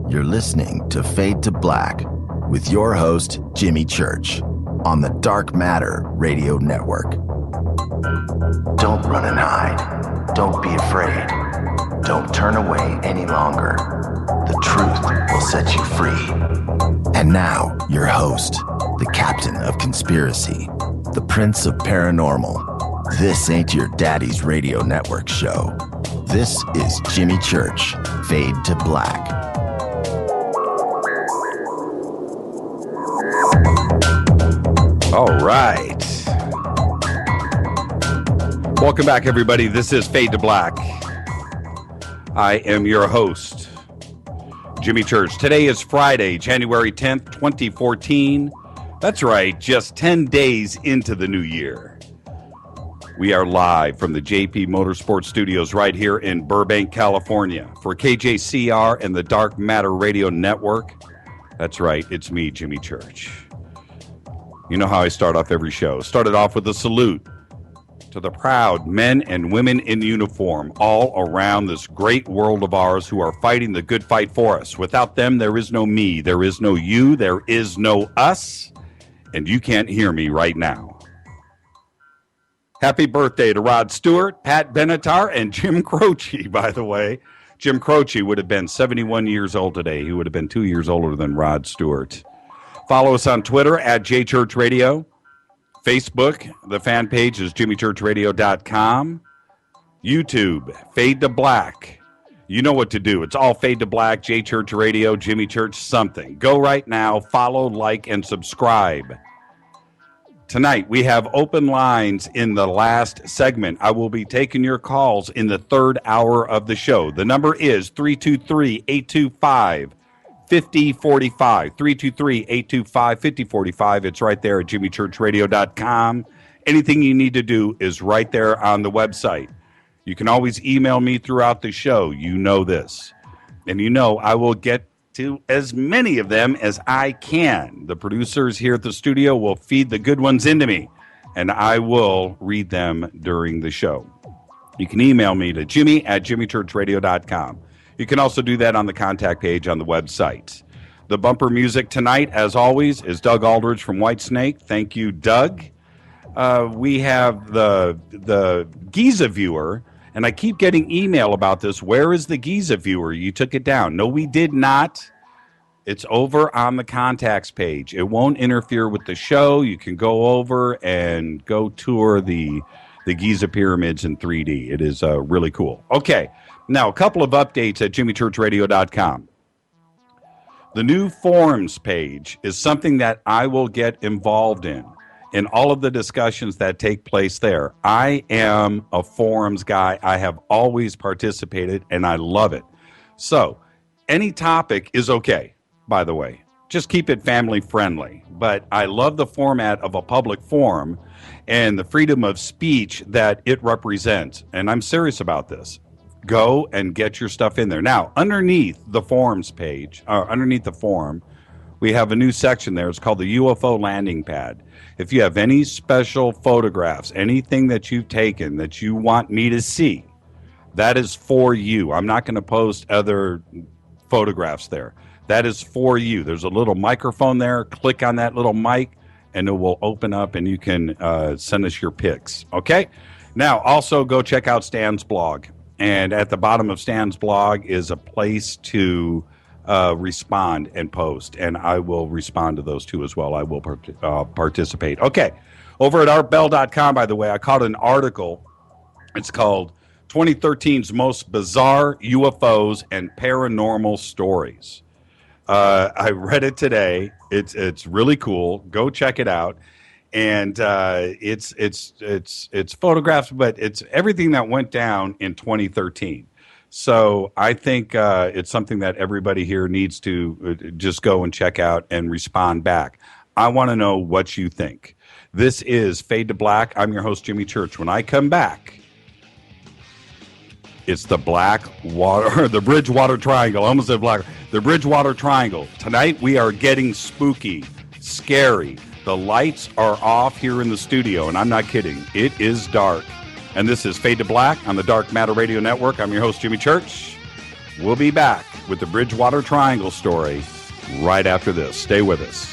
You're listening to Fade to Black with your host, Jimmy Church, on the Dark Matter Radio Network. Don't run and hide. Don't be afraid. Don't turn away any longer. The truth will set you free. And now, your host, the captain of conspiracy, the prince of paranormal. This ain't your daddy's radio network show. This is Jimmy Church, Fade to Black. All right. Welcome back, everybody. This is Fade to Black. I am your host, Jimmy Church. Today is Friday, January 10th, 2014. That's right, just 10 days into the new year. We are live from the JP Motorsports Studios right here in Burbank, California for KJCR and the Dark Matter Radio Network. That's right, it's me, Jimmy Church. You know how I start off every show. Started off with a salute to the proud men and women in uniform all around this great world of ours who are fighting the good fight for us. Without them, there is no me, there is no you, there is no us, and you can't hear me right now. Happy birthday to Rod Stewart, Pat Benatar, and Jim Croce, by the way. Jim Croce would have been 71 years old today. He would have been 2 years older than Rod Stewart. Follow us on Twitter at JChurchRadio. Facebook, the fan page is JimmyChurchRadio.com. YouTube, Fade to Black. You know what to do. It's all Fade to Black, JChurch Radio, Jimmy Church, something. Go right now, follow, like, and subscribe. Tonight, we have open lines in the last segment. I will be taking your calls in the third hour of the show. The number is 323-825-5045, 323-825-5045. It's right there at jimmychurchradio.com. Anything you need to do is right there on the website. You can always email me throughout the show. You know this. And you know I will get to as many of them as I can. The producers here at the studio will feed the good ones into me, and I will read them during the show. You can email me to Jimmy at jimmychurchradio.com. You can also do that on the contact page on the website. The bumper music tonight, as always, is Doug Aldridge from Whitesnake. Thank you, Doug. We have the Giza viewer, and I keep getting email about this. Where is the Giza viewer? You took it down. No, we did not. It's over on the contacts page. It won't interfere with the show. You can go over and go tour the Giza pyramids in 3D. It is really cool. Okay, now a couple of updates at jimmychurchradio.com. The new forums page is something that I will get involved in all of the discussions that take place there. I am a forums guy. I have always participated, and I love it. So any topic is okay, by the way. Just keep it family friendly. But I love the format of a public forum and the freedom of speech that it represents. And I'm serious about this. Go and get your stuff in there. Now, underneath the forums page, underneath the forum, we have a new section there. It's called the UFO landing pad. If you have any special photographs, anything that you've taken that you want me to see, that is for you. I'm not going to post other photographs there. That is for you. There's a little microphone there. Click on that little mic, and it will open up, and you can send us your pics. Okay? Now, also go check out Stan's blog. And at the bottom of Stan's blog is a place to respond and post, and I will respond to those too as well. I will participate. Okay, over at artbell.com, by the way, I caught an article. It's called 2013's Most Bizarre UFOs and Paranormal Stories. I read it today. It's really cool. Go check it out. And it's photographs, but it's everything that went down in 2013. So I think it's something that everybody here needs to just go and check out and respond back. I want to know what you think. This is Fade to Black. I'm your host, Jimmy Church. When I come back, it's the the Bridgewater Triangle. I almost said black. The Bridgewater Triangle. Tonight we are getting spooky, scary. The lights are off here in the studio, and I'm not kidding. It is dark. And this is Fade to Black on the Dark Matter Radio Network. I'm your host, Jimmy Church. We'll be back with the Bridgewater Triangle story right after this. Stay with us.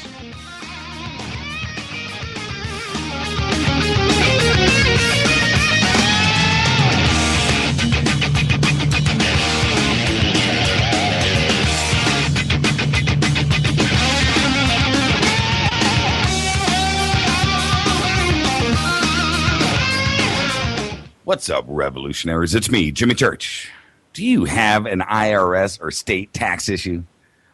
What's up, revolutionaries? It's me, Jimmy Church. Do you have an IRS or state tax issue?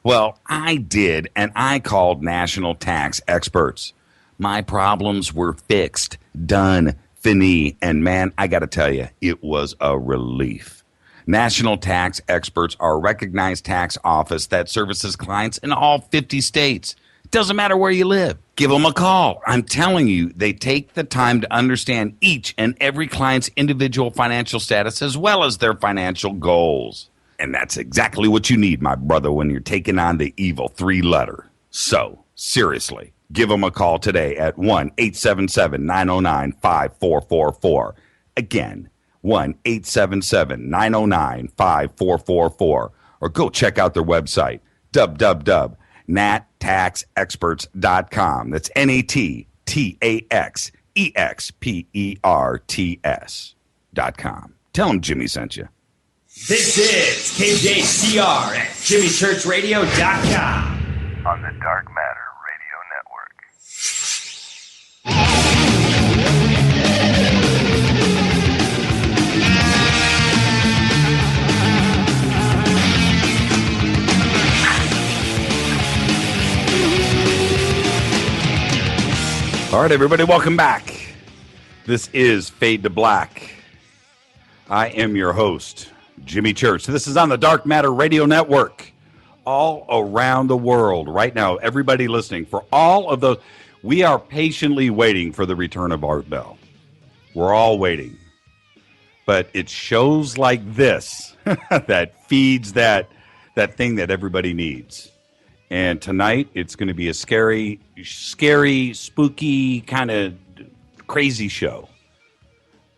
Well, I did, and I called national tax experts. My problems were fixed, done, fini, and man, I got to tell you, it was a relief. National tax experts are a recognized tax office that services clients in all 50 states. Doesn't matter where you live. Give them a call. I'm telling you, they take the time to understand each and every client's individual financial status as well as their financial goals. And that's exactly what you need, my brother, when you're taking on the evil 3-letter. So, seriously, give them a call today at 1-877-909-5444. Again, 1-877-909-5444. Or go check out their website, www.nattaxexperts.com. That's NATTAXEXPERTS.com. Tell them Jimmy sent you. This is KJCR at JimmyChurchRadio.com. On the Dark Matter Radio Network. All right, everybody, welcome back. This is Fade to Black. I am your host, Jimmy Church. This is on the Dark Matter Radio Network. All around the world right now, everybody listening, for all of those, we are patiently waiting for the return of Art Bell. We're all waiting. But it's shows like this that feeds that thing that everybody needs. And tonight, it's going to be a scary, spooky, kind of crazy show.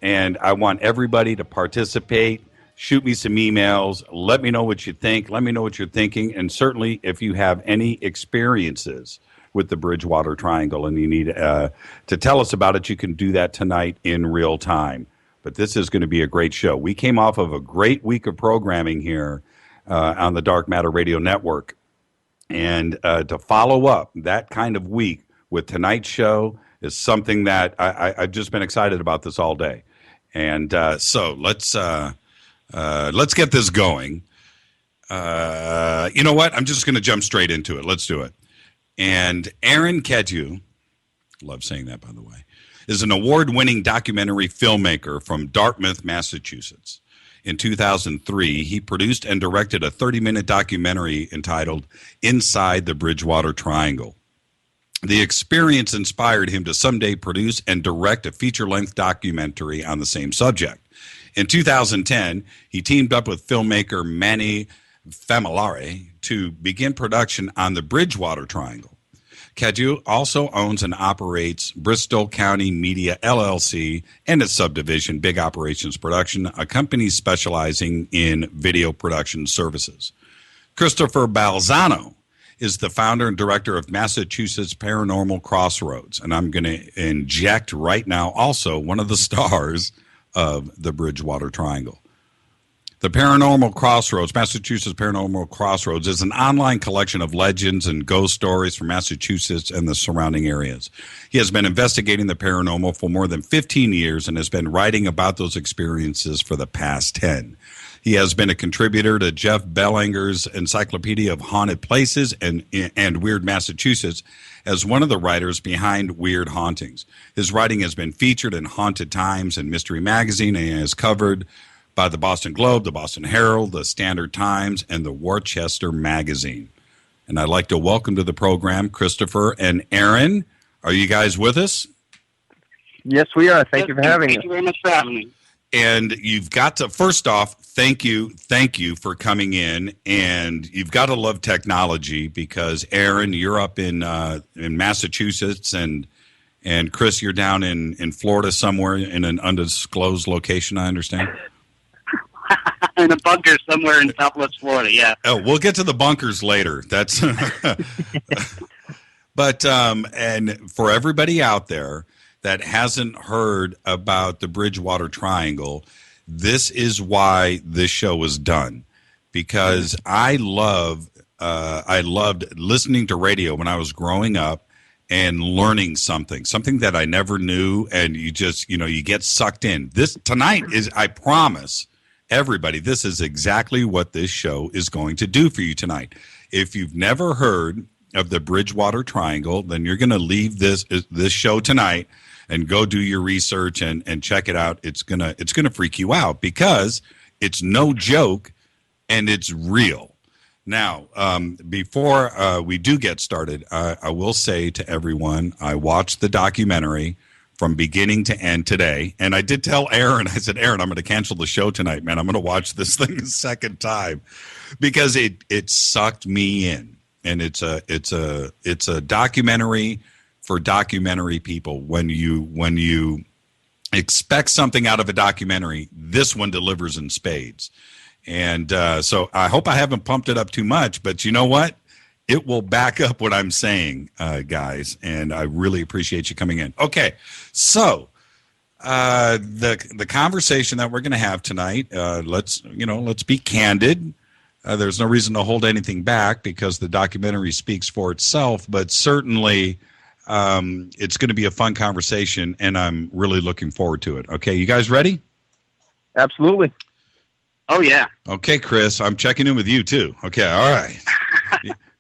And I want everybody to participate. Shoot me some emails. Let me know what you think. Let me know what you're thinking. And certainly, if you have any experiences with the Bridgewater Triangle and you need to tell us about it, you can do that tonight in real time. But this is going to be a great show. We came off of a great week of programming here on the Dark Matter Radio Network. And to follow up that kind of week with tonight's show is something that I've just been excited about this all day. And so let's get this going. You know what? I'm just going to jump straight into it. Let's do it. And Aaron Cadieux, love saying that, by the way, is an award-winning documentary filmmaker from Dartmouth, Massachusetts. In 2003, he produced and directed a 30-minute documentary entitled Inside the Bridgewater Triangle. The experience inspired him to someday produce and direct a feature-length documentary on the same subject. In 2010, he teamed up with filmmaker Manny Familare to begin production on the Bridgewater Triangle. Cadieux also owns and operates Bristol County Media LLC and its subdivision, Big Operations Production, a company specializing in video production services. Christopher Balzano is the founder and director of Massachusetts Paranormal Crossroads, and I'm going to inject right now also one of the stars of the Bridgewater Triangle. The Paranormal Crossroads, Massachusetts Paranormal Crossroads, is an online collection of legends and ghost stories from Massachusetts and the surrounding areas. He has been investigating the paranormal for more than 15 years and has been writing about those experiences for the past 10. He has been a contributor to Jeff Bellinger's Encyclopedia of Haunted Places and Weird Massachusetts as one of the writers behind Weird Hauntings. His writing has been featured in Haunted Times and Mystery Magazine and is covered by the Boston Globe, the Boston Herald, the Standard Times, and the Worcester Magazine. And I'd like to welcome to the program Christopher and Aaron. Are you guys with us? Yes, we are. Thank you for having us. Thank you very much for having me. And you've got to, first off, thank you for coming in. And you've got to love technology because, Aaron, you're up in Massachusetts, and Chris, you're down in Florida somewhere in an undisclosed location, I understand. in a bunker somewhere in Southwest Florida. Yeah. Oh, we'll get to the bunkers later. That's, but and for everybody out there that hasn't heard about the Bridgewater Triangle, this is why this show was done, because I loved listening to radio when I was growing up and learning something that I never knew, and you just, you get sucked in. This tonight is, I promise everybody, this is exactly what this show is going to do for you tonight. If you've never heard of the Bridgewater Triangle, then you're going to leave this show tonight and go do your research and check it out. It's gonna freak you out, because it's no joke and it's real. Now, before we do get started, I will say to everyone, I watched the documentary from beginning to end today, and I did tell Aaron, I said, Aaron, I'm going to cancel the show tonight, man. I'm going to watch this thing a second time, because it sucked me in, and it's a documentary for documentary people. When you expect something out of a documentary, this one delivers in spades. And so I hope I haven't pumped it up too much, but you know what? It will back up what I'm saying, guys, and I really appreciate you coming in. Okay, so the conversation that we're going to have tonight, let's be candid. There's no reason to hold anything back, because the documentary speaks for itself, but certainly it's going to be a fun conversation, and I'm really looking forward to it. Okay, you guys ready? Absolutely. Oh, yeah. Okay, Chris, I'm checking in with you, too. Okay, all right.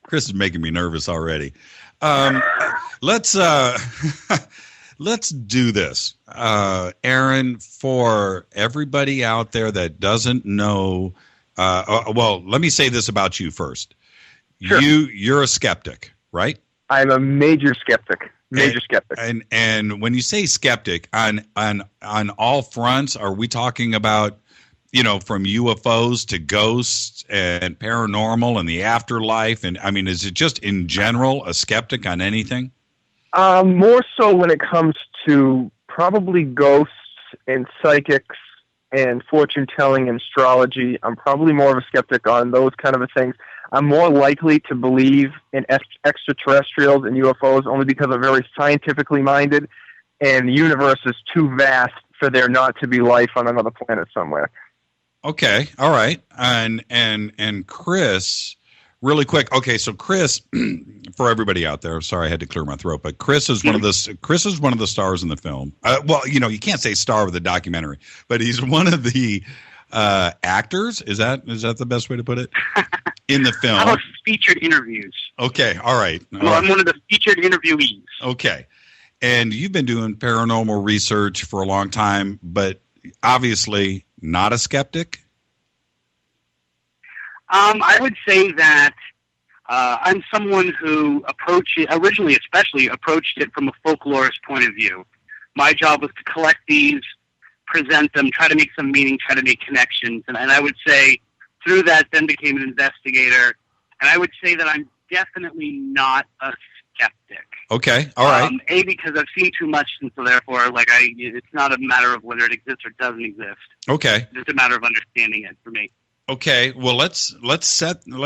Chris is making me nervous already. Let's do this. Aaron, for everybody out there that doesn't know, well, let me say this about you first. Sure. You're a skeptic, right? I'm a major skeptic. And when you say skeptic, on all fronts, are we talking about, from UFOs to ghosts and paranormal and the afterlife? And I mean, is it just in general a skeptic on anything? More so when it comes to probably ghosts and psychics and fortune telling and astrology. I'm probably more of a skeptic on those kind of things. I'm more likely to believe in extraterrestrials and UFOs only because I'm very scientifically minded, and the universe is too vast for there not to be life on another planet somewhere. Okay, all right, and Chris, really quick. Okay, so Chris, for everybody out there, sorry I had to clear my throat, but Chris is one of the stars in the film. Well, you can't say star of the documentary, but he's one of the actors. Is that the best way to put it? In the film. How about featured interviews? Okay, all right. Well, I'm one of the featured interviewees. Okay, and you've been doing paranormal research for a long time, but obviously not a skeptic? I would say that I'm someone who originally approached it from a folklorist point of view. My job was to collect these, present them, try to make some meaning, try to make connections. And I would say through that then became an investigator. And I would say that I'm definitely not a skeptic. Okay, all right. Because I've seen too much, and so therefore, it's not a matter of whether it exists or doesn't exist. Okay, it's a matter of understanding it for me. Okay, well let's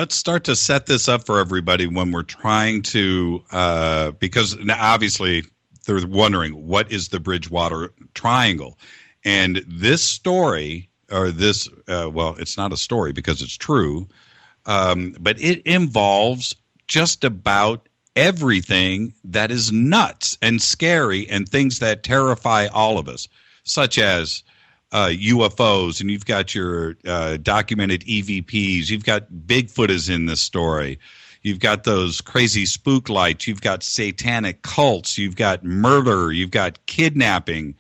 start to set this up for everybody when we're trying to because now obviously they're wondering what is the Bridgewater Triangle, and this story well, it's not a story because it's true, but it involves just about everything that is nuts and scary and things that terrify all of us, such as UFOs, and you've got your documented EVPs. You've got Bigfoot is in this story. You've got those crazy spook lights. You've got satanic cults. You've got murder. You've got kidnapping.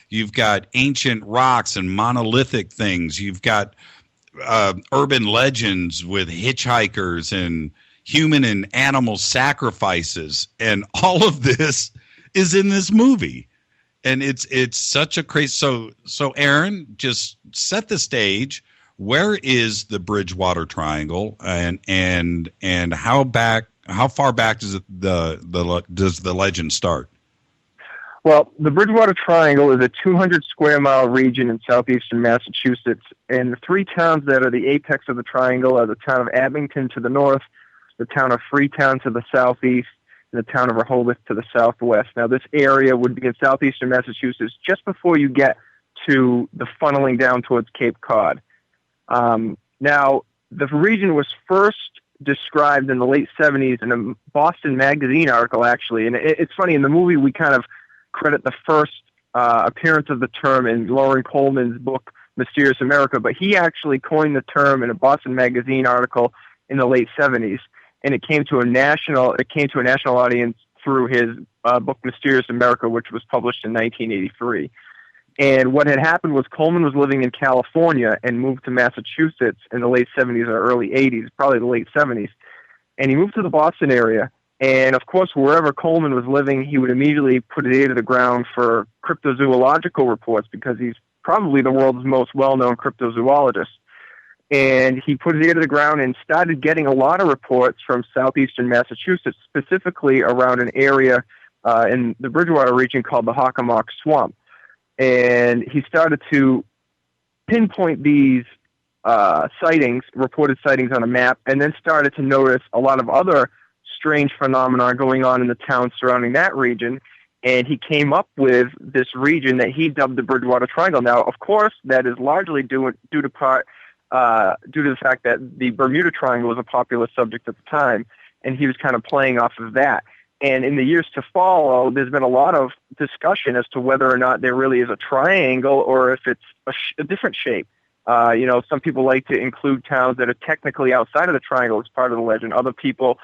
You've got ancient rocks and monolithic things. You've got urban legends with hitchhikers and human and animal sacrifices, and all of this is in this movie. And it's such a crazy. So Aaron, just set the stage. Where is the Bridgewater Triangle, and how far back does the legend start? Well, the Bridgewater Triangle is a 200 square mile region in southeastern Massachusetts, and the three towns that are the apex of the triangle are the town of Abington to the north, the town of Freetown to the southeast, and the town of Rehoboth to the southwest. Now, this area would be in southeastern Massachusetts just before you get to the funneling down towards Cape Cod. Now, the region was first described in the late 70s in a Boston Magazine article, actually. And it's funny, in the movie we kind of credit the first appearance of the term in Lauren Coleman's book, Mysterious America, but he actually coined the term in a Boston Magazine article in the late 70s. And it came to a national audience through his book Mysterious America, which was published in 1983. And what had happened was Coleman was living in California and moved to Massachusetts in the late 70s or early 80s, probably the late 70s. And he moved to the Boston area. And, of course, wherever Coleman was living, he would immediately put an ear to the ground for cryptozoological reports because he's probably the world's most well-known cryptozoologist. And he put his ear to the ground and started getting a lot of reports from southeastern Massachusetts, specifically around an area in the Bridgewater region called the Hockomock Swamp. And he started to pinpoint these sightings, reported sightings on a map, and then started to notice a lot of other strange phenomena going on in the towns surrounding that region. And he came up with this region that he dubbed the Bridgewater Triangle. Now, of course, that is largely due to the fact that the Bermuda Triangle was a popular subject at the time, and he was kind of playing off of that. And in the years to follow, there's been a lot of discussion as to whether or not there really is a triangle or if it's a different shape. Some people like to include towns that are technically outside of the triangle as part of the legend. Other people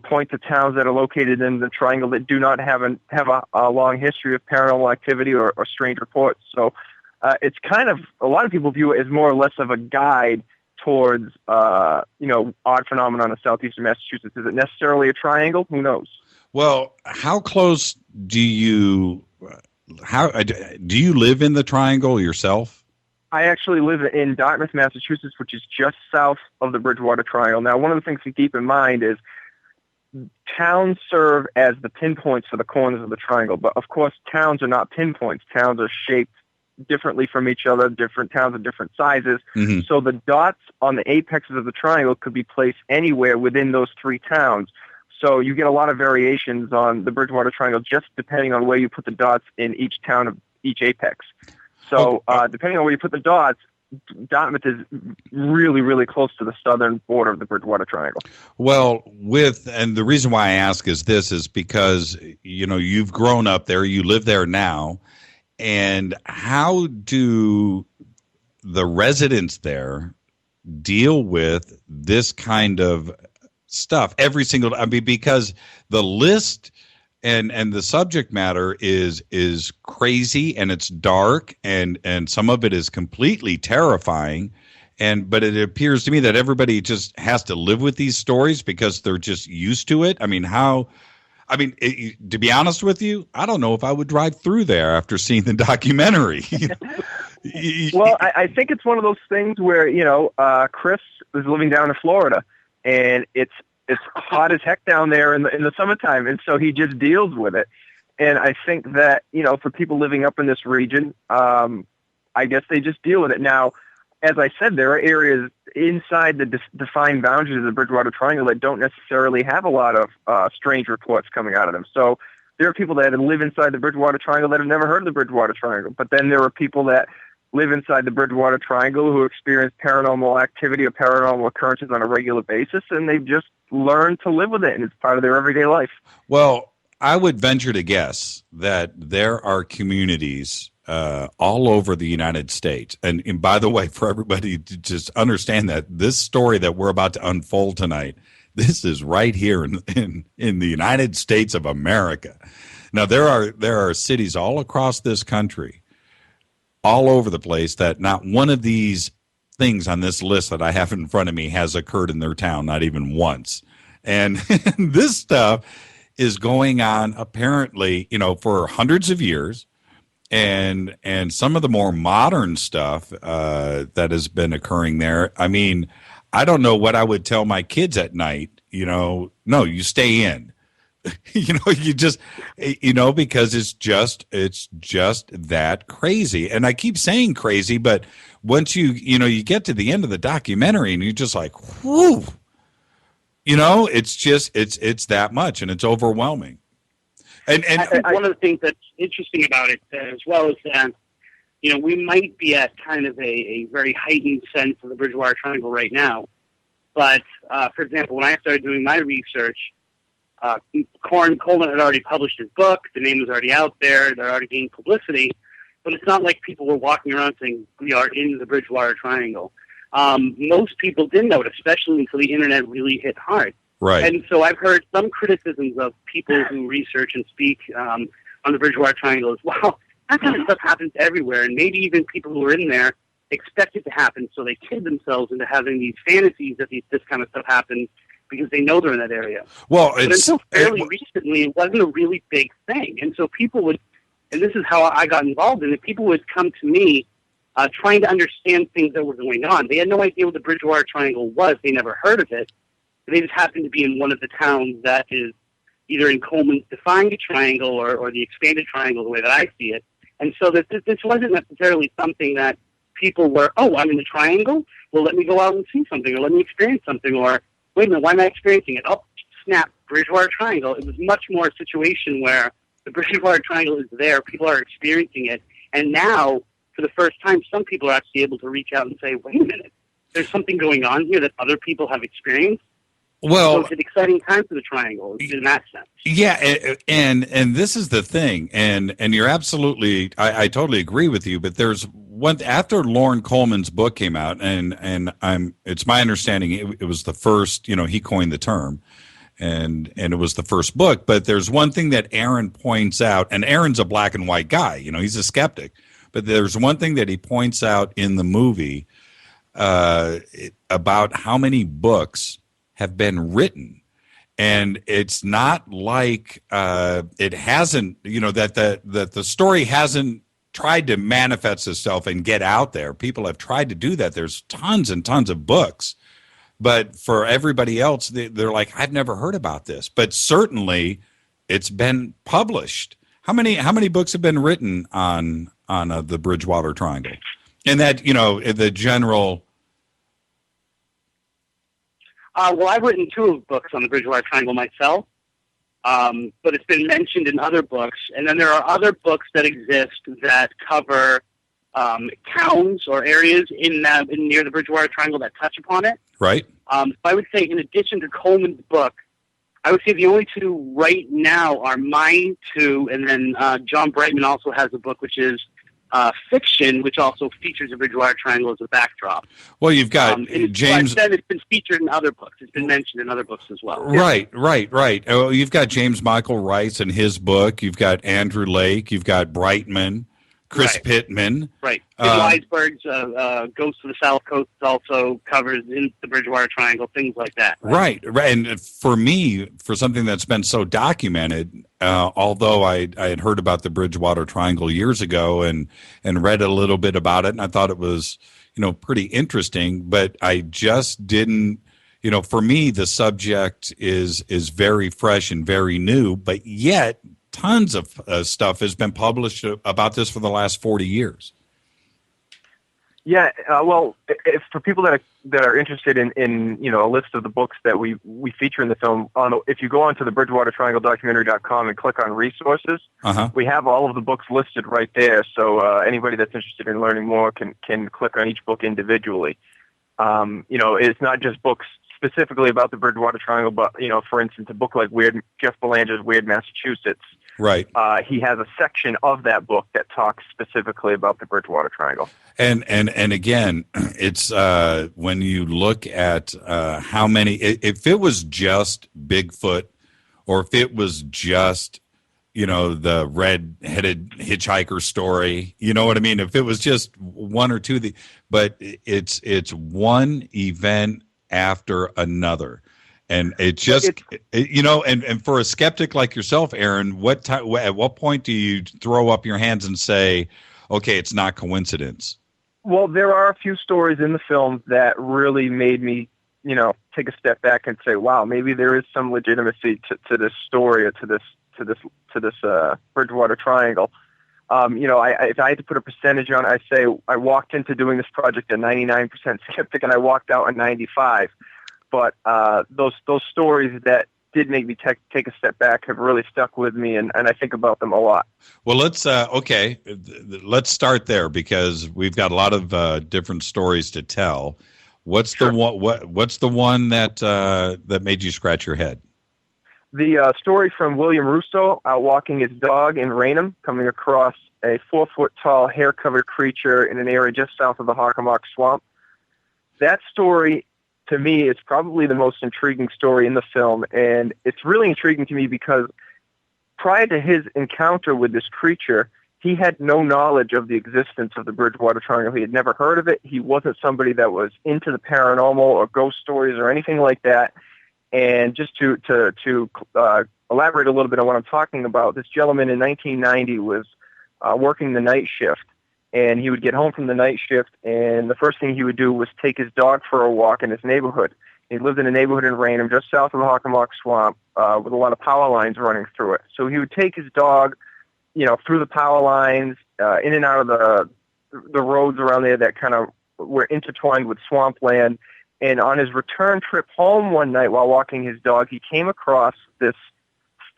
point to towns that are located in the triangle that do not have a long history of paranormal activity or strange reports. So it's kind of, a lot of people view it as more or less of a guide towards, odd phenomena in southeastern Massachusetts. Is it necessarily a triangle? Who knows? Well, how close do you live in the triangle yourself? I actually live in Dartmouth, Massachusetts, which is just south of the Bridgewater Triangle. Now, one of the things to keep in mind is towns serve as the pinpoints for the corners of the triangle. But, of course, towns are not pinpoints. Towns are shaped differently from each other. Different towns are different sizes. Mm-hmm. So the dots on the apexes of the triangle could be placed anywhere within those three towns. So you get a lot of variations on the Bridgewater Triangle just depending on where you put the dots in each town of each apex. So depending on where you put the dots, Dartmouth is really, really close to the southern border of the Bridgewater Triangle. Well, and the reason why I ask is because, you've grown up there, you live there now, and how do the residents there deal with this kind of stuff because the list and the subject matter is crazy and it's dark and some of it is completely terrifying, but it appears to me that everybody just has to live with these stories because they're just used to it. To be honest with you, I don't know if I would drive through there after seeing the documentary. Well, I think it's one of those things where Chris is living down in Florida. And it's hot as heck down there in the summertime, and so he just deals with it. And I think that for people living up in this region, I guess they just deal with it. Now, as I said, there are areas inside the defined boundaries of the Bridgewater Triangle that don't necessarily have a lot of strange reports coming out of them. So there are people that live inside the Bridgewater Triangle that have never heard of the Bridgewater Triangle, but then there are people that live inside the Bridgewater Triangle who experience paranormal activity or paranormal occurrences on a regular basis, and they've just learned to live with it, and it's part of their everyday life. Well, I would venture to guess that there are communities all over the United States. And by the way, for everybody to just understand that this story that we're about to unfold tonight, this is right here in the United States of America. Now, there are cities all across this country, all over the place, that not one of these things on this list that I have in front of me has occurred in their town, not even once. And this stuff is going on apparently, for hundreds of years. And some of the more modern stuff that has been occurring there. I don't know what I would tell my kids at night. No, you stay in. because it's just that crazy. And I keep saying crazy, but once you get to the end of the documentary and you're just like, whoo, it's that much, and it's overwhelming. And I think one of the things that's interesting about it as well is that, we might be at kind of a very heightened sense of the Bridgewater Triangle right now. But, for example, when I started doing my research, Coleman had already published his book. The name was already out there. They're already getting publicity. But it's not like people were walking around saying, we are in the Bridgewater Triangle. Most people didn't know it, especially until the Internet really hit hard. Right. And so I've heard some criticisms of people who research and speak on the Bridgewater Triangle as well. That kind of stuff happens everywhere, and maybe even people who are in there expect it to happen, so they kid themselves into having these fantasies that this kind of stuff happens because they know they're in that area. Well, but until fairly recently, it wasn't a really big thing. And so people would, and this is how I got involved in it, people would come to me trying to understand things that were going on. They had no idea what the Bridgewater Triangle was. They never heard of it. They just happened to be in one of the towns that is either in Coleman's defined triangle or the expanded triangle, the way that I see it. And so this wasn't necessarily something that people were, I'm in the triangle? Well, let me go out and see something, or let me experience something, or wait a minute, why am I experiencing it? Oh, snap, Bridgewater Triangle. It was much more a situation where the Bridgewater Triangle is there, people are experiencing it, and now, for the first time, some people are actually able to reach out and say, wait a minute, there's something going on here that other people have experienced. Well, so it's an exciting time for the Triangle in that sense. Yeah, and this is the thing, and you're absolutely, I totally agree with you. But there's one after Lauren Coleman's book came out, and it's my understanding it was the first, he coined the term, and it was the first book. But there's one thing that Aaron points out, and Aaron's a black and white guy, he's a skeptic. But there's one thing that he points out in the movie about how many books have been written, and it's not like it hasn't, that the story hasn't tried to manifest itself and get out there. People have tried to do that. There's tons and tons of books, but for everybody else, they're like, I've never heard about this. But certainly, it's been published. How many books have been written on the Bridgewater Triangle? And that the general. Well, I've written 2 books on the Bridgewater Triangle myself, but it's been mentioned in other books. And then there are other books that exist that cover towns or areas near the Bridgewater Triangle that touch upon it. Right. So I would say, in addition to Coleman's book, I would say the only 2 right now are mine 2, and then John Brightman also has a book which is fiction, which also features the Bridgewater Triangle as a backdrop. Well, you've got James. Like it's been featured in other books. It's been mentioned in other books as well. Right. Oh, you've got James Michael Rice in his book. You've got Andrew Lake. You've got Brightman, Chris Pittman. Right. Weisberg's Ghost of the South Coast also covers in the Bridgewater Triangle, things like that. Right. And for me, for something that's been so documented, although I had heard about the Bridgewater Triangle years ago and read a little bit about it, and I thought it was, pretty interesting, but I just didn't, for me, the subject is very fresh and very new, but yet tons of stuff has been published about this for the last 40 years. Yeah, well, if for people that are interested in a list of the books that we feature in the film, if you go onto the BridgewaterTriangleDocumentary.com and click on resources, we have all of the books listed right there. So anybody that's interested in learning more can click on each book individually. It's not just books specifically about the Bridgewater Triangle, but for instance, a book like Jeff Belanger's Weird Massachusetts. Right. He has a section of that book that talks specifically about the Bridgewater Triangle. And again, it's when you look at how many, if it was just Bigfoot, or if it was just, the red-headed hitchhiker story, you know what I mean? If it was just one or two, but it's one event after another. And it just, and for a skeptic like yourself, Aaron, at what point do you throw up your hands and say, okay, it's not coincidence? Well, there are a few stories in the film that really made me, take a step back and say, wow, maybe there is some legitimacy to this story or to this Bridgewater Triangle. If I had to put a percentage on it, I'd say I walked into doing this project at 99% skeptic, and I walked out at 95%. But those stories that did make me take a step back have really stuck with me, and I think about them a lot. Well, let's start there, because we've got a lot of different stories to tell. What's the one that made you scratch your head? The story from William Russo out walking his dog in Raynham, coming across a 4-foot-tall, hair-covered creature in an area just south of the Hockomock Swamp. That story, to me, is probably the most intriguing story in the film, and it's really intriguing to me because prior to his encounter with this creature, he had no knowledge of the existence of the Bridgewater Triangle. He had never heard of it. He wasn't somebody that was into the paranormal or ghost stories or anything like that. And just to elaborate a little bit on what I'm talking about, this gentleman in 1990 was working the night shift, and he would get home from the night shift, and the first thing he would do was take his dog for a walk in his neighborhood. He lived in a neighborhood in Raynham, just south of the Hockomock Swamp, with a lot of power lines running through it. So he would take his dog, through the power lines, in and out of the roads around there that kind of were intertwined with swampland. And on his return trip home one night while walking his dog, he came across this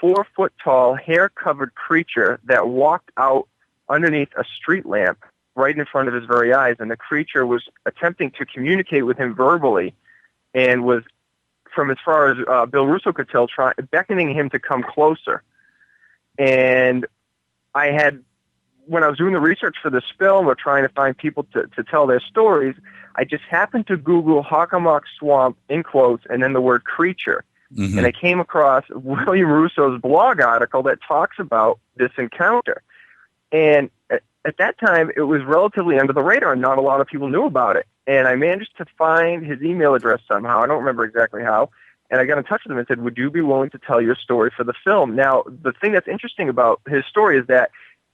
4-foot-tall, hair-covered creature that walked out underneath a street lamp right in front of his very eyes. And the creature was attempting to communicate with him verbally and was, from as far as Bill Russo could tell, beckoning him to come closer. And when I was doing the research for this film or trying to find people to tell their stories, I just happened to Google Hockomock Swamp, in quotes, and then the word creature. Mm-hmm. And I came across William Russo's blog article that talks about this encounter. And at that time, it was relatively under the radar. Not a lot of people knew about it. And I managed to find his email address somehow. I don't remember exactly how. And I got in touch with him and said, would you be willing to tell your story for the film? Now, the thing that's interesting about his story is that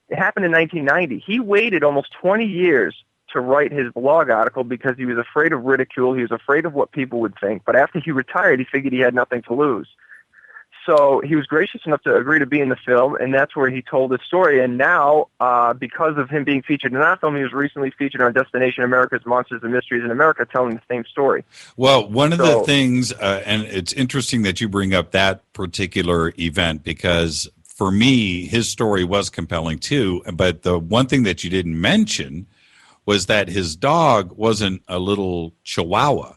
it happened in 1990. He waited almost 20 years to write his blog article because he was afraid of ridicule. He was afraid of what people would think. But after he retired, he figured he had nothing to lose. So he was gracious enough to agree to be in the film, and that's where he told his story. And now, because of him being featured in our film, he was recently featured on Destination America's Monsters and Mysteries in America, telling the same story. Well, one of the things, and it's interesting that you bring up that particular event, because for me, his story was compelling too. But the one thing that you didn't mention was that his dog wasn't a little Chihuahua.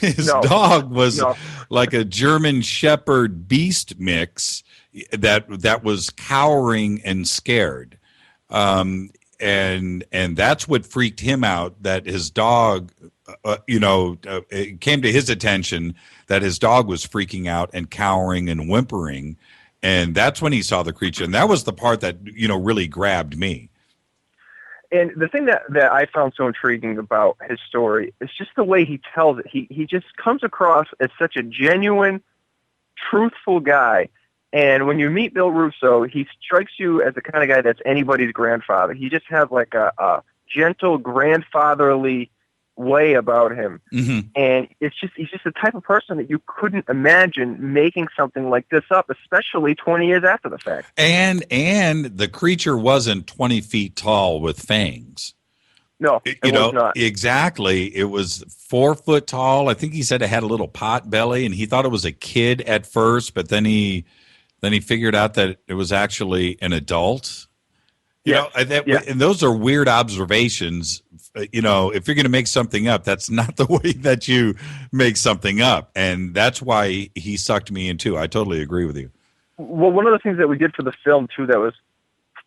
His dog was like a German Shepherd Beast mix that was cowering and scared. And that's what freaked him out, that his dog, it came to his attention that his dog was freaking out and cowering and whimpering. And that's when he saw the creature. And that was the part that, really grabbed me. And the thing that I found so intriguing about his story is just the way he tells it. He just comes across as such a genuine, truthful guy. And when you meet Bill Russo, he strikes you as the kind of guy that's anybody's grandfather. He just has like a gentle, grandfatherly way about him. Mm-hmm. And he's just the type of person that you couldn't imagine making something like this up, especially 20 years after the fact. And the creature wasn't 20 feet tall with fangs. No, it was not. Exactly. It was 4 foot tall. I think he said it had a little pot belly, and he thought it was a kid at first, but then he figured out that it was actually an adult. And those are weird observations. If you're going to make something up, that's not the way that you make something up. And that's why he sucked me in too. I totally agree with you. Well, one of the things that we did for the film too, that was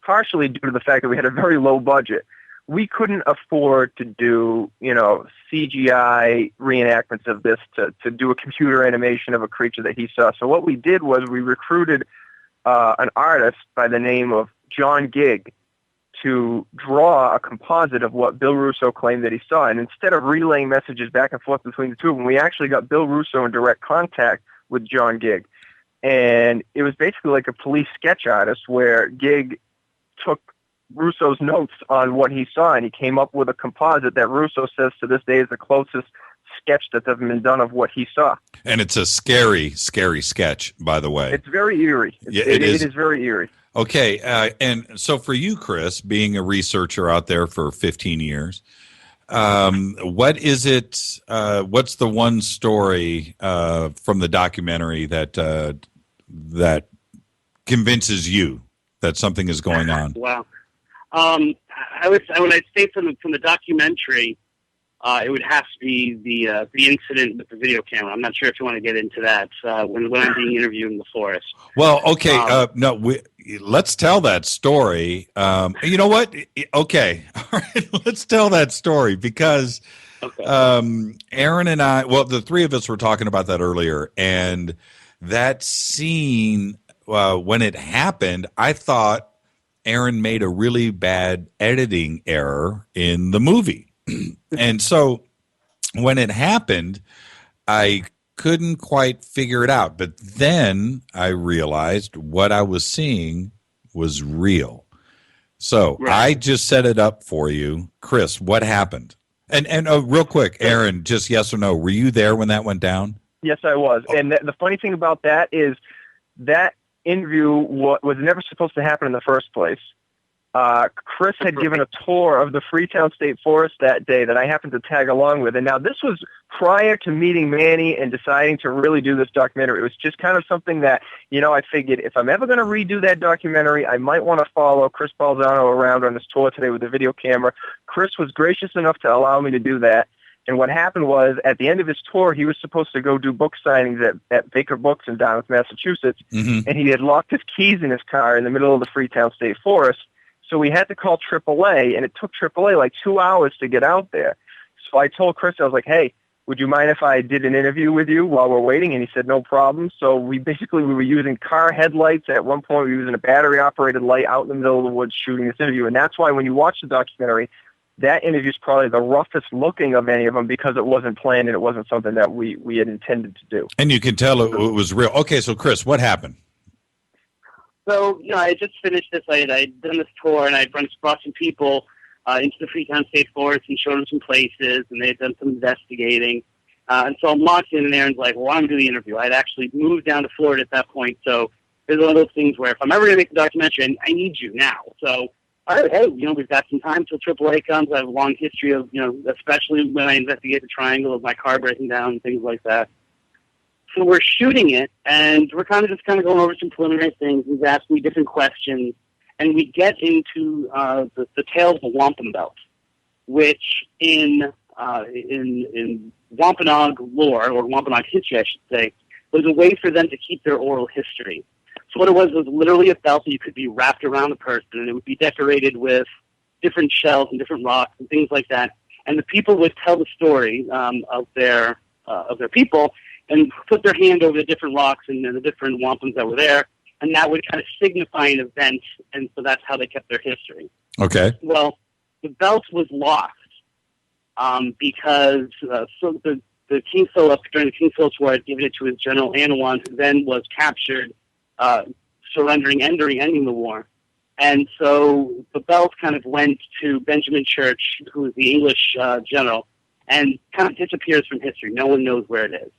partially due to the fact that we had a very low budget. We couldn't afford to do, CGI reenactments of this, to do a computer animation of a creature that he saw. So what we did was we recruited an artist by the name of John Gigg to draw a composite of what Bill Russo claimed that he saw. And instead of relaying messages back and forth between the two of them, we actually got Bill Russo in direct contact with John Gigg. And it was basically like a police sketch artist where Gigg took Russo's notes on what he saw, and he came up with a composite that Russo says to this day is the closest sketch that's ever been done of what he saw. And it's a scary, scary sketch, by the way. It's very eerie. It is very eerie. Okay, and so for you, Chris, being a researcher out there for 15 years, what is it? What's the one story from the documentary that convinces you that something is going on? Wow. When I say from the documentary, it would have to be the incident with the video camera. I'm not sure if you want to get into that when I'm being interviewed in the forest. Well, okay, let's tell that story. You know what? Okay, all right, let's tell that story because Aaron and I, well, the three of us were talking about that earlier, and that scene when it happened, I thought Aaron made a really bad editing error in the movie. And so when it happened, I couldn't quite figure it out. But then I realized what I was seeing was real. So I just set it up for you. Chris, what happened? And real quick, Aaron, just yes or no, were you there when that went down? Yes, I was. And the funny thing about that is that interview was never supposed to happen in the first place. Chris had given a tour of the Freetown State Forest that day that I happened to tag along with. And now this was prior to meeting Manny and deciding to really do this documentary. It was just kind of something that, I figured if I'm ever going to redo that documentary, I might want to follow Chris Balzano around on this tour today with a video camera. Chris was gracious enough to allow me to do that. And what happened was, at the end of his tour, he was supposed to go do book signings at Baker Books in Dartmouth, Massachusetts. Mm-hmm. And he had locked his keys in his car in the middle of the Freetown State Forest. So we had to call AAA, and it took AAA like 2 hours to get out there. So I told Chris, I was like, hey, would you mind if I did an interview with you while we're waiting? And he said, no problem. So we were using car headlights. At one point, we were using a battery-operated light out in the middle of the woods shooting this interview. And that's why when you watch the documentary, that interview is probably the roughest looking of any of them because it wasn't planned and it wasn't something that we had intended to do. And you can tell it was real. Okay, so Chris, what happened? So, I had just finished this. I had done this tour, and I had brought some people into the Freetown State Forest and showed them some places, and they had done some investigating. And so I'm locked in, and Aaron's like, well, I'm going to do the interview. I had actually moved down to Florida at that point, so it's one of those things where if I'm ever going to make a documentary, I need you now. So, all right, hey, we've got some time till AAA comes. I have a long history of, especially when I investigate the triangle of my car breaking down and things like that. So we're shooting it, and we're kind of going over some preliminary things. He's asked me different questions, and we get into the tale of the wampum belt, which in Wampanoag lore, or Wampanoag history, I should say, was a way for them to keep their oral history. So what it was literally a belt that you could be wrapped around a person, and it would be decorated with different shells and different rocks and things like that. And the people would tell the story of their people, and put their hand over the different rocks and the different wampums that were there, and that would kind of signify an event, and so that's how they kept their history. Okay. Well, the belt was lost because the King Philip, during the King Philip's War, had given it to his general Anawan, who then was captured, surrendering, ending the war. And so the belt kind of went to Benjamin Church, who was the English general, and kind of disappears from history. No one knows where it is.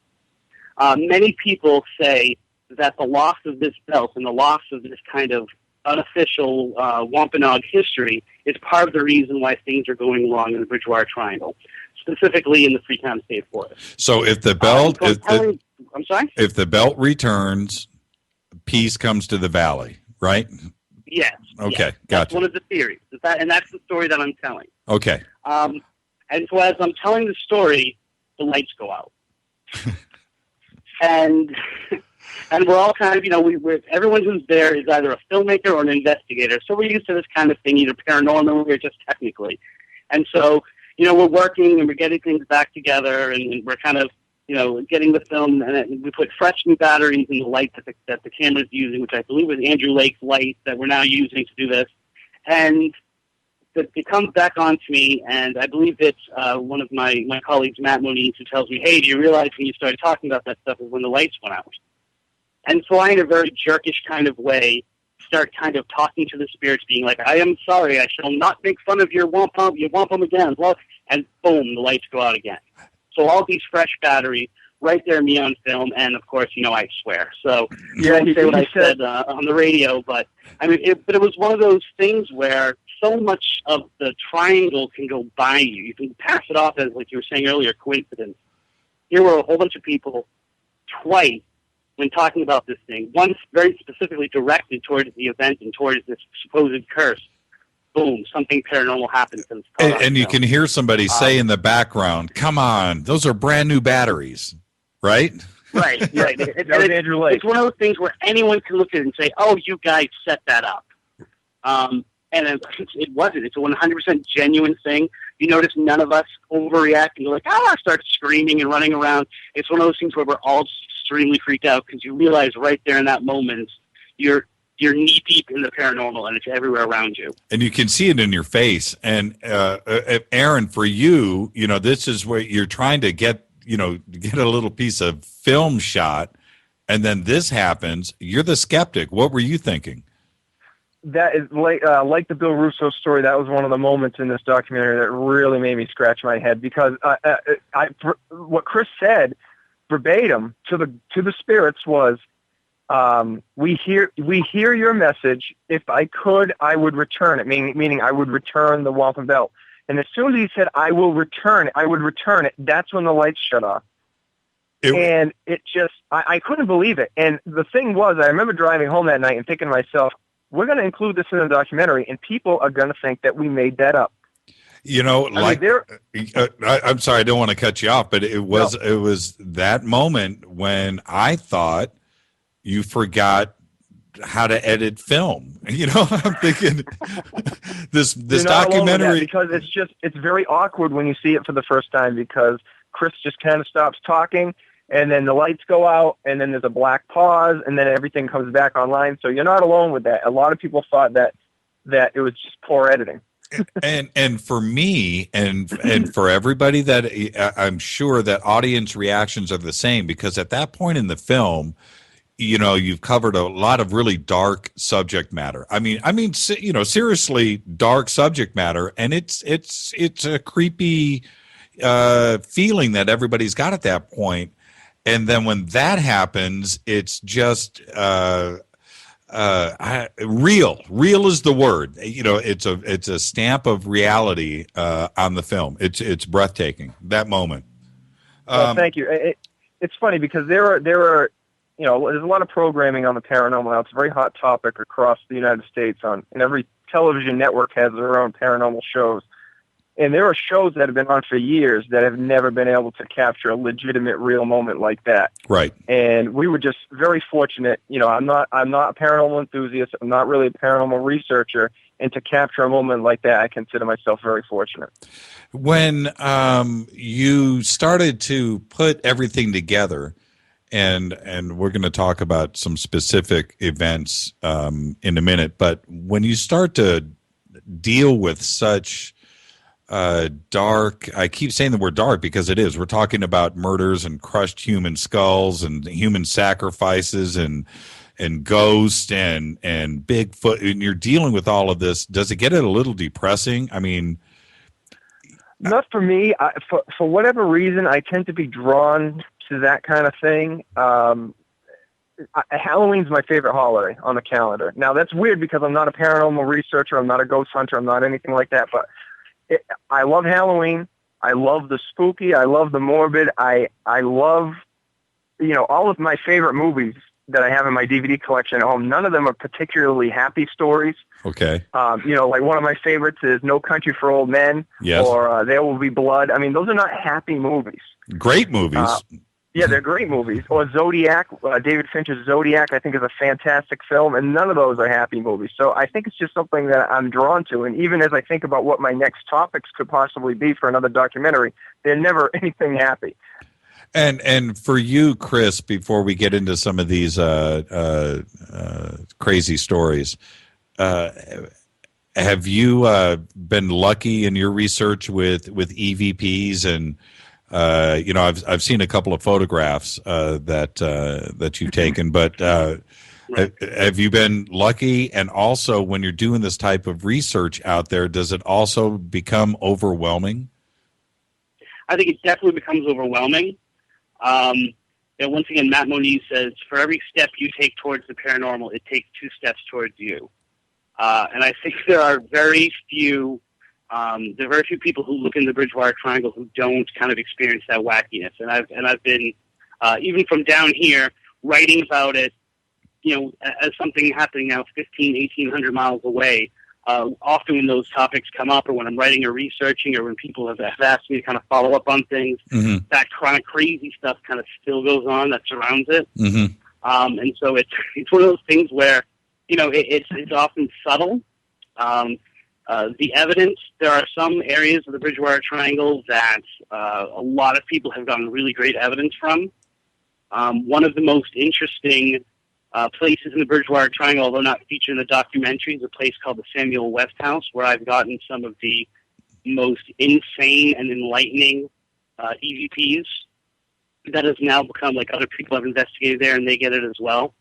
Many people say that the loss of this belt and the loss of this kind of unofficial Wampanoag history is part of the reason why things are going wrong in the Bridgewater Triangle, specifically in the Freetown State Forest. So if the belt, I'm sorry? If the belt returns, peace comes to the valley, right? Yes. Okay, yes. gotcha. That's one of the theories, and that's the story that I'm telling. Okay. And so as I'm telling the story, the lights go out. And we're all kind of, we're everyone who's there is either a filmmaker or an investigator. So we're used to this kind of thing, either paranormal or just technically. And so, we're working and we're getting things back together, and we're kind of, getting the film, and we put fresh new batteries in the light that the camera's using, which I believe was Andrew Lake's light that we're now using to do this. And it comes back on to me, and I believe it's one of my colleagues, Matt Moniz, who tells me, hey, do you realize when you started talking about that stuff is when the lights went out? And so I, in a very jerkish kind of way, start kind of talking to the spirits, being like, I am sorry, I shall not make fun of your wampum again. And boom, the lights go out again. So all these fresh batteries right there, me on film, and of course, I swear. So Yeah, I won't say what I said on the radio, but I mean, it was one of those things where so much of the triangle can go by you. You can pass it off as, like you were saying earlier, coincidence. Here were a whole bunch of people twice when talking about this thing. Once very specifically directed towards the event and towards this supposed curse. Boom, something paranormal happens. And you can hear somebody say in the background, come on, those are brand new batteries, right? Right. It's one of those things where anyone can look at it and say, oh, you guys set that up. And it wasn't. It's a 100% genuine thing. You notice none of us overreact and you're like, I start screaming and running around. It's one of those things where we're all extremely freaked out because you realize right there in that moment you're knee deep in the paranormal and it's everywhere around you. And you can see it in your face. And Aaron, for you, this is where you're trying to get a little piece of film shot, and then this happens. You're the skeptic. What were you thinking? That is like the Bill Russo story. That was one of the moments in this documentary that really made me scratch my head because what Chris said verbatim to the spirits was, we hear your message. If I could, I would return it. Meaning I would return the wampum belt. And as soon as he said, I would return it, that's when the lights shut off. And it just, I couldn't believe it. And the thing was, I remember driving home that night and thinking to myself, we're going to include this in the documentary, and people are going to think that we made that up. I'm sorry, I don't want to cut you off, but it was that moment when I thought you forgot how to edit film. I'm thinking this documentary, because it's very awkward when you see it for the first time because Chris just kind of stops talking and then the lights go out and then there's a black pause and then everything comes back online. So you're not alone with that. A lot of people thought that it was just poor editing. and for me and for everybody, that I'm sure that audience reactions are the same, because at that point in the film, you've covered a lot of really dark subject matter. I mean, seriously dark subject matter, and it's a creepy feeling that everybody's got at that point. And then when that happens, it's just real. Real is the word. It's a stamp of reality on the film. It's breathtaking, that moment. Well, thank you. It's funny because there are there's a lot of programming on the paranormal now. It's a very hot topic across the United States, and every television network has their own paranormal shows. And there are shows that have been on for years that have never been able to capture a legitimate, real moment like that. Right. And we were just very fortunate. I'm not a paranormal enthusiast. I'm not really a paranormal researcher. And to capture a moment like that, I consider myself very fortunate. When you started to put everything together, and we're going to talk about some specific events in a minute, but when you start to deal with such dark, I keep saying the word dark because it is. We're talking about murders and crushed human skulls and human sacrifices and ghosts and Bigfoot, and you're dealing with all of this. Does it get a little depressing? I mean, not for me. For whatever reason, I tend to be drawn to that kind of thing. Halloween's my favorite holiday on the calendar. Now, that's weird because I'm not a paranormal researcher. I'm not a ghost hunter. I'm not anything like that. But I love Halloween. I love the spooky. I love the morbid. I love, all of my favorite movies that I have in my DVD collection at home. None of them are particularly happy stories. Okay. Like one of my favorites is No Country for Old Men. Yes. Or There Will Be Blood. I mean, those are not happy movies. Great movies. Yeah, they're great movies. Or Zodiac, David Fincher's Zodiac, I think is a fantastic film, and none of those are happy movies. So I think it's just something that I'm drawn to, and even as I think about what my next topics could possibly be for another documentary, they're never anything happy. And for you, Chris, before we get into some of these crazy stories, have you been lucky in your research with EVPs and I've seen a couple of photographs that you've taken, but have you been lucky? And also, when you're doing this type of research out there, does it also become overwhelming? I think it definitely becomes overwhelming. Once again, Matt Moniz says, for every step you take towards the paranormal, it takes 2 steps towards you. And I think there are very few people who look in the Bridgewater Triangle who don't kind of experience that wackiness. And I've been, even from down here, writing about it, as something happening now 1,800 miles away. Often when those topics come up, or when I'm writing or researching, or when people have asked me to kind of follow up on things, that kind of crazy stuff kind of still goes on that surrounds it. And so it's one of those things where, it's often subtle. The evidence, there are some areas of the Bridgewater Triangle that a lot of people have gotten really great evidence from. One of the most interesting places in the Bridgewater Triangle, although not featured in the documentary, is a place called the Samuel West House, where I've gotten some of the most insane and enlightening EVPs that has now become, like, other people have investigated there and they get it as well.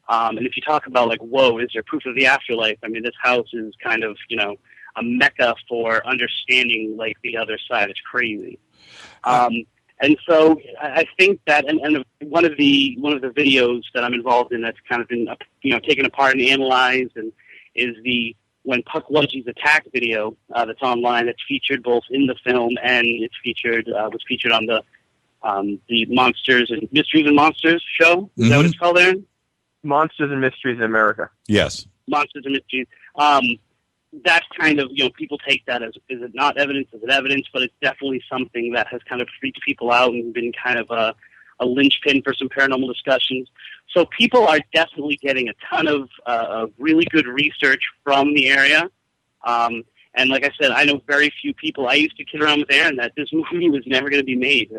And if you talk about, like, whoa, is there proof of the afterlife? I mean, this house is kind of, a mecca for understanding, like, the other side. It's crazy. And so I think that, and one of the videos that I'm involved in that's kind of been, taken apart and analyzed, and is the When Pukwudgie's Attack video that's online. That's featured both in the film, and was featured on the Monsters and Mysteries and Monsters show. Is that what it's called, Aaron? Monsters and Mysteries in America. Yes. Monsters and Mysteries. That's kind of, people take that as, is it not evidence? Is it evidence? But it's definitely something that has kind of freaked people out and been kind of a linchpin for some paranormal discussions. So people are definitely getting a ton of really good research from the area. And like I said, I know very few people. I used to kid around with Aaron that this movie was never going to be made.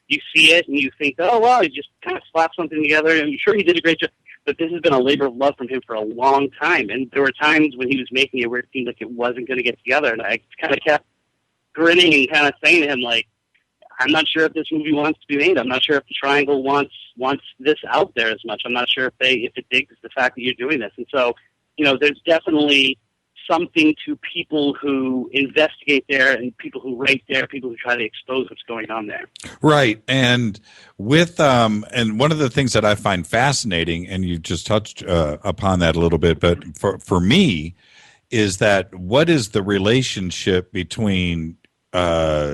You see it and you think, oh, wow, he just kind of slapped something together. And I'm sure he did a great job. But this has been a labor of love from him for a long time. And there were times when he was making it where it seemed like it wasn't going to get together. And I kind of kept grinning and kind of saying to him, like, I'm not sure if this movie wants to be made. I'm not sure if the Triangle wants this out there as much. I'm not sure if it digs the fact that you're doing this. And so, there's definitely something to people who investigate there, and people who write there, people who try to expose what's going on there. Right. And with and one of the things that I find fascinating, and you just touched upon that a little bit, but for me, is that what is the relationship between documented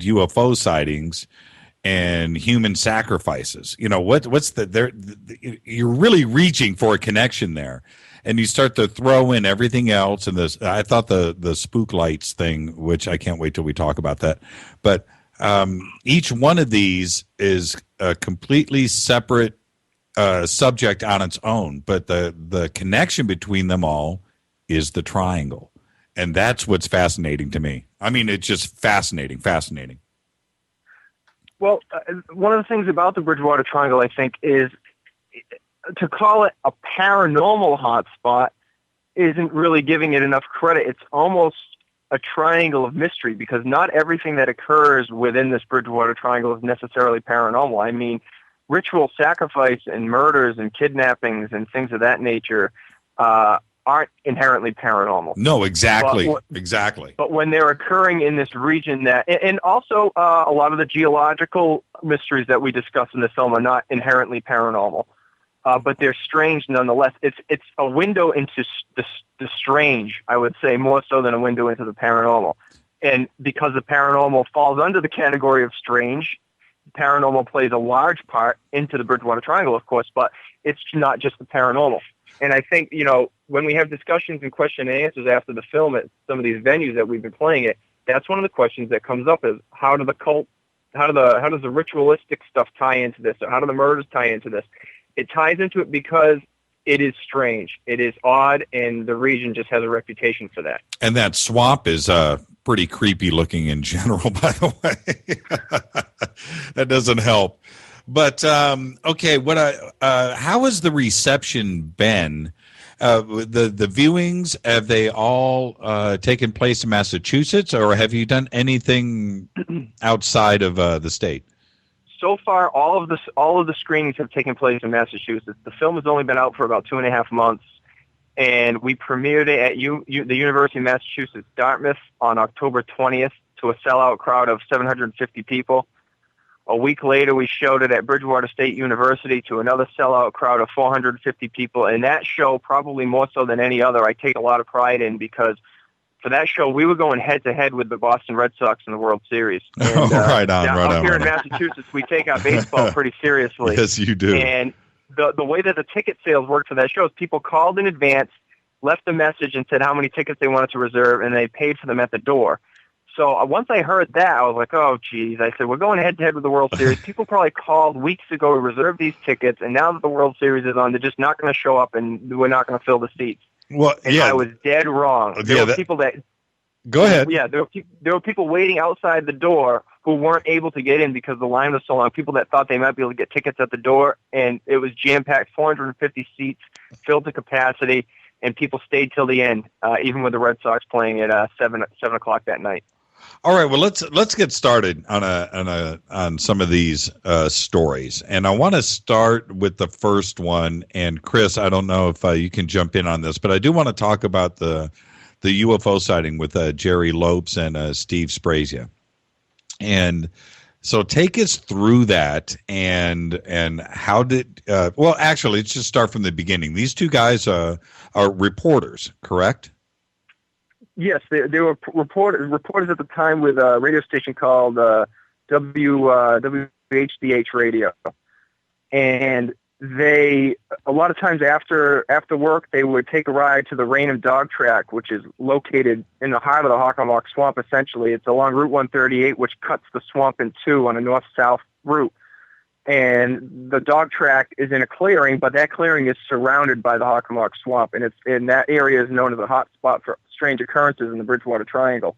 UFO sightings and human sacrifices? What's you're really reaching for a connection there. And you start to throw in everything else, and this. I thought the spook lights thing, which I can't wait till we talk about that. But each one of these is a completely separate subject on its own. But the connection between them all is the triangle, and that's what's fascinating to me. I mean, it's just fascinating. Well, one of the things about the Bridgewater Triangle, I think, is to call it a paranormal hotspot isn't really giving it enough credit. It's almost a triangle of mystery, because not everything that occurs within this Bridgewater Triangle is necessarily paranormal. I mean, ritual sacrifice and murders and kidnappings and things of that nature aren't inherently paranormal. No, exactly. Exactly. But when they're occurring in this region and also a lot of the geological mysteries that we discuss in the film are not inherently paranormal. But they're strange nonetheless. It's a window into the strange, I would say, more so than a window into the paranormal. And because the paranormal falls under the category of strange, paranormal plays a large part into the Bridgewater Triangle, of course, but it's not just the paranormal. And I think, when we have discussions and question and answers after the film at some of these venues that we've been playing at, that's one of the questions that comes up is how does the ritualistic stuff tie into this? Or how do the murders tie into this? It ties into it because it is strange. It is odd, and the region just has a reputation for that. And that swamp is pretty creepy looking in general, by the way. That doesn't help. But, okay, how has the reception been? The viewings, have they all taken place in Massachusetts, or have you done anything outside of the state? So far, all of the screenings have taken place in Massachusetts. The film has only been out for about 2.5 months, and we premiered it at the University of Massachusetts, Dartmouth, on October 20th, to a sellout crowd of 750 people. A week later, we showed it at Bridgewater State University to another sellout crowd of 450 people. And that show, probably more so than any other, I take a lot of pride in, because for that show, we were going head-to-head with the Boston Red Sox in the World Series. And, up here in Massachusetts, we take our baseball pretty seriously. Yes, you do. And the way that the ticket sales worked for that show is people called in advance, left a message, and said how many tickets they wanted to reserve, and they paid for them at the door. So once I heard that, I was like, oh, geez. I said, we're going head-to-head with the World Series. People probably called weeks ago to reserve these tickets, and now that the World Series is on, they're just not going to show up, and we're not going to fill the seats. Well, and I was dead wrong. There were people that... Go ahead. Yeah, there were people waiting outside the door who weren't able to get in because the line was so long. People that thought they might be able to get tickets at the door, and it was jam-packed, 450 seats, filled to capacity, and people stayed till the end, even with the Red Sox playing at 7 o'clock that night. All right, well, let's get started on some of these stories, and I want to start with the first one. And Chris, I don't know if you can jump in on this, but I do want to talk about the UFO sighting with Jerry Lopes and Steve Sprazia. And so take us through that, and how did well, actually, let's just start from the beginning. These two guys are reporters, correct? Yes, they were reporters at the time with a radio station called WHDH Radio, and they, a lot of times after work, they would take a ride to the Rain and Dog Track, which is located in the heart of the Hockomock Swamp. Essentially, it's along Route 138, which cuts the swamp in two on a north-south route. And the dog track is in a clearing, but that clearing is surrounded by the Hockomock Swamp, and that area is known as a hot spot for strange occurrences in the Bridgewater Triangle.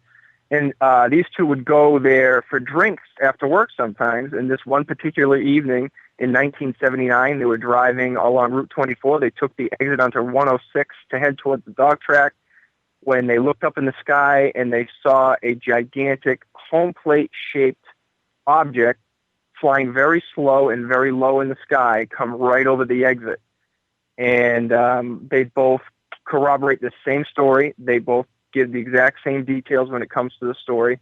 And these two would go there for drinks after work sometimes. And this one particular evening in 1979, they were driving along Route 24. They took the exit onto 106 to head towards the dog track, when they looked up in the sky and they saw a gigantic home plate-shaped object flying very slow and very low in the sky, come right over the exit. And they both corroborate the same story. They both give the exact same details when it comes to the story.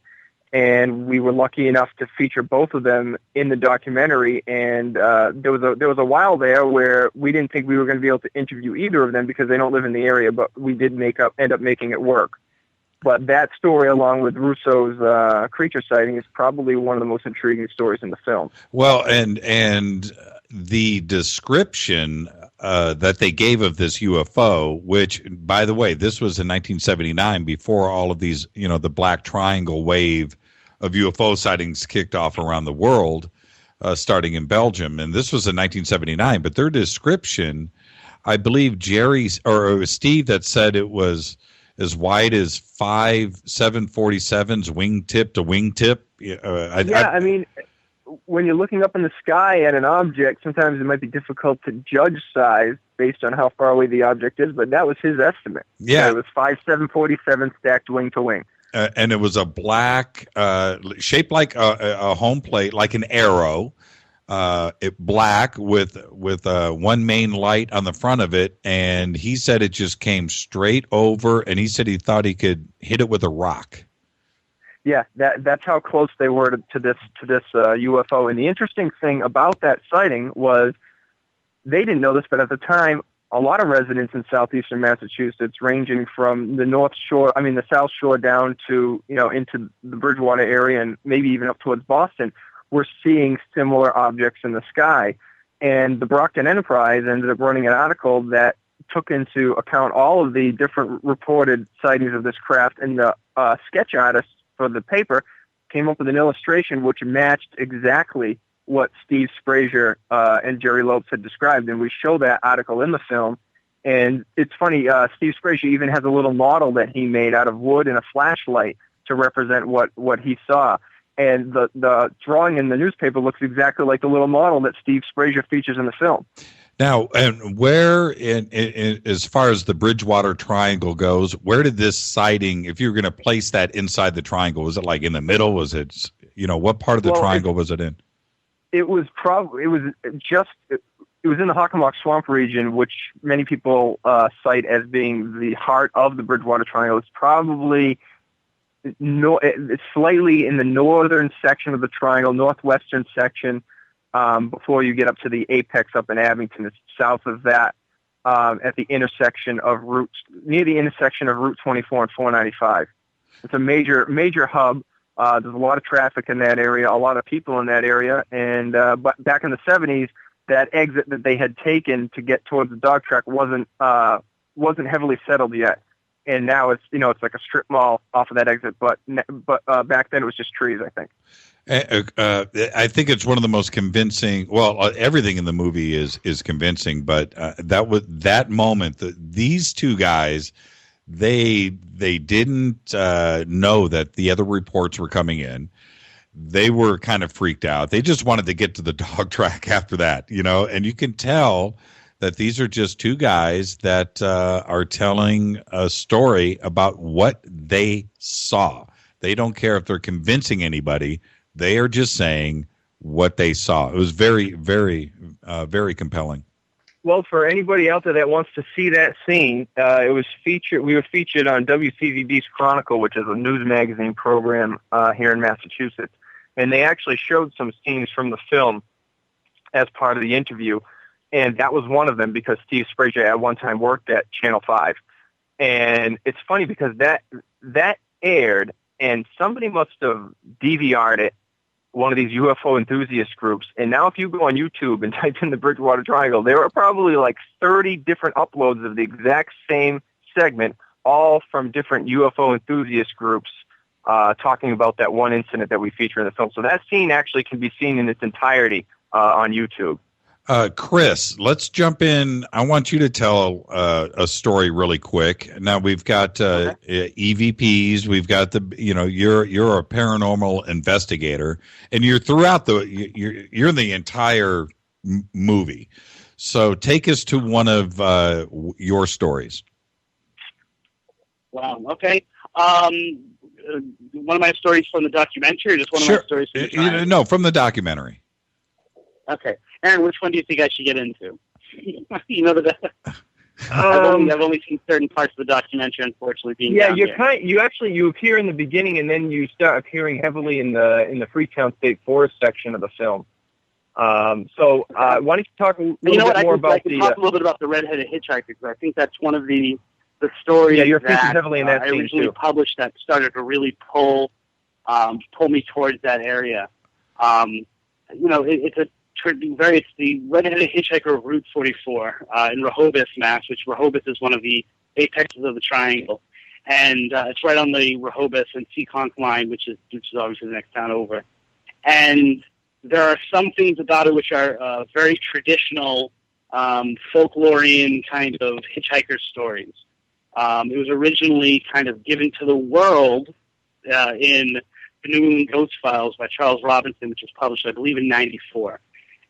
And we were lucky enough to feature both of them in the documentary. And there was a while there where we didn't think we were going to be able to interview either of them because they don't live in the area, but we did end up making it work. But that story, along with Russo's creature sighting, is probably one of the most intriguing stories in the film. Well, and the description that they gave of this UFO, which, by the way, this was in 1979, before all of these, the Black Triangle wave of UFO sightings kicked off around the world, starting in Belgium. And this was in 1979. But their description, I believe or it was Steve that said it was as wide as 5 747s wingtip to wingtip. I mean, when you're looking up in the sky at an object, sometimes it might be difficult to judge size based on how far away the object is, but that was his estimate. Yeah. It was 5 747 stacked wing to wing. And it was a black, shaped like a home plate, like an arrow, black with one main light on the front of it. And he said it just came straight over, and he said he thought he could hit it with a rock. Yeah, that's how close they were to this UFO. And the interesting thing about that sighting was they didn't know this, but at the time, a lot of residents in southeastern Massachusetts, ranging from the the South Shore down to into the Bridgewater area and maybe even up towards Boston, were seeing similar objects in the sky. And the Brockton Enterprise ended up running an article that took into account all of the different reported sightings of this craft, and the sketch artist for the paper came up with an illustration which matched exactly what Steve Sprazia and Jerry Lopes had described, and we show that article in the film. And it's funny, Steve Sprazia even has a little model that he made out of wood and a flashlight to represent what he saw. And the drawing in the newspaper looks exactly like the little model that Steve Sprazia features in the film. Now, and where, in as far as the Bridgewater Triangle goes, where did this sighting, if you were going to place that inside the triangle, was it like in the middle? Was it, what part of the triangle was it in? It was in the Hockomock Swamp region, which many people cite as being the heart of the Bridgewater Triangle. It's probably slightly in the northern section of the triangle, northwestern section, before you get up to the apex up in Abington. It's south of that, at the intersection of near the intersection of Route 24 and 495. It's a major hub. There's a lot of traffic in that area, a lot of people in that area, and but back in the 70s, that exit that they had taken to get towards the dog track wasn't heavily settled yet. And now it's like a strip mall off of that exit, but back then it was just trees, I think. I think it's one of the most convincing. Well, everything in the movie is convincing, but that moment. These two guys, they didn't know that the other reports were coming in. They were kind of freaked out. They just wanted to get to the dog track after that, and you can tell that these are just two guys that are telling a story about what they saw. They don't care if they're convincing anybody. They are just saying what they saw. It was very, very, very compelling. Well, for anybody out there that wants to see that scene, it was featured. We were featured on WCVB's Chronicle, which is a news magazine program here in Massachusetts, and they actually showed some scenes from the film as part of the interview. And that was one of them because Steve Sprague at one time worked at Channel 5. And it's funny because that aired, and somebody must have DVR'd it, one of these UFO enthusiast groups. And now if you go on YouTube and type in the Bridgewater Triangle, there are probably like 30 different uploads of the exact same segment, all from different UFO enthusiast groups talking about that one incident that we feature in the film. So that scene actually can be seen in its entirety on YouTube. Chris, let's jump in. I want you to tell a story really quick. Now we've got EVPs. We've got you're a paranormal investigator, and you're throughout you're in the entire movie. So take us to one of your stories. Wow. Okay. One of my stories from the documentary, or just one of my stories from the trial? No, from the documentary. Okay. Aaron, which one do you think I should get into? I've only seen certain parts of the documentary, unfortunately. You appear in the beginning, and then you start appearing heavily in the Freetown State Forest section of the film. Why don't you talk a little bit more about the? Talk a little bit about the redheaded hitchhiker, because I think that's one of the stories you're featured heavily in that I scene originally too. Published that started to really pull me towards that area. It's the redheaded hitchhiker of Route 44 in Rehoboth, Mass, which Rehoboth is one of the apexes of the triangle, and it's right on the Rehoboth and Seekonk line, which is obviously the next town over. And there are some things about it which are very traditional, folklorian kind of hitchhiker stories. It was originally kind of given to the world in the New England Ghost Files by Charles Robinson, which was published, I believe, in '94.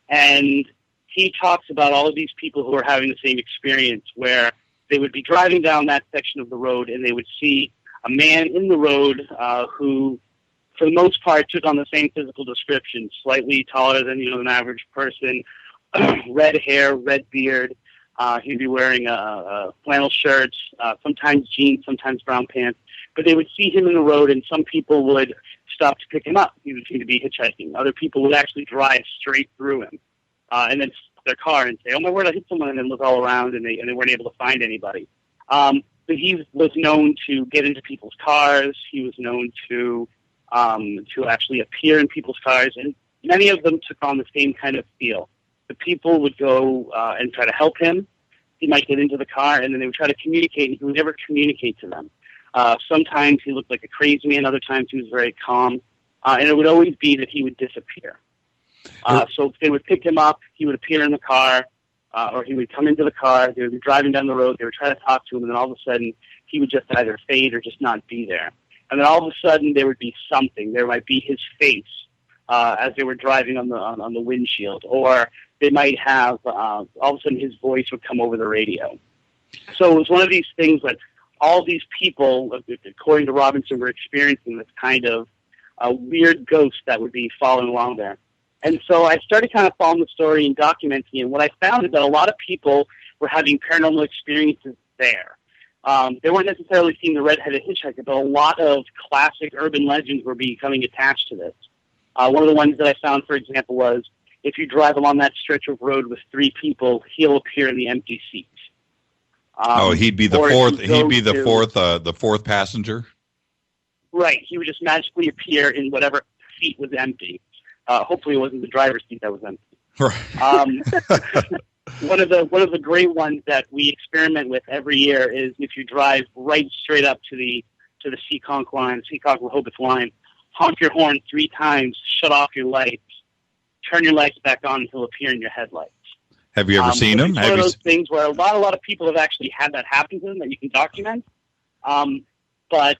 And he talks about all of these people who are having the same experience, where they would be driving down that section of the road and they would see a man in the road who, for the most part, took on the same physical description, slightly taller than an average person, red hair, red beard. He'd be wearing a flannel shirt, sometimes jeans, sometimes brown pants. But they would see him in the road, and some people would stop to pick him up. He would seem to be hitchhiking. Other people would actually drive straight through him, and then stop their car and say, "Oh my word, I hit someone!" and then look all around, and they weren't able to find anybody. But he was known to get into people's cars. He was known to actually appear in people's cars, and many of them took on the same kind of feel. The people would go and try to help him. He might get into the car, and then they would try to communicate, and he would never communicate to them. Sometimes he looked like a crazy man. Other times he was very calm. And it would always be that he would disappear. So if they would pick him up, he would appear in the car, or he would come into the car. They would be driving down the road. They would try to talk to him, and then all of a sudden he would just either fade or just not be there. And then all of a sudden there would be something. There might be his face as they were driving on the windshield, or they might have all of a sudden his voice would come over the radio. So it was one of these things that all these people, according to Robinson, were experiencing this kind of weird ghost that would be following along there. And so I started kind of following the story and documenting it. And what I found is that a lot of people were having paranormal experiences there. They weren't necessarily seeing the red-headed hitchhiker, but a lot of classic urban legends were becoming attached to this. One of the ones that I found, for example, was if you drive along that stretch of road with 3 people, he'll appear in the empty seat. He'd be the fourth. He'd be the fourth passenger. Right. He would just magically appear in whatever seat was empty. Hopefully, it wasn't the driver's seat that was empty. Right. One of the great ones that we experiment with every year is if you drive right straight up to the Seekonk line, Seekonk-Rehoboth line, honk your horn 3 times, shut off your lights, turn your lights back on, and he'll appear in your headlights. Have you ever seen him? It's one of those things where a lot of people have actually had that happen to them that you can document, but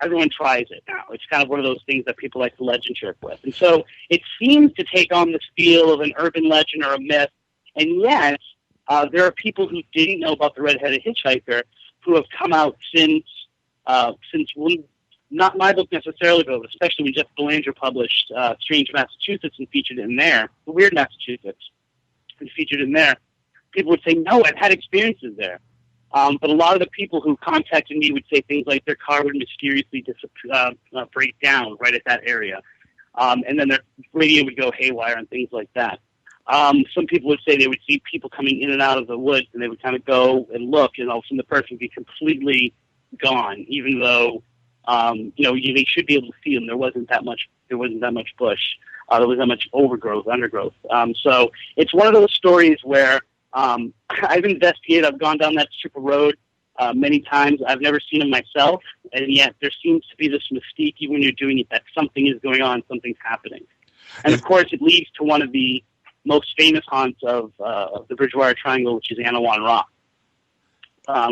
everyone tries it now. It's kind of one of those things that people like to legend trip with. And so it seems to take on this feel of an urban legend or a myth, and yet there are people who didn't know about the red-headed hitchhiker who have come out since not my book necessarily, but especially when Jeff Belanger published Strange Massachusetts and featured it in there, The Weird Massachusetts, and featured in there. People would say, no, I've had experiences there. But a lot of the people who contacted me would say things like their car would mysteriously break down right at that area. And then their radio would go haywire and things like that. Some people would say they would see people coming in and out of the woods, and they would kind of go and look, and all of a sudden the person would be completely gone, even though they should be able to see them. There wasn't that much bush. There was that much undergrowth. So it's one of those stories where I've investigated. I've gone down that strip of road many times. I've never seen them myself, and yet there seems to be this mystique, even when you're doing it, that something is going on, something's happening. And of course, it leads to one of the most famous haunts of the Bridgewater Triangle, which is Anawan Rock,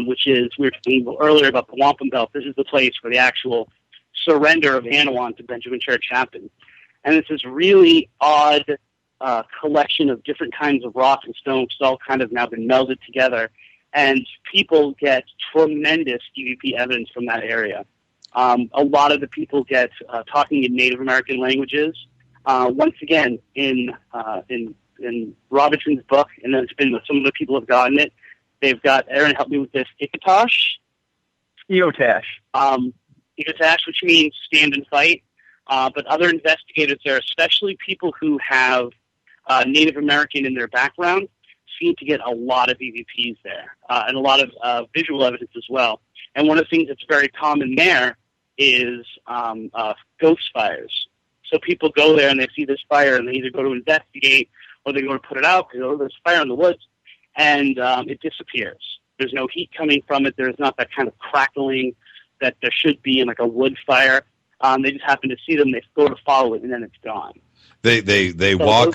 which is, we were talking earlier about the Wampum Belt. This is the place where the actual surrender of Anawan to Benjamin Church happened. And it's this really odd collection of different kinds of rock and stone, which has all kind of now been melded together. And people get tremendous EVP evidence from that area. A lot of the people get talking in Native American languages. Once again, in Robinson's book, and then it's been some of the people have gotten it. They've got Aaron help me with this. Eotash, which means stand and fight. But other investigators there, especially people who have Native American in their background, seem to get a lot of EVPs there, and a lot of visual evidence as well. And one of the things that's very common there is ghost fires. So people go there and they see this fire, and they either go to investigate or they go to put it out because there's a fire in the woods, and it disappears. There's no heat coming from it. There's not that kind of crackling that there should be in like a wood fire. They just happen to see them. They go to follow it, and then it's gone. They walk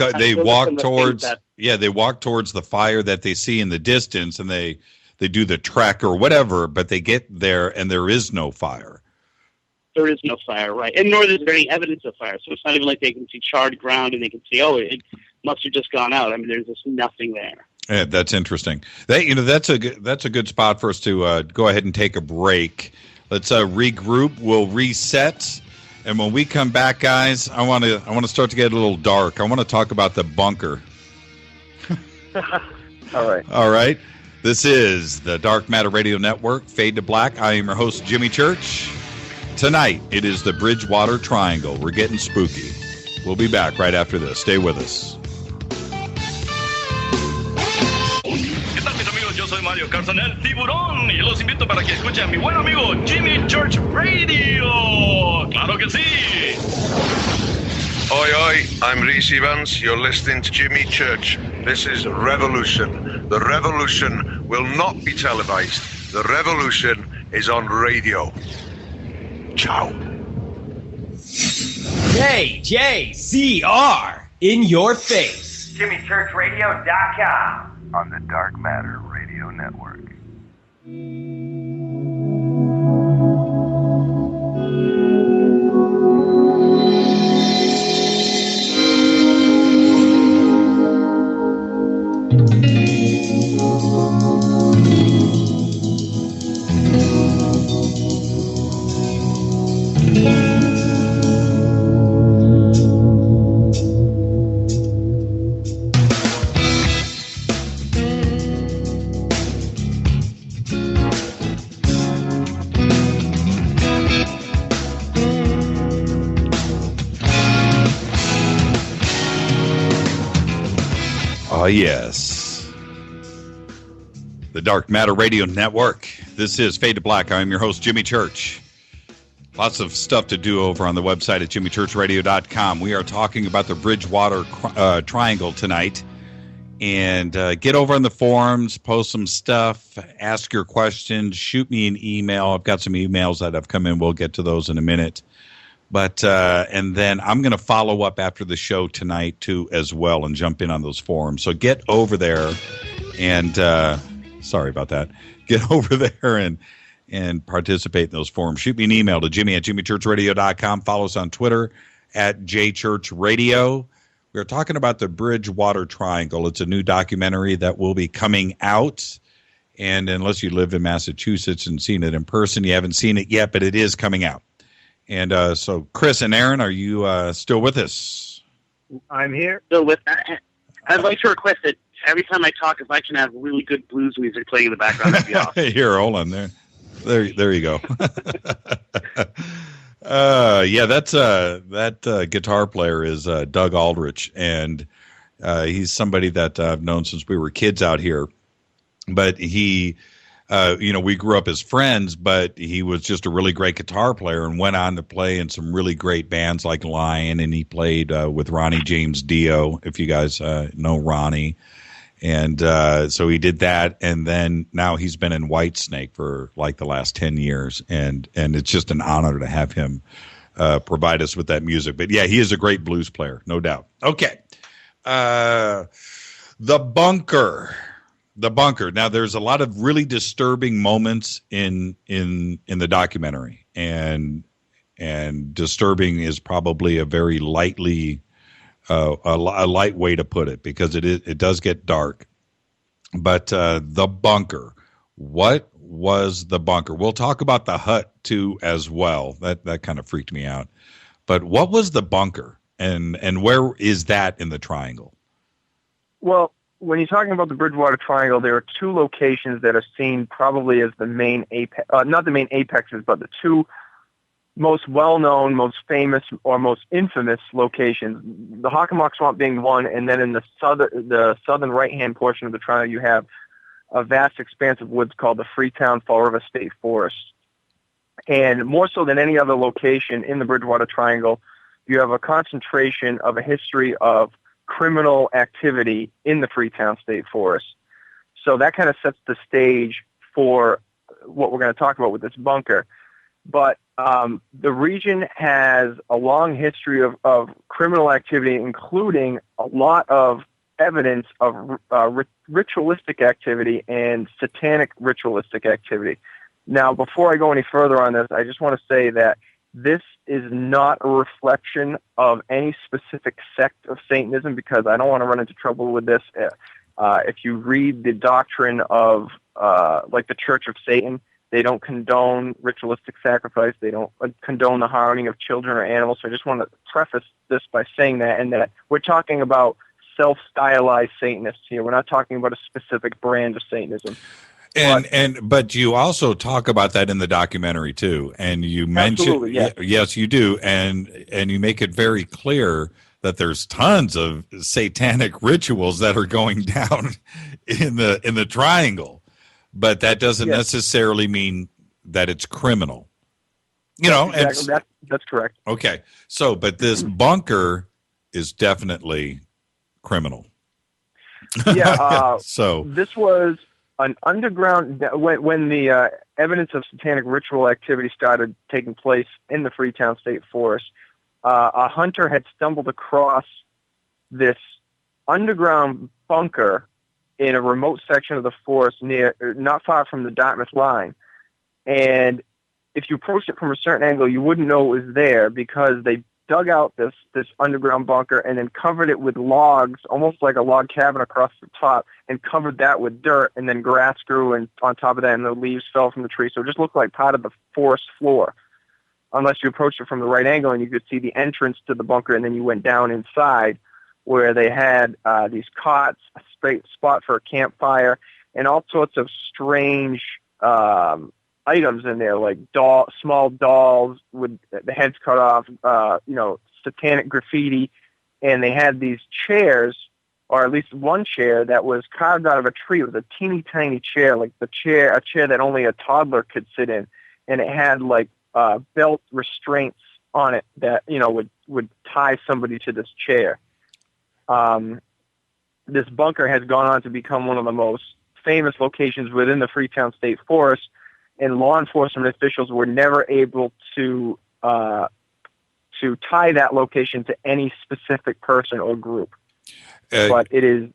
towards the fire that they see in the distance, and they do the trek or whatever. But they get there, and there is no fire. There is no fire, right? And nor is there any evidence of fire. So it's not even like they can see charred ground and they can see, it must have just gone out. I mean, there's just nothing there. Yeah, that's interesting. That's a good spot for us to go ahead and take a break. Let's regroup. We'll reset, and when we come back, guys, I want to start to get a little dark. I want to talk about the bunker. All right. This is the Dark Matter Radio Network, Fade to Black. I am your host, Jimmy Church. Tonight, it is the Bridgewater Triangle. We're getting spooky. We'll be back right after this. Stay with us. ¿Qué tal, mis amigos? Yo soy Mario Carson, el tiburón, y los invito para que escuchen a mi buen amigo Jimmy Church Radio. ¡Claro que sí! Oi, I'm Reese Evans. You're listening to Jimmy Church. This is Revolution. The revolution will not be televised. The revolution is on radio. Ciao. JJCR in your face. JimmyChurchRadio.com on the Dark Matter Radio Network. Oh, yes. The Dark Matter Radio Network. This is Fade to Black. I'm your host, Jimmy Church. Lots of stuff to do over on the website at jimmychurchradio.com. We are talking about the Bridgewater Triangle tonight. And get over on the forums, post some stuff, ask your questions, shoot me an email. I've got some emails that have come in. We'll get to those in a minute. But and then I'm going to follow up after the show tonight, too, as well, and jump in on those forums. So get over there and sorry about that. Get over there and participate in those forums. Shoot me an email to jimmy@jimmychurchradio.com. Follow us on Twitter @jchurchradio. We're talking about the Bridgewater Triangle. It's a new documentary that will be coming out. And unless you live in Massachusetts and seen it in person, you haven't seen it yet, but it is coming out. And so, Chris and Aaron, are you still with us? I'm here. Still with I'd like to request that every time I talk, if I can have really good blues music playing in the background, that'd be awesome. Here, hold on there. There you go. Yeah, that guitar player is Doug Aldrich, and he's somebody that I've known since we were kids out here. But he, we grew up as friends, but he was just a really great guitar player and went on to play in some really great bands like Lion, and he played with Ronnie James Dio, if you guys know Ronnie. And so he did that, and then now he's been in Whitesnake for like the last 10 years, and it's just an honor to have him provide us with that music. But yeah, he is a great blues player, no doubt. Okay, The Bunker. Now, there's a lot of really disturbing moments in the documentary, and disturbing is probably a very lightly. A light way to put it, because it does get dark. But the bunker, what was the bunker? We'll talk about the hut too as well. That kind of freaked me out. But what was the bunker, and where is that in the triangle? Well, when you're talking about the Bridgewater Triangle, there are two locations that are seen probably as the main apex, not the main apexes, but the two most well-known, most famous, or most infamous locations. The Hockomock Swamp being one, and then in the southern right-hand portion of the triangle, you have a vast expanse of woods called the Freetown Fall River State Forest. And more so than any other location in the Bridgewater Triangle, you have a concentration of a history of criminal activity in the Freetown State Forest. So that kind of sets the stage for what we're going to talk about with this bunker. But the region has a long history of criminal activity, including a lot of evidence of ritualistic activity and satanic ritualistic activity. Now, before I go any further on this, I just want to say that this is not a reflection of any specific sect of Satanism, because I don't want to run into trouble with this. If you read the doctrine of like the Church of Satan, they don't condone ritualistic sacrifice. They don't condone the harming of children or animals. So I just want to preface this by saying that, and that we're talking about self-stylized Satanists here. We're not talking about a specific brand of Satanism. But you also talk about that in the documentary too, and you mention yes, you do, and you make it very clear that there's tons of satanic rituals that are going down in the triangle. But that doesn't necessarily mean that it's criminal. Exactly. That's correct. Okay. So, but this bunker is definitely criminal. Yeah. So this was an underground, when the evidence of satanic ritual activity started taking place in the Freetown State Forest, a hunter had stumbled across this underground bunker in a remote section of the forest not far from the Dartmouth line. And if you approached it from a certain angle, you wouldn't know it was there, because they dug out this underground bunker and then covered it with logs, almost like a log cabin across the top, and covered that with dirt, and then grass grew on top of that, and the leaves fell from the tree. So it just looked like part of the forest floor, unless you approached it from the right angle and you could see the entrance to the bunker, and then you went down inside, where they had these cots, a straight spot for a campfire, and all sorts of strange items in there, like small dolls with the heads cut off, satanic graffiti. And they had these chairs or at least one chair that was carved out of a tree. It was a teeny tiny chair, like a chair that only a toddler could sit in, and it had like belt restraints on it that would tie somebody to this chair. This bunker has gone on to become one of the most famous locations within the Freetown State Forest, and law enforcement officials were never able to tie that location to any specific person or group. But it is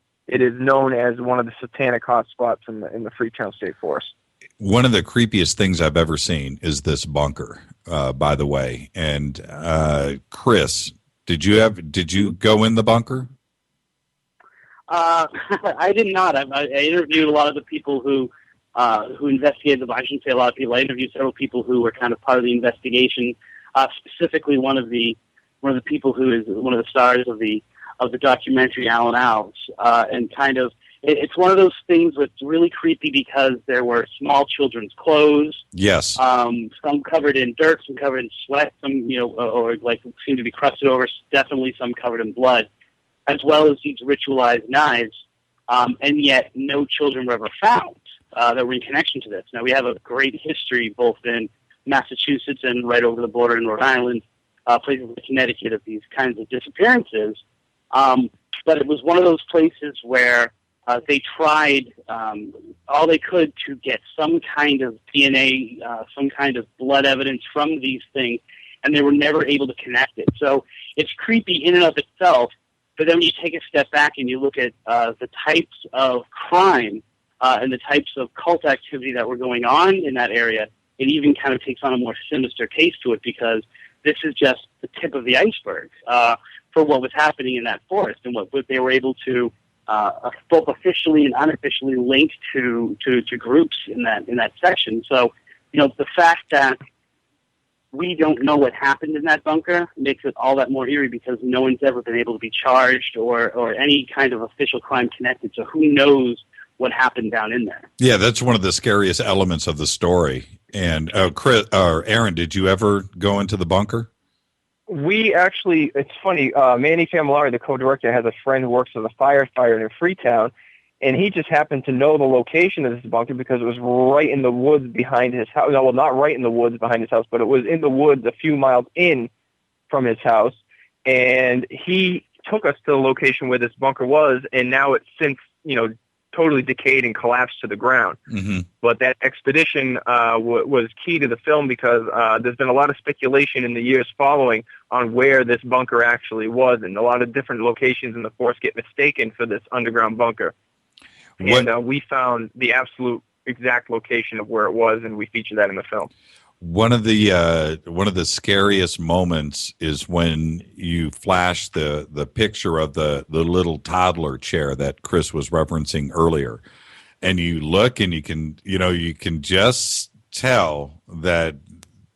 known as one of the satanic hotspots in the Freetown State Forest. One of the creepiest things I've ever seen is this bunker, by the way. And Chris, did you go in the bunker? I did not. I interviewed a lot of the people who investigated I shouldn't say a lot of people. I interviewed several people who were kind of part of the investigation. Specifically, one of the people who is one of the stars of the documentary, Alan Alves, and kind of it's one of those things that's really creepy because there were small children's clothes. Yes. Some covered in dirt, some covered in sweat, some or like seemed to be crusted over. Definitely some covered in blood, as well as these ritualized knives. And yet, no children were ever found that were in connection to this. Now we have a great history both in Massachusetts and right over the border in Rhode Island, places like Connecticut, of these kinds of disappearances. But it was one of those places where they tried all they could to get some kind of DNA, some kind of blood evidence from these things, and they were never able to connect it. So it's creepy in and of itself, but then when you take a step back and you look at the types of crime and the types of cult activity that were going on in that area, it even kind of takes on a more sinister taste to it, because this is just the tip of the iceberg for what was happening in that forest and what they were able to both officially and unofficially link to groups in that section. So, the fact that we don't know what happened in that bunker makes it all that more eerie, because no one's ever been able to be charged or any kind of official crime connected. So who knows what happened down in there? Yeah, that's one of the scariest elements of the story. And Chris or Aaron, did you ever go into the bunker? We actually, it's funny, Manny Familari, the co-director, has a friend who works as a firefighter in Freetown, and he just happened to know the location of this bunker because it was right in the woods behind his house. No, well, not right in the woods behind his house, but it was in the woods a few miles in from his house, and he took us to the location where this bunker was, and now it's since, totally decayed and collapsed to the ground. Mm-hmm. But that expedition was key to the film because there's been a lot of speculation in the years following on where this bunker actually was, and a lot of different locations in the forest get mistaken for this underground bunker. And we found the absolute exact location of where it was, and we feature that in the film. One of the scariest moments is when you flash the picture of the little toddler chair that Chris was referencing earlier, and you look and you can just tell that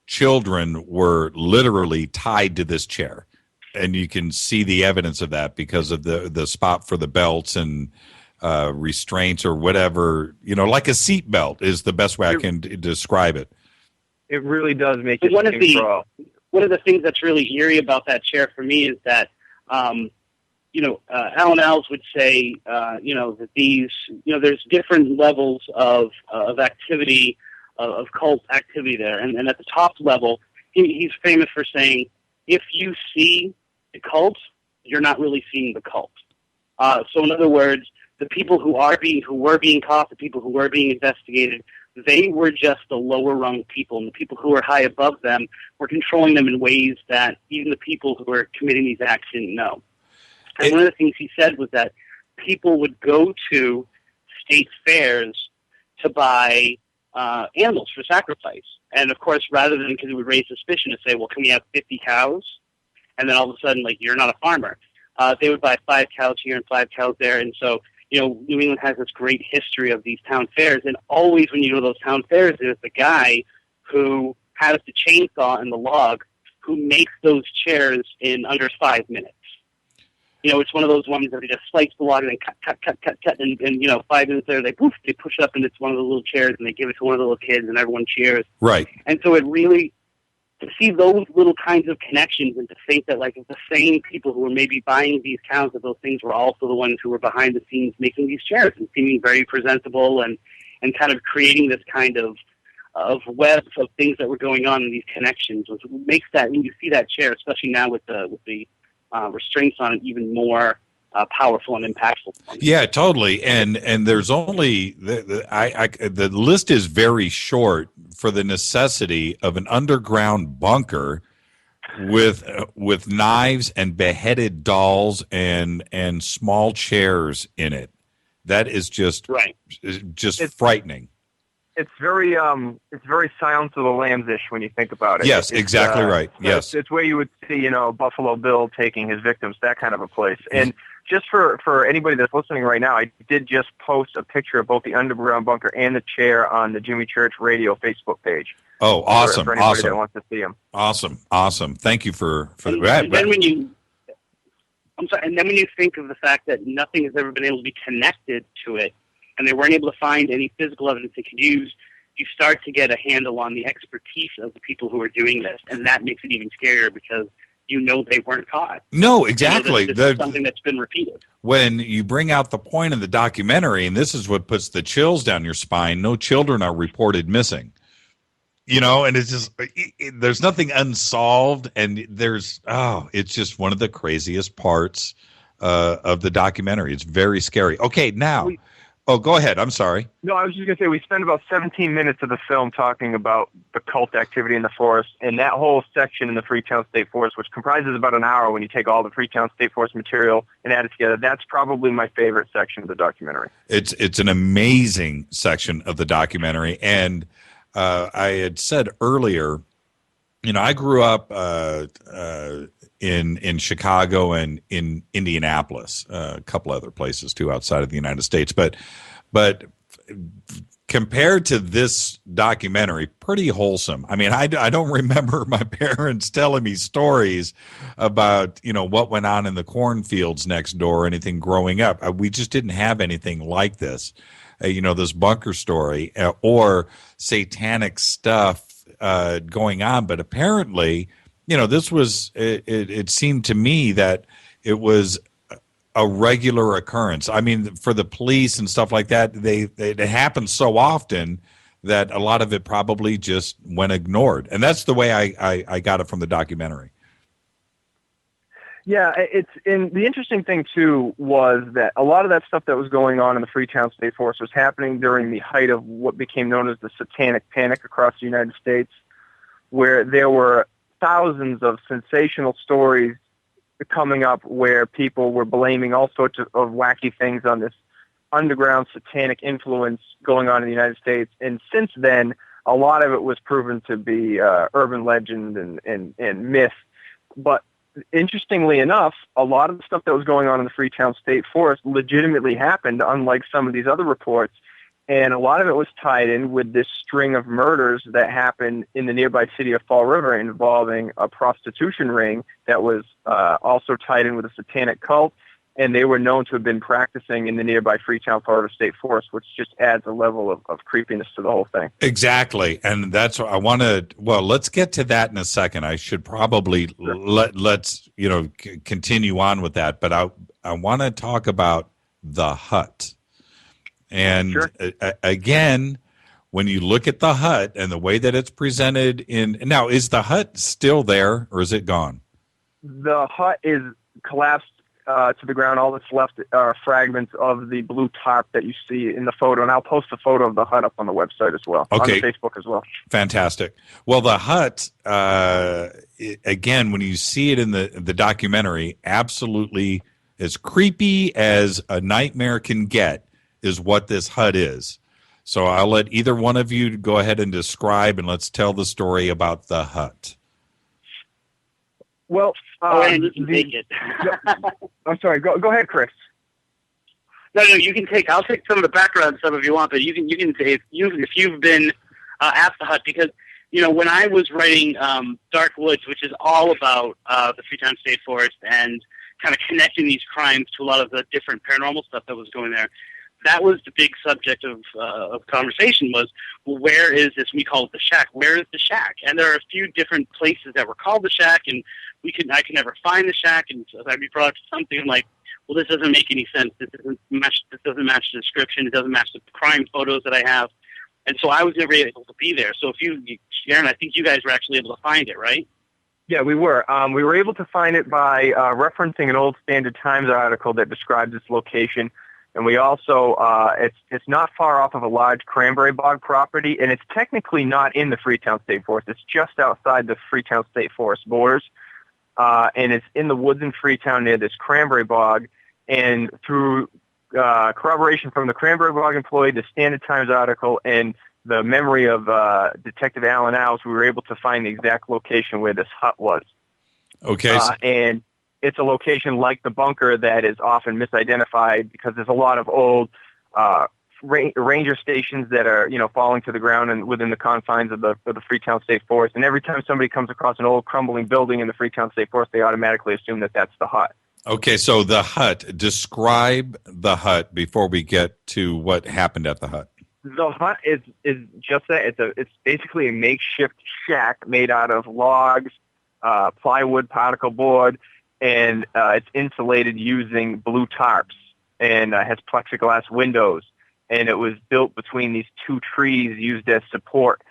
children were literally tied to this chair, and you can see the evidence of that because of the spot for the belts and restraints or whatever, like a seat belt is the best way I can describe it. It really does make it one of the things that's really eerie about that chair for me is that, Alan Alves would say, that these, there's different levels of activity, of cult activity there. And at the top level, he's famous for saying, if you see the cult, you're not really seeing the cult. So in other words, the people who were being caught, the people who were being investigated, they were just the lower rung people, and the people who were high above them were controlling them in ways that even the people who were committing these acts didn't know. And one of the things he said was that people would go to state fairs to buy animals for sacrifice. And of course, rather than, because it would raise suspicion to say, well, can we have 50 cows? And then all of a sudden, you're not a farmer. They would buy 5 cows here and 5 cows there. And so, New England has this great history of these town fairs, and always when you go to those town fairs, there's the guy who has the chainsaw and the log who makes those chairs in under 5 minutes. It's one of those ones that they just slice the log and then cut, and 5 minutes later they push it up and it's one of the little chairs and they give it to one of the little kids and everyone cheers. Right. And so it really to see those little kinds of connections, and to think that like the same people who were maybe buying these cows of those things were also the ones who were behind the scenes making these chairs and seeming very presentable and kind of creating this kind of web of things that were going on in these connections, which makes that, when you see that chair, especially now with the restraints on it, even more powerful and impactful. Yeah, totally. And there's only the list is very short for the necessity of an underground bunker with knives and beheaded dolls and small chairs in it. That is just frightening. It's very Silence of the Lambs-ish when you think about it. Yes, exactly right. Yes, it's where you would see Buffalo Bill taking his victims, that kind of a place. And just for anybody that's listening right now, I did just post a picture of both the underground bunker and the chair on the Jimmy Church Radio Facebook page. Oh, awesome! For anybody awesome! that wants to see them. Awesome! Thank you for that. And then when you think of the fact that nothing has ever been able to be connected to it, and they weren't able to find any physical evidence they could use, you start to get a handle on the expertise of the people who are doing this, and that makes it even scarier because they weren't caught. No, exactly. This is something that's been repeated. When you bring out the point of the documentary, and this is what puts the chills down your spine, no children are reported missing. And it's just, there's nothing unsolved, and it's just one of the craziest parts of the documentary. It's very scary. Okay, now... go ahead. I'm sorry. No, I was just going to say, we spent about 17 minutes of the film talking about the cult activity in the forest, and that whole section in the Freetown State Forest, which comprises about an hour when you take all the Freetown State Forest material and add it together, that's probably my favorite section of the documentary. It's an amazing section of the documentary, and I had said earlier, I grew up in Chicago and in Indianapolis, a couple other places too outside of the United States, but compared to this documentary, pretty wholesome. I mean, I don't remember my parents telling me stories about what went on in the cornfields next door or anything growing up. We just didn't have anything like this, this bunker story or satanic stuff going on. But apparently, this was, it seemed to me that it was a regular occurrence. I mean, for the police and stuff like that, it happens so often that a lot of it probably just went ignored. And that's the way I got it from the documentary. Yeah, and the interesting thing, too, was that a lot of that stuff that was going on in the Freetown State Forest was happening during the height of what became known as the Satanic Panic across the United States, where there were thousands of sensational stories coming up where people were blaming all sorts of wacky things on this underground satanic influence going on in the United States. And since then, a lot of it was proven to be urban legend and myth. But interestingly enough, a lot of the stuff that was going on in the Freetown State Forest legitimately happened, unlike some of these other reports. And a lot of it was tied in with this string of murders that happened in the nearby city of Fall River involving a prostitution ring that was also tied in with a satanic cult. And they were known to have been practicing in the nearby Freetown, Fall River State Forest, which just adds a level of creepiness to the whole thing. Exactly. And that's what I want to, let's get to that in a second. I should probably let's continue on with that. But I want to talk about the hut. And sure. Again, when you look at the hut and the way that it's presented now, is the hut still there or is it gone? The hut is collapsed to the ground. All that's left are fragments of the blue tarp that you see in the photo. And I'll post a photo of the hut up on the website as well, okay. On the Facebook as well. Fantastic. Well, the hut, again, when you see it in the documentary, absolutely as creepy as a nightmare can get is what this hut is. So I'll let either one of you go ahead and describe, and let's tell the story about the hut. Well, you can take it. I'm sorry. Go ahead, Chris. No, you can take. I'll take some of the background stuff if you want, but you can take if you've been at the hut, because when I was writing Dark Woods, which is all about the Freetown State Forest and kind of connecting these crimes to a lot of the different paranormal stuff that was going there. that was the big subject of conversation was, well, where is this? We call it the shack. Where is the shack? And there are a few different places that were called the shack, and I could never find the shack. And so I'd be brought up to something. I'm like, well, this doesn't make any sense. This doesn't match the description. It doesn't match the crime photos that I have. And so I was never able to be there. So Aaron, I think you guys were actually able to find it, right? Yeah, we were. We were able to find it by referencing an old Standard Times article that describes its location. And we also, it's not far off of a large cranberry bog property, and it's technically not in the Freetown State Forest. It's just outside the Freetown State Forest borders, and it's in the woods in Freetown near this cranberry bog. And through corroboration from the cranberry bog employee, the Standard Times article, and the memory of Detective Alan Owls, we were able to find the exact location where this hut was. Okay. And it's a location like the bunker that is often misidentified because there's a lot of old ranger stations that are, falling to the ground and within the confines of the Freetown State Forest. And every time somebody comes across an old crumbling building in the Freetown State Forest, they automatically assume that that's the hut. Okay, so the hut. Describe the hut before we get to what happened at the hut. The hut is just that. It's basically a makeshift shack made out of logs, plywood, particle board, and it's insulated using blue tarps, and has plexiglass windows. And it was built between these two trees used as support.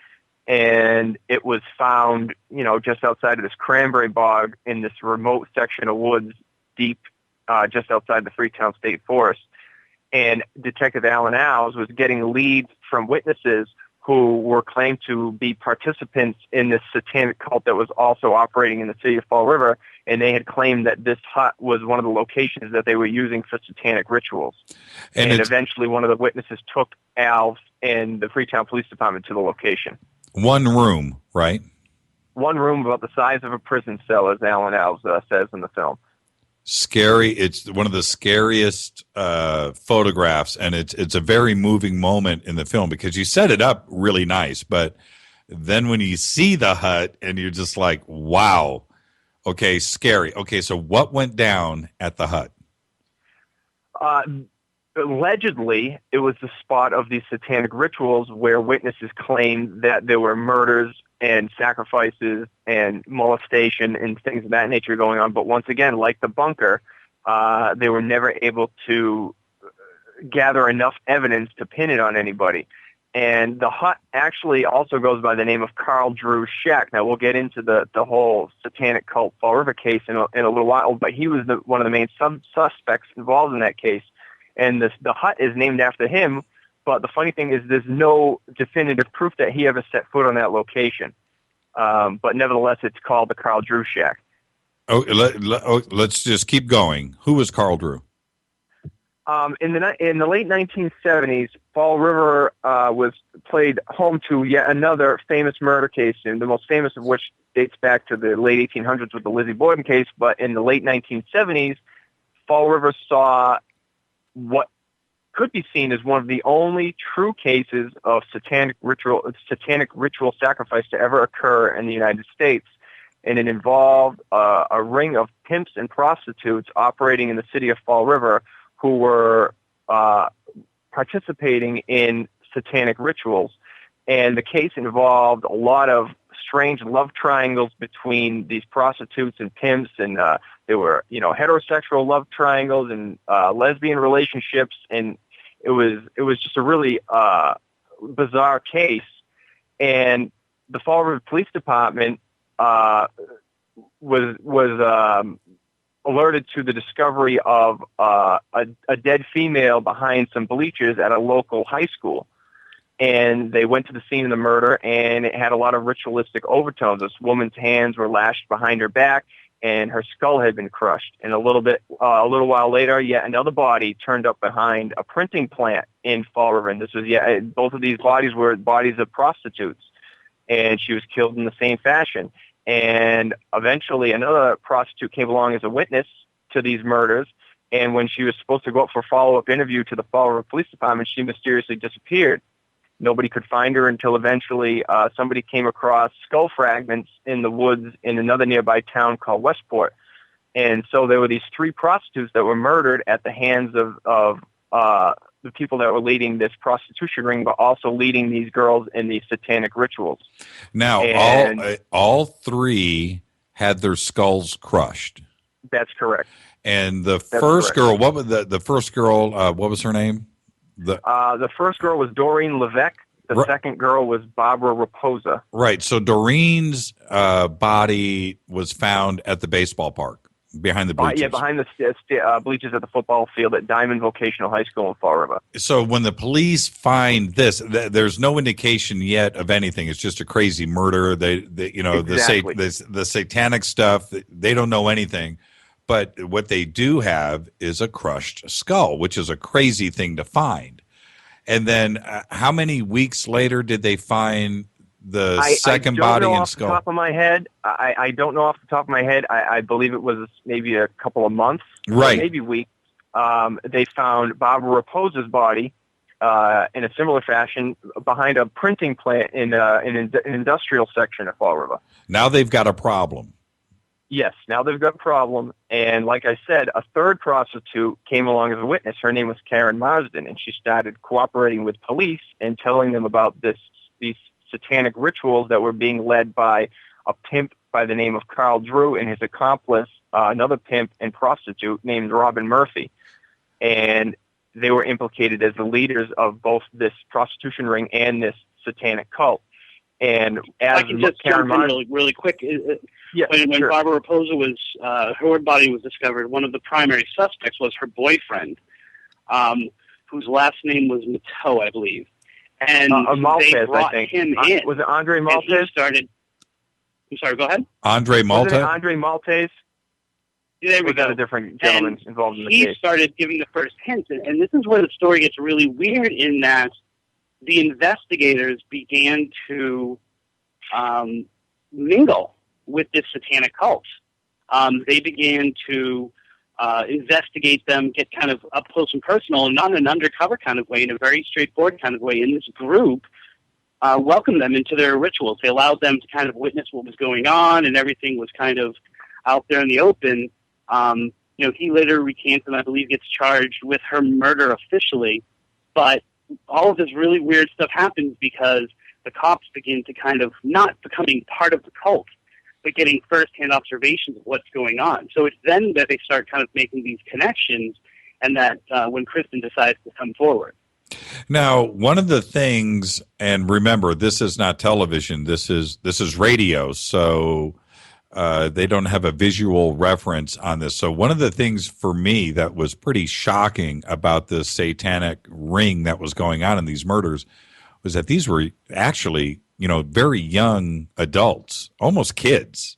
And it was found, just outside of this cranberry bog in this remote section of woods deep just outside the Freetown State Forest. And Detective Alan Owls was getting leads from witnesses who were claimed to be participants in this satanic cult that was also operating in the city of Fall River, and they had claimed that this hut was one of the locations that they were using for satanic rituals. And eventually one of the witnesses took Alves and the Freetown Police Department to the location. One room, right? One room about the size of a prison cell, as Alan Alves says in the film. Scary. It's one of the scariest photographs, and it's a very moving moment in the film because you set it up really nice, but then when you see the hut and you're just like, wow, okay, scary. Okay, so what went down at the hut? Allegedly, it was the spot of these satanic rituals where witnesses claimed that there were murders and sacrifices and molestation and things of that nature going on. But once again, like the bunker, they were never able to gather enough evidence to pin it on anybody. And the hut actually also goes by the name of Carl Drew's Shack. Now, we'll get into the whole satanic cult Fall River case in a little while, but he was one of the main suspects involved in that case. And the hut is named after him, but the funny thing is there's no definitive proof that he ever set foot on that location. But nevertheless, it's called the Carl Drew Shack. Let's just keep going. Who was Carl Drew? In the late 1970s, Fall River was played home to yet another famous murder case, and the most famous of which dates back to the late 1800s with the Lizzie Borden case. But in the late 1970s, Fall River saw what could be seen as one of the only true cases of satanic ritual sacrifice to ever occur in the United States. And it involved a ring of pimps and prostitutes operating in the city of Fall River who were participating in satanic rituals. And the case involved a lot of strange love triangles between these prostitutes and pimps, and there were, heterosexual love triangles and lesbian relationships, and it was just a really bizarre case. And the Fall River Police Department was alerted to the discovery of a dead female behind some bleachers at a local high school. And they went to the scene of the murder, and it had a lot of ritualistic overtones. This woman's hands were lashed behind her back, and her skull had been crushed. And a little while later, yet another body turned up behind a printing plant in Fall River. And this was both of these bodies were bodies of prostitutes, and she was killed in the same fashion. And eventually, another prostitute came along as a witness to these murders. And when she was supposed to go up for a follow-up interview to the Fall River Police Department, she mysteriously disappeared. Nobody could find her until eventually somebody came across skull fragments in the woods in another nearby town called Westport. And so there were these three prostitutes that were murdered at the hands of the people that were leading this prostitution ring, but also leading these girls in these satanic rituals. Now, And all three had their skulls crushed. that's correct. And the first girl, what was the first girl? What was her name? The first girl was Doreen Levesque. The second girl was Barbara Raposa. Right. So Doreen's body was found at the baseball park behind the bleachers. Yeah, behind the bleachers at the football field at Diamond Vocational High School in Fall River. So when the police find this, there's no indication yet of anything. It's just a crazy murder. Exactly. The satanic stuff. They don't know anything. But what they do have is a crushed skull, which is a crazy thing to find. And then how many weeks later did they find the second body and skull? I don't know off the top of my head. I believe it was maybe a couple of months, right? Maybe weeks. They found Barbara Raposa's body in a similar fashion behind a printing plant in an industrial section of Fall River. Now they've got a problem. Yes, now they've got a problem. And like I said, a third prostitute came along as a witness. Her name was Karen Marsden, and she started cooperating with police and telling them about these satanic rituals that were being led by a pimp by the name of Carl Drew and his accomplice, another pimp and prostitute named Robin Murphy. And they were implicated as the leaders of both this prostitution ring and this satanic cult. And as I can just jump in really quick. When sure. Barbara Raposa was, her body was discovered, one of the primary suspects was her boyfriend, whose last name was Mateau, I believe. And Maltese, they brought him in. Was it Andre Maltese? I'm sorry, go ahead. Andre Maltese? Was it Andre Maltese? There we go. That a different gentleman involved in the case? He started giving the first hints, and this is where the story gets really weird in that the investigators began to mingle with this satanic cult. They began to investigate them, get kind of up close and personal, and not in an undercover kind of way, in a very straightforward kind of way. In this group, welcomed them into their rituals. They allowed them to kind of witness what was going on, and everything was kind of out there in the open. He later recants and I believe gets charged with her murder officially, but all of this really weird stuff happens because the cops begin to kind of not becoming part of the cult, but getting first-hand observations of what's going on. So it's then that they start kind of making these connections, and that when Kristen decides to come forward. Now, one of the things, and remember, this is not television, this is radio, so they don't have a visual reference on this. So one of the things for me that was pretty shocking about this satanic ring that was going on in these murders was that these were actually, very young adults, almost kids.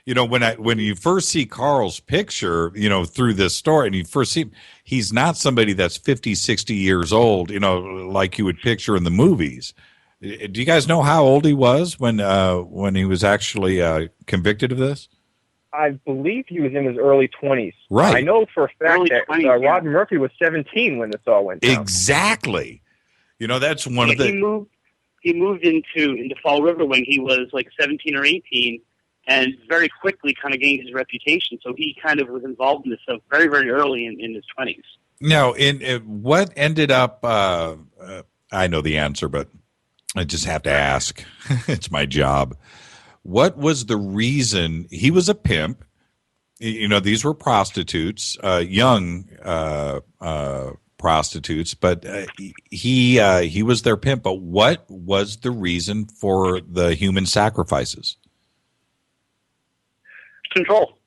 When you first see Carl's picture, through this story, and you first see him, he's not somebody that's 50, 60 years old, like you would picture in the movies. Do you guys know how old he was when he was actually convicted of this? I believe he was in his early 20s. Right. I know for a fact Early that 20s, Robin Murphy was 17 when this all went down. Exactly. That's one of the... He moved into Fall River when he was like 17 or 18, and very quickly kind of gained his reputation. So he kind of was involved in this stuff very, very early in his 20s. Now, what ended up... I know the answer, but I just have to ask. It's my job. What was the reason? He was a pimp. These were prostitutes, young prostitutes, but he was their pimp. But what was the reason for the human sacrifices? Control.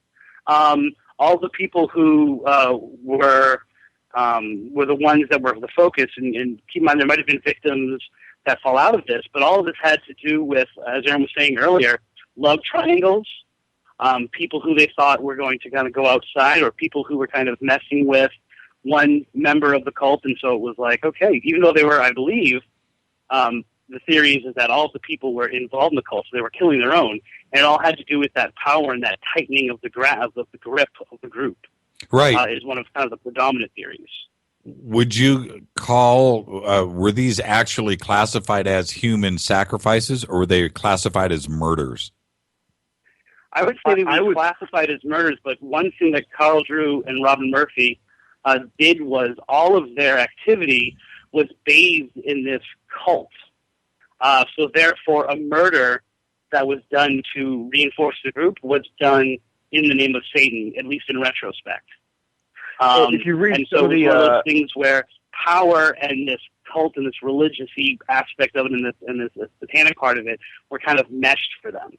All the people who were the ones that were the focus, and keep in mind there might have been victims that fall out of this, but all of this had to do with, as Aaron was saying earlier, love triangles, people who they thought were going to kind of go outside, or people who were kind of messing with one member of the cult. And so it was like, okay, even though they were, I believe, the theory is that all of the people were involved in the cult, so they were killing their own, and it all had to do with that power and that tightening of the grip of the group. Right. Is one of kind of the predominant theories. Would you call, were these actually classified as human sacrifices, or were they classified as murders? I would say they were classified as murders, but one thing that Carl Drew and Robin Murphy did was all of their activity was bathed in this cult. So therefore, a murder that was done to reinforce the group was done in the name of Satan, at least in retrospect. If you read and so it's one of those things where power and this cult and this religious-y aspect of it and this satanic part of it were kind of meshed for them.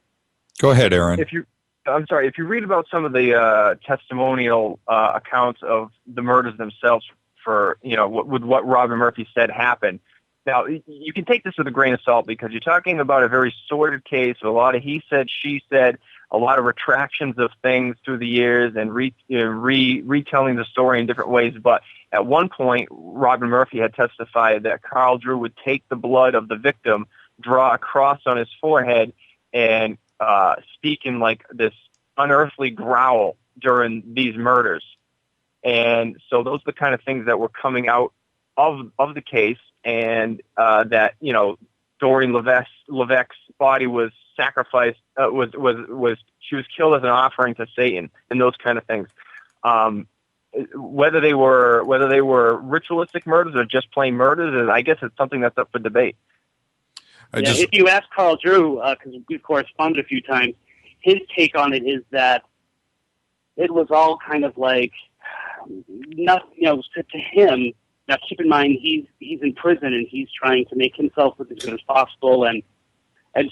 Go ahead, Aaron. If you read about some of the testimonial accounts of the murders themselves, for with what Robin Murphy said happened. Now, you can take this with a grain of salt because you're talking about a very sordid case with a lot of he said, she said, a lot of retractions of things through the years and retelling the story in different ways. But at one point, Robin Murphy had testified that Carl Drew would take the blood of the victim, draw a cross on his forehead, and speak in like this unearthly growl during these murders. And so those are the kind of things that were coming out of the case, and that Doreen Levesque's body was sacrificed, she was killed as an offering to Satan, and those kind of things. Whether they were ritualistic murders or just plain murders, and I guess it's something that's up for debate. If you ask Carl Drew, because we've corresponded a few times, his take on it is that it was all kind of like to him. Now, keep in mind, he's in prison and he's trying to make himself look as good as possible, and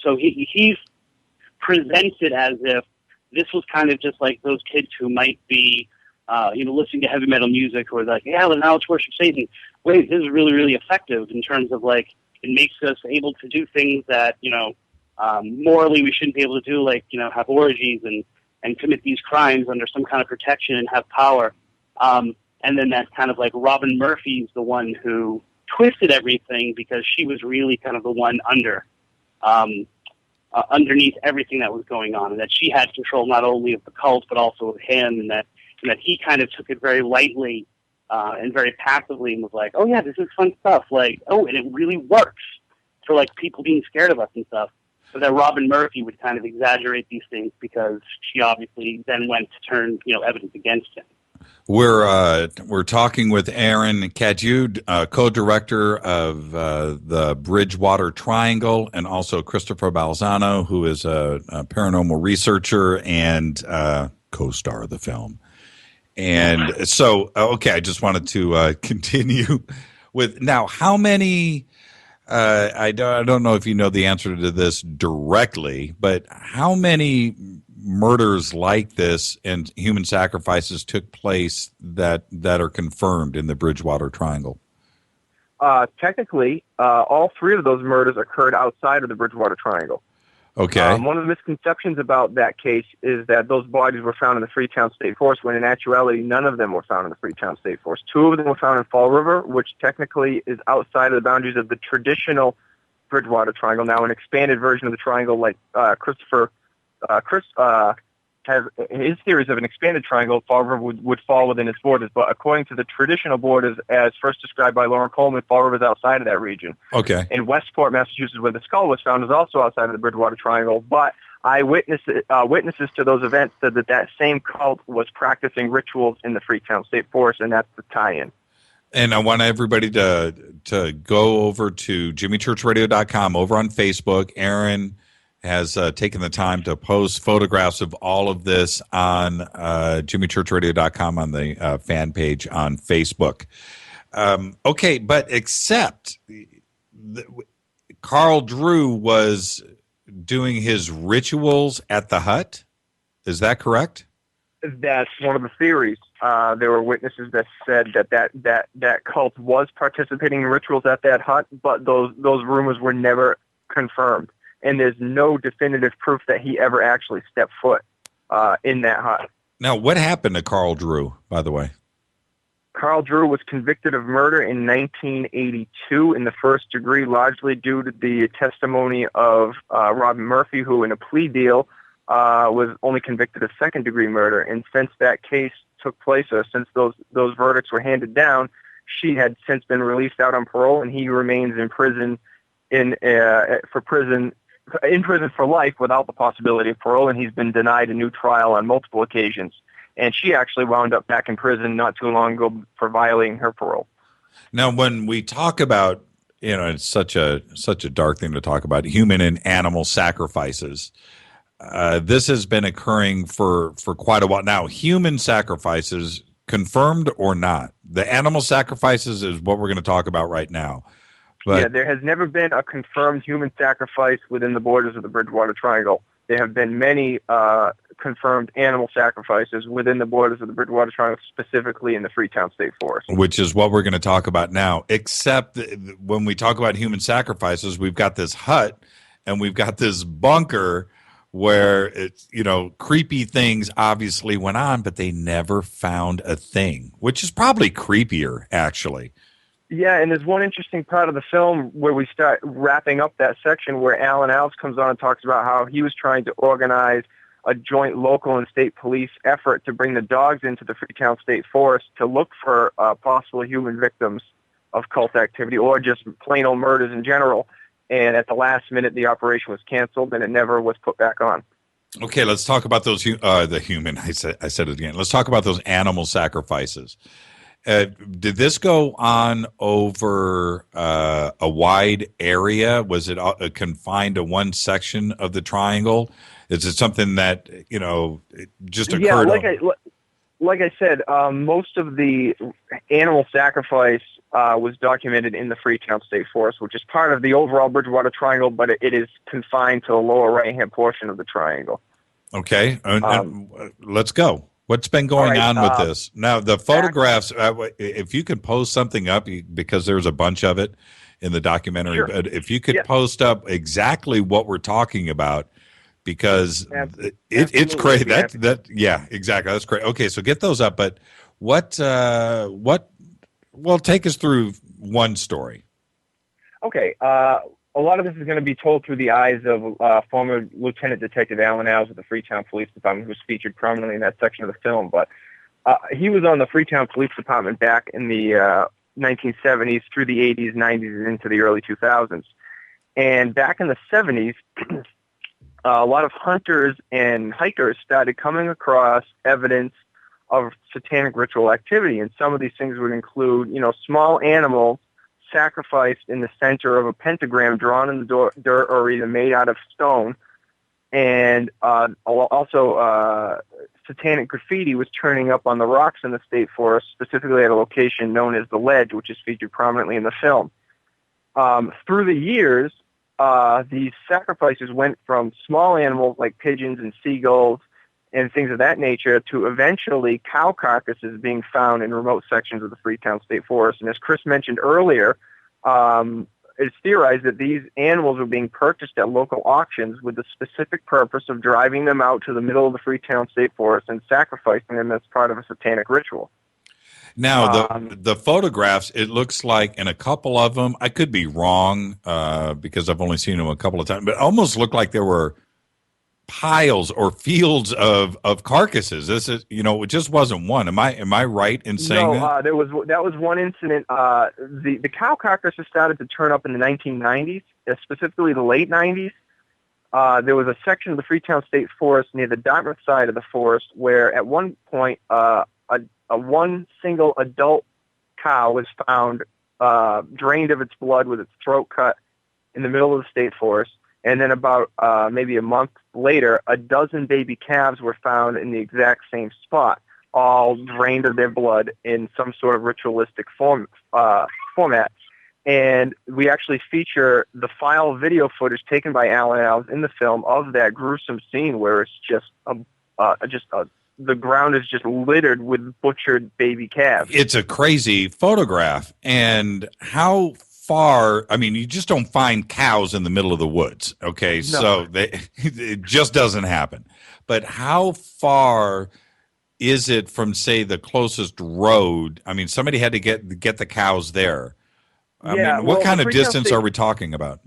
so he's presented as if this was kind of just like those kids who might be, listening to heavy metal music, who are like, yeah, well, now let's worship Satan. Wait, this is really, really effective in terms of like it makes us able to do things that morally we shouldn't be able to do, like have orgies and commit these crimes under some kind of protection and have power. And then that's kind of like Robin Murphy's the one who twisted everything because she was really kind of the one underneath everything that was going on, and that she had control not only of the cult but also of him, and that he kind of took it very lightly and very passively and was like, oh yeah, this is fun stuff, like, oh, and it really works for like people being scared of us and stuff. But that Robin Murphy would kind of exaggerate these things because she obviously then went to turn evidence against him. We're talking with Aaron Cadieux, co-director of the Bridgewater Triangle, and also Christopher Balzano, who is a paranormal researcher and co-star of the film. And so, okay, I just wanted to continue with now. How many? I don't know if you know the answer to this directly, but how many murders like this and human sacrifices took place that are confirmed in the Bridgewater Triangle? Technically, all three of those murders occurred outside of the Bridgewater Triangle. Okay. One of the misconceptions about that case is that those bodies were found in the Freetown State Forest, when in actuality none of them were found in the Freetown State Forest. Two of them were found in Fall River, which technically is outside of the boundaries of the traditional Bridgewater Triangle. Now, an expanded version of the triangle, like Chris has his theories of an expanded triangle, Fall River would fall within its borders. But according to the traditional borders, as first described by Lauren Coleman, Fall River is outside of that region. Okay. In Westport, Massachusetts, where the skull was found, is also outside of the Bridgewater Triangle. But witnesses to those events said that same cult was practicing rituals in the Freetown State Forest, and that's the tie-in. And I want everybody to go over to jimmychurchradio.com over on Facebook. Aaron has taken the time to post photographs of all of this on jimmychurchradio.com on the fan page on Facebook. Okay, but except Carl Drew was doing his rituals at the hut. Is that correct? That's one of the theories. There were witnesses that said that cult was participating in rituals at that hut, but those rumors were never confirmed. And there's no definitive proof that he ever actually stepped foot in that hut. Now, what happened to Carl Drew, by the way? Carl Drew was convicted of murder in 1982 in the first degree, largely due to the testimony of Robin Murphy, who in a plea deal was only convicted of second-degree murder. And since that case took place, or since those verdicts were handed down, she had since been released out on parole, and he remains in prison in prison for life without the possibility of parole, and he's been denied a new trial on multiple occasions. and she actually wound up back in prison not too long ago for violating her parole. Now, when we talk about, it's such a dark thing to talk about, human and animal sacrifices. This has been occurring for quite a while now. Human sacrifices, confirmed or not. The animal sacrifices is what we're going to talk about right now. But, yeah, there has never been a confirmed human sacrifice within the borders of the Bridgewater Triangle. There have been many confirmed animal sacrifices within the borders of the Bridgewater Triangle, specifically in the Freetown State Forest. Which is what we're going to talk about now, except when we talk about human sacrifices, we've got this hut and we've got this bunker where it's, creepy things obviously went on, but they never found a thing, which is probably creepier, actually. Yeah, and there's one interesting part of the film where we start wrapping up that section where Alan Alves comes on and talks about how he was trying to organize a joint local and state police effort to bring the dogs into the Freetown State Forest to look for possible human victims of cult activity or just plain old murders in general. And at the last minute, the operation was canceled and it never was put back on. Okay, let's talk about those, the human, I said it again. Let's talk about those animal sacrifices. Did this go on over a wide area? Was it confined to one section of the triangle? Is it something that, just occurred? Yeah, like I said, most of the animal sacrifice was documented in the Freetown State Forest, which is part of the overall Bridgewater Triangle, but it is confined to the lower right-hand portion of the triangle. Okay, let's go. What's been going on with this? Now, the photographs, if you could post something up, because there's a bunch of it in the documentary, sure. But if you could post up exactly what we're talking about, because it's crazy. Yeah, exactly. That's great. Okay, so get those up. But well, take us through one story. Okay, a lot of this is going to be told through the eyes of former Lieutenant Detective Alan Alves of the Freetown Police Department, who's featured prominently in that section of the film. But he was on the Freetown Police Department back in the 1970s through the 80s, 90s, and into the early 2000s. And back in the 70s, a lot of hunters and hikers started coming across evidence of satanic ritual activity. And some of these things would include, small animals sacrificed in the center of a pentagram drawn in the dirt or either made out of stone. And also satanic graffiti was turning up on the rocks in the state forest, specifically at a location known as the Ledge, which is featured prominently in the film. Through the years, these sacrifices went from small animals like pigeons and seagulls and things of that nature to eventually cow carcasses being found in remote sections of the Freetown State Forest. And as Chris mentioned earlier, it's theorized that these animals were being purchased at local auctions with the specific purpose of driving them out to the middle of the Freetown State Forest and sacrificing them as part of a satanic ritual. Now, the photographs, it looks like in a couple of them, I could be wrong because I've only seen them a couple of times, but it almost looked like there were piles or fields of carcasses. This is, it just wasn't one. Am I right in saying that? That was one incident. The cow carcasses started to turn up in the 1990s, specifically the late 90s. There was a section of the Freetown State Forest near the Dartmouth side of the forest where at one point a one single adult cow was found drained of its blood with its throat cut in the middle of the state forest. And then about maybe a month later, a dozen baby calves were found in the exact same spot, all drained of their blood in some sort of ritualistic format. And we actually feature the file video footage taken by Alan Alves in the film of that gruesome scene where it's just the ground is just littered with butchered baby calves. It's a crazy photograph. And how far, you just don't find cows in the middle of the woods, okay? No. So it just doesn't happen. But how far is it from, say, the closest road? Somebody had to get the cows there. What kind of distance are we talking about?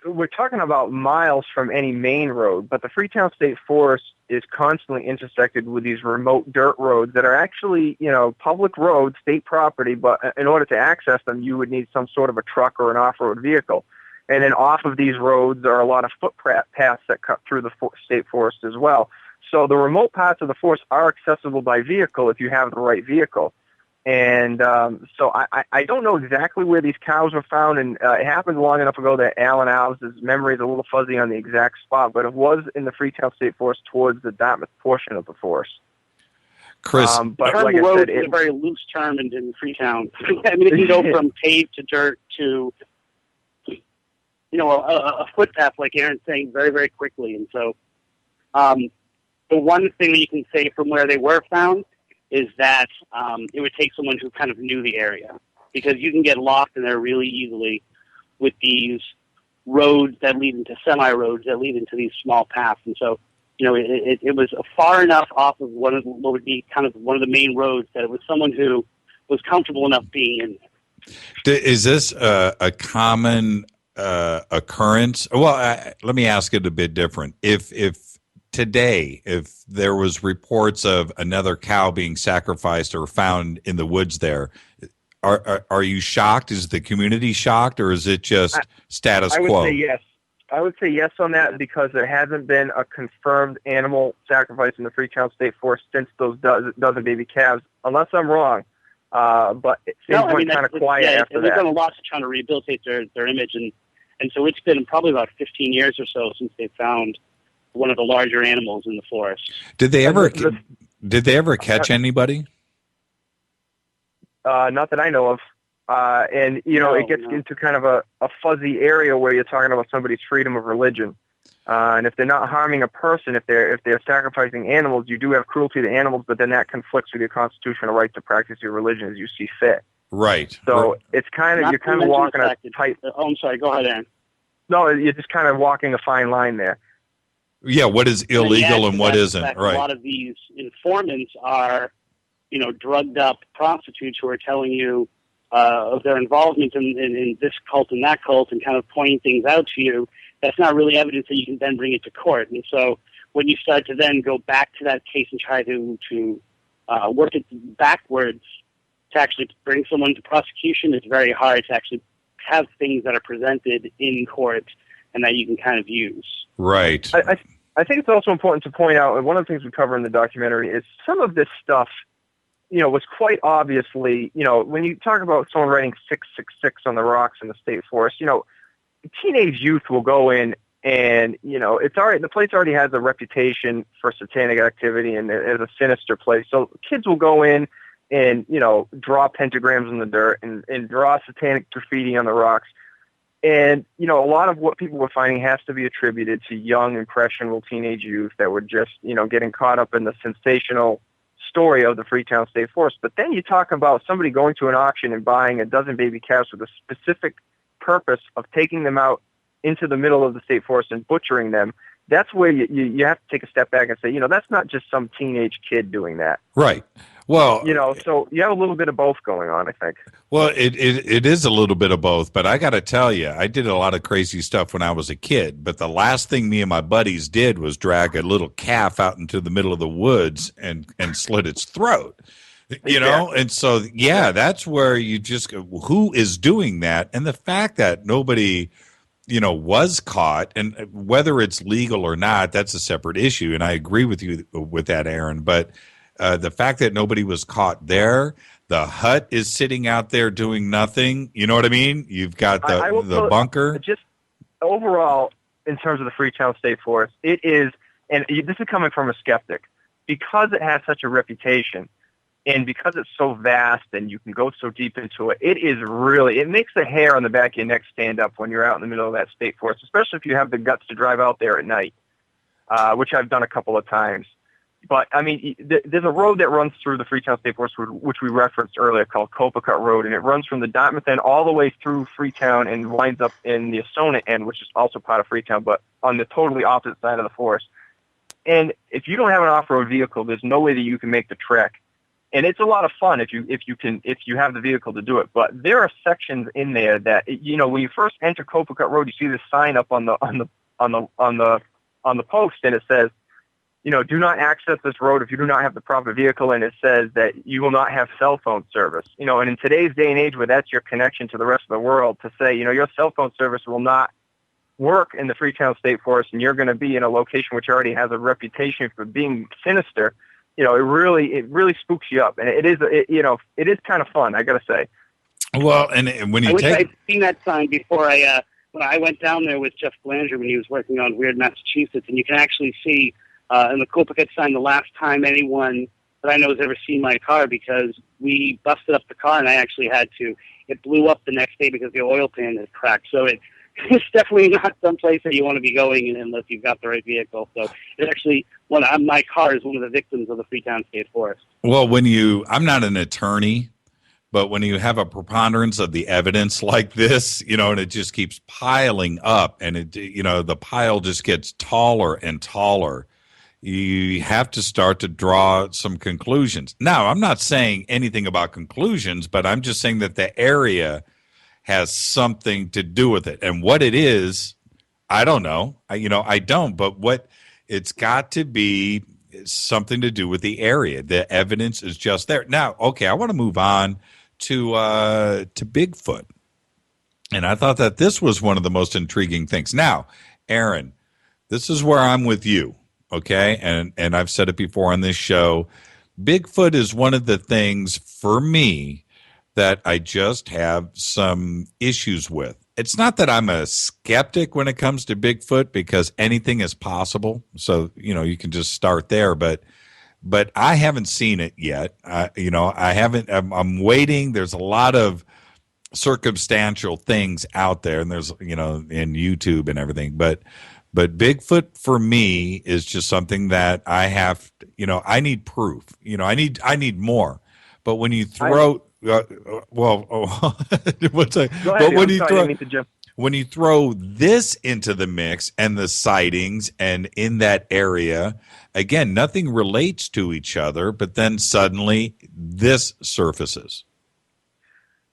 We're talking about miles from any main road, but the Freetown State Forest is constantly intersected with these remote dirt roads that are actually, public roads, state property, but in order to access them, you would need some sort of a truck or an off-road vehicle. And then off of these roads are a lot of footpaths that cut through the state forest as well. So the remote parts of the forest are accessible by vehicle if you have the right vehicle. And so I don't know exactly where these cows were found, and it happened long enough ago that Alan Alves' memory is a little fuzzy on the exact spot, but it was in the Freetown State Forest towards the Dartmouth portion of the forest. Chris, but term like I road said, is a very loose term in Freetown. I mean, it can go from paved to dirt to, a footpath, like Aaron's saying, very, very quickly. And so the one thing that you can say from where they were found is that it would take someone who kind of knew the area, because you can get lost in there really easily with these roads that lead into semi-roads that lead into these small paths. And so, it was far enough off of what would be kind of one of the main roads that it was someone who was comfortable enough being in there. is this a common occurrence? Well, let me ask it a bit different. If today, if there was reports of another cow being sacrificed or found in the woods there, are you shocked? Is the community shocked, or is it just status quo? I would say yes. I would say yes on that, because there hasn't been a confirmed animal sacrifice in the Freetown State Forest since those dozen baby calves, unless I'm wrong. But things went kind of quiet after that. They've done a lot to try to rehabilitate their image, and so it's been probably about 15 years or so since they found one of the larger animals in the forest. Did they ever catch anybody? Not that I know of. It gets into kind of a fuzzy area where you're talking about somebody's freedom of religion. And if they're not harming a person, if they're sacrificing animals, you do have cruelty to animals, but then that conflicts with your constitutional right to practice your religion as you see fit. Right. So it's kind of, you're kind of walking a tight... Oh, I'm sorry. Go ahead, Aaron. No, you're just kind of walking a fine line there. Yeah, what is illegal and what isn't, fact, right. A lot of these informants are, drugged up prostitutes who are telling you of their involvement in this cult and that cult and kind of pointing things out to you. That's not really evidence that you can then bring it to court. And so when you start to then go back to that case and try to work it backwards to actually bring someone to prosecution, it's very hard to actually have things that are presented in court and that you can kind of use. Right. I think it's also important to point out, and one of the things we cover in the documentary is some of this stuff, was quite obviously, when you talk about someone writing 666 on the rocks in the state forest, teenage youth will go in and, the place already has a reputation for satanic activity and as a sinister place. So kids will go in and, draw pentagrams in the dirt and draw satanic graffiti on the rocks. And, a lot of what people were finding has to be attributed to young, impressionable teenage youth that were just, getting caught up in the sensational story of the Freetown State Forest. But then you talk about somebody going to an auction and buying a dozen baby calves with a specific purpose of taking them out into the middle of the state forest and butchering them. That's where you have to take a step back and say, that's not just some teenage kid doing that. Right. Well, so you have a little bit of both going on, I think. Well, it is a little bit of both, but I got to tell you, I did a lot of crazy stuff when I was a kid, but the last thing me and my buddies did was drag a little calf out into the middle of the woods and slit its throat. And so, that's where you just go, who is doing that? And the fact that nobody, was caught, and whether it's legal or not, that's a separate issue. And I agree with you with that, Aaron. But the fact that nobody was caught there, the hut is sitting out there doing nothing. You know what I mean? You've got the bunker. Just overall, in terms of the Freetown State Forest, it is, and this is coming from a skeptic, because it has such a reputation, and because it's so vast and you can go so deep into it, it makes the hair on the back of your neck stand up when you're out in the middle of that state forest, especially if you have the guts to drive out there at night, which I've done a couple of times. But, I mean, there's a road that runs through the Freetown State Forest, which we referenced earlier, called Copacut Road, and it runs from the Dartmouth end all the way through Freetown and winds up in the Asona end, which is also part of Freetown, but on the totally opposite side of the forest. And if you don't have an off-road vehicle, there's no way that you can make the trek. And it's a lot of fun if you have the vehicle to do it. But there are sections in there that, when you first enter Copacut Road, you see this sign up on the post, and it says, do not access this road if you do not have the proper vehicle, and it says that you will not have cell phone service. And in today's day and age where that's your connection to the rest of the world, to say, your cell phone service will not work in the Freetown State Forest and you're going to be in a location which already has a reputation for being sinister, it really spooks you up, and it is kind of fun, I got to say. Well, and when you I wish I'd seen that sign before when I went down there with Jeff Blanger when he was working on Weird Massachusetts, and you can actually see in the Copacut sign the last time anyone that I know has ever seen my car, because we busted up the car and I actually had to. It blew up the next day because the oil pan had cracked. So it's definitely not someplace that you want to be going unless you've got the right vehicle. So it actually, my car is one of the victims of the Freetown State Forest. Well, I'm not an attorney, but when you have a preponderance of the evidence like this, and it just keeps piling up, and the pile just gets taller and taller, you have to start to draw some conclusions. Now, I'm not saying anything about conclusions, but I'm just saying that the area has something to do with it. And what it is, I don't know. I don't, but what it's got to be something to do with the area. The evidence is just there. Now, okay, I want to move on to Bigfoot. And I thought that this was one of the most intriguing things. Now, Aaron, this is where I'm with you, okay? And I've said it before on this show. Bigfoot is one of the things for me that I just have some issues with. It's not that I'm a skeptic when it comes to Bigfoot, because anything is possible. So, you can just start there, but I haven't seen it yet. I haven't. I'm waiting. There's a lot of circumstantial things out there, and there's in YouTube and everything. But Bigfoot for me is just something that I have. I need proof. I need more. But when you throw, what's that? Go ahead, but when you throw this into the mix and the sightings and in that area, again, nothing relates to each other, but then suddenly this surfaces.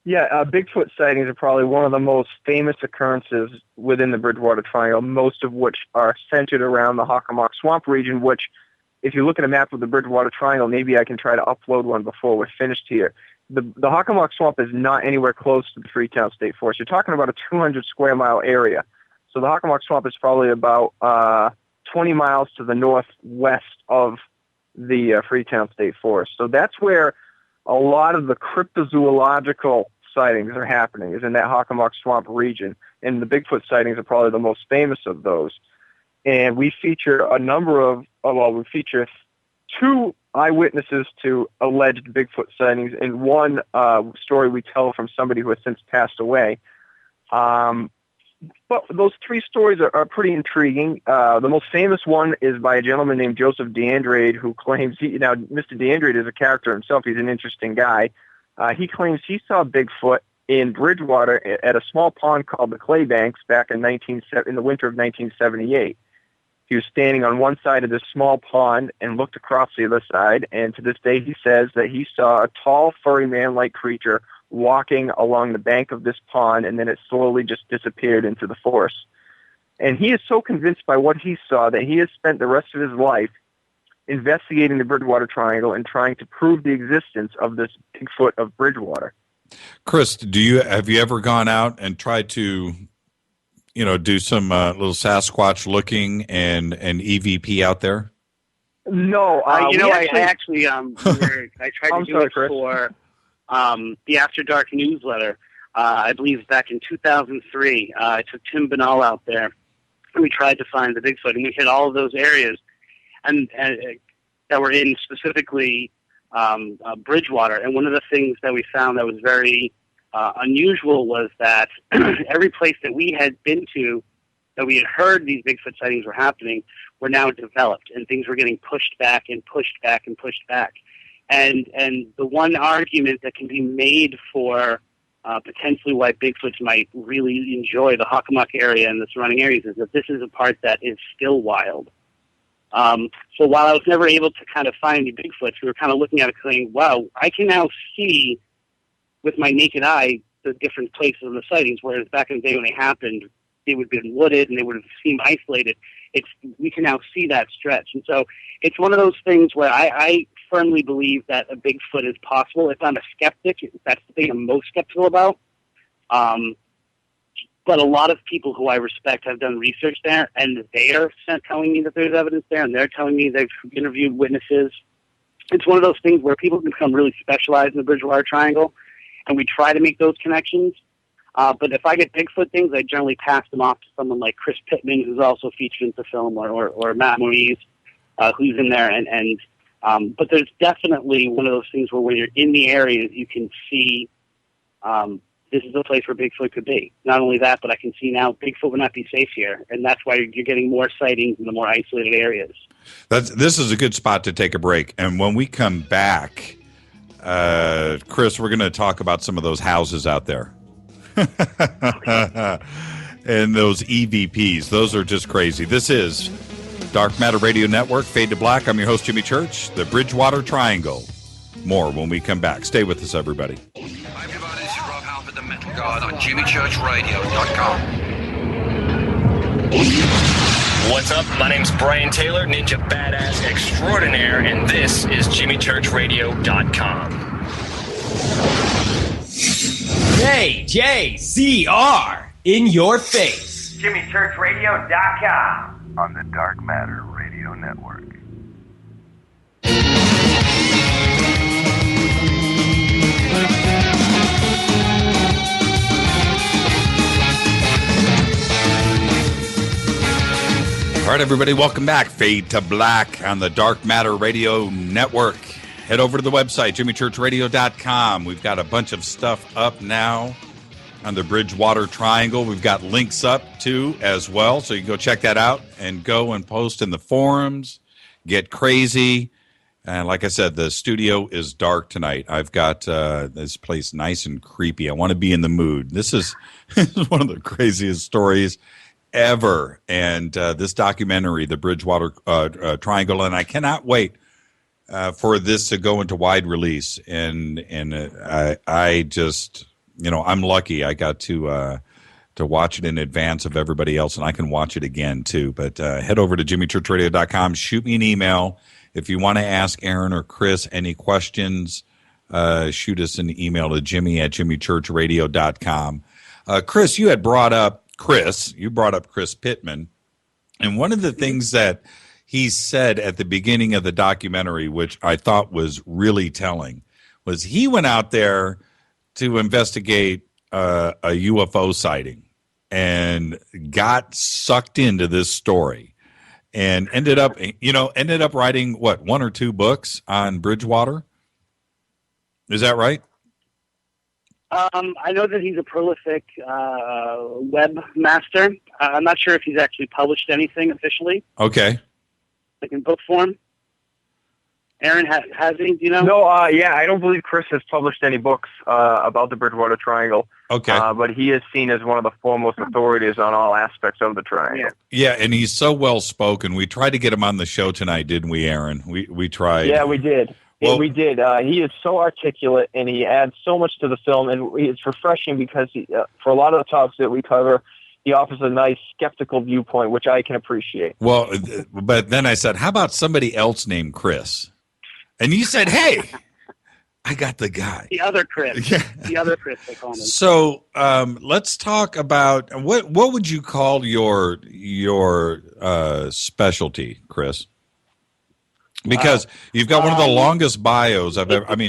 Yeah, Bigfoot sightings are probably one of the most famous occurrences within the Bridgewater Triangle, most of which are centered around the Hockomock Swamp region, which, if you look at a map of the Bridgewater Triangle, maybe I can try to upload one before we're finished here. The Hockomock Swamp is not anywhere close to the Freetown State Forest. You're talking about a 200 square mile area. So the Hockomock Swamp is probably about 20 miles to the northwest of the Freetown State Forest. So that's where a lot of the cryptozoological sightings are happening, is in that Hockomock Swamp region. And the Bigfoot sightings are probably the most famous of those. And we feature we feature two eyewitnesses to alleged Bigfoot sightings, and one story we tell from somebody who has since passed away. But those three stories are pretty intriguing. The most famous one is by a gentleman named Joseph DeAndrade, who claims Mr. DeAndrade is a character himself. He's an interesting guy. He claims he saw Bigfoot in Bridgewater at a small pond called the Clay Banks back in the winter of 1978. He was standing on one side of this small pond and looked across the other side, and to this day he says that he saw a tall, furry man-like creature walking along the bank of this pond, and then it slowly just disappeared into the forest. And he is so convinced by what he saw that he has spent the rest of his life investigating the Bridgewater Triangle and trying to prove the existence of this Bigfoot of Bridgewater. Chris, have you ever gone out and tried to do some little Sasquatch looking and EVP out there? No, I actually I tried to do it for the After Dark newsletter. I believe back in 2003. I took Tim Banal out there, and we tried to find the Bigfoot, and we hit all of those areas, and that were in specifically Bridgewater. And one of the things that we found that was very unusual was that every place that we had been to, that we had heard these Bigfoot sightings were happening, were now developed, and things were getting pushed back and pushed back and pushed back. And the one argument that can be made for potentially why Bigfoots might really enjoy the Hockomock area and the surrounding areas is that this is a part that is still wild. So while I was never able to kind of find the Bigfoots, we were kind of looking at it saying, wow, I can now see with my naked eye the different places of the sightings, whereas back in the day when they happened, they would have been wooded and they would have seemed isolated. We can now see that stretch. And so it's one of those things where I firmly believe that a Bigfoot is possible. If I'm a skeptic, that's the thing I'm most skeptical about. But But a lot of people who I respect have done research there, and they are telling me that there's evidence there, and they're telling me they've interviewed witnesses. It's one of those things where people can become really specialized in the Bridgewater Triangle, and we try to make those connections. But if I get Bigfoot things, I generally pass them off to someone like Chris Pittman, who's also featured in the film, or Matt Moise, who's in there. But there's definitely one of those things where when you're in the area, you can see this is a place where Bigfoot could be. Not only that, but I can see now Bigfoot would not be safe here, and that's why you're getting more sightings in the more isolated areas. This is a good spot to take a break. And when we come back, Chris, we're going to talk about some of those houses out there. And those EVPs. Those are just crazy. This is Dark Matter Radio Network, Fade to Black. I'm your host, Jimmy Church, the Bridgewater Triangle. More when we come back. Stay with us, everybody. Hi, everybody. This is Rob Halford, the Metal God, on JimmyChurchRadio.com. What's up? My name's Brian Taylor, Ninja Badass Extraordinaire, and this is JimmyChurchRadio.com. JJCR in your face. JimmyChurchRadio.com on the Dark Matter Radio Network. All right, everybody, welcome back. Fade to Black on the Dark Matter Radio Network. Head over to the website, JimmyChurchRadio.com. We've got a bunch of stuff up now on the Bridgewater Triangle. We've got links up, too, as well, so you can go check that out and go and post in the forums, get crazy. And like I said, the studio is dark tonight. I've got this place nice and creepy. I want to be in the mood. This is one of the craziest stories ever. And this documentary, the Bridgewater Triangle, and I cannot wait for this to go into wide release. And I just, I'm lucky I got to watch it in advance of everybody else, and I can watch it again too. But head over to JimmyChurchRadio.com. Shoot me an email if you want to ask Aaron or Chris any questions. Shoot us an email to Jimmy@JimmyChurchRadio.com. Chris, you brought up Chris Pittman, and one of the things that he said at the beginning of the documentary, which I thought was really telling, was he went out there to investigate a UFO sighting and got sucked into this story and ended up writing, what, 1 or 2 books on Bridgewater? Is that right? I know that he's a prolific webmaster. I'm not sure if he's actually published anything officially. Okay. Like in book form. Aaron, has he? Do you know? No, I don't believe Chris has published any books about the Bridgewater Triangle. Okay. But he is seen as one of the foremost authorities on all aspects of the triangle. Yeah, and he's so well spoken. We tried to get him on the show tonight, didn't we, Aaron? We tried. Yeah, we did. Well, we did. He is so articulate, and he adds so much to the film, and it's refreshing because for a lot of the topics that we cover, he offers a nice skeptical viewpoint, which I can appreciate. Well, but then I said, how about somebody else named Chris? And you said, hey, I got the guy. The other Chris. Yeah. The other Chris, they call him. So let's talk about, what would you call your specialty, Chris? Because you've got one of the longest bios I've ever. I'm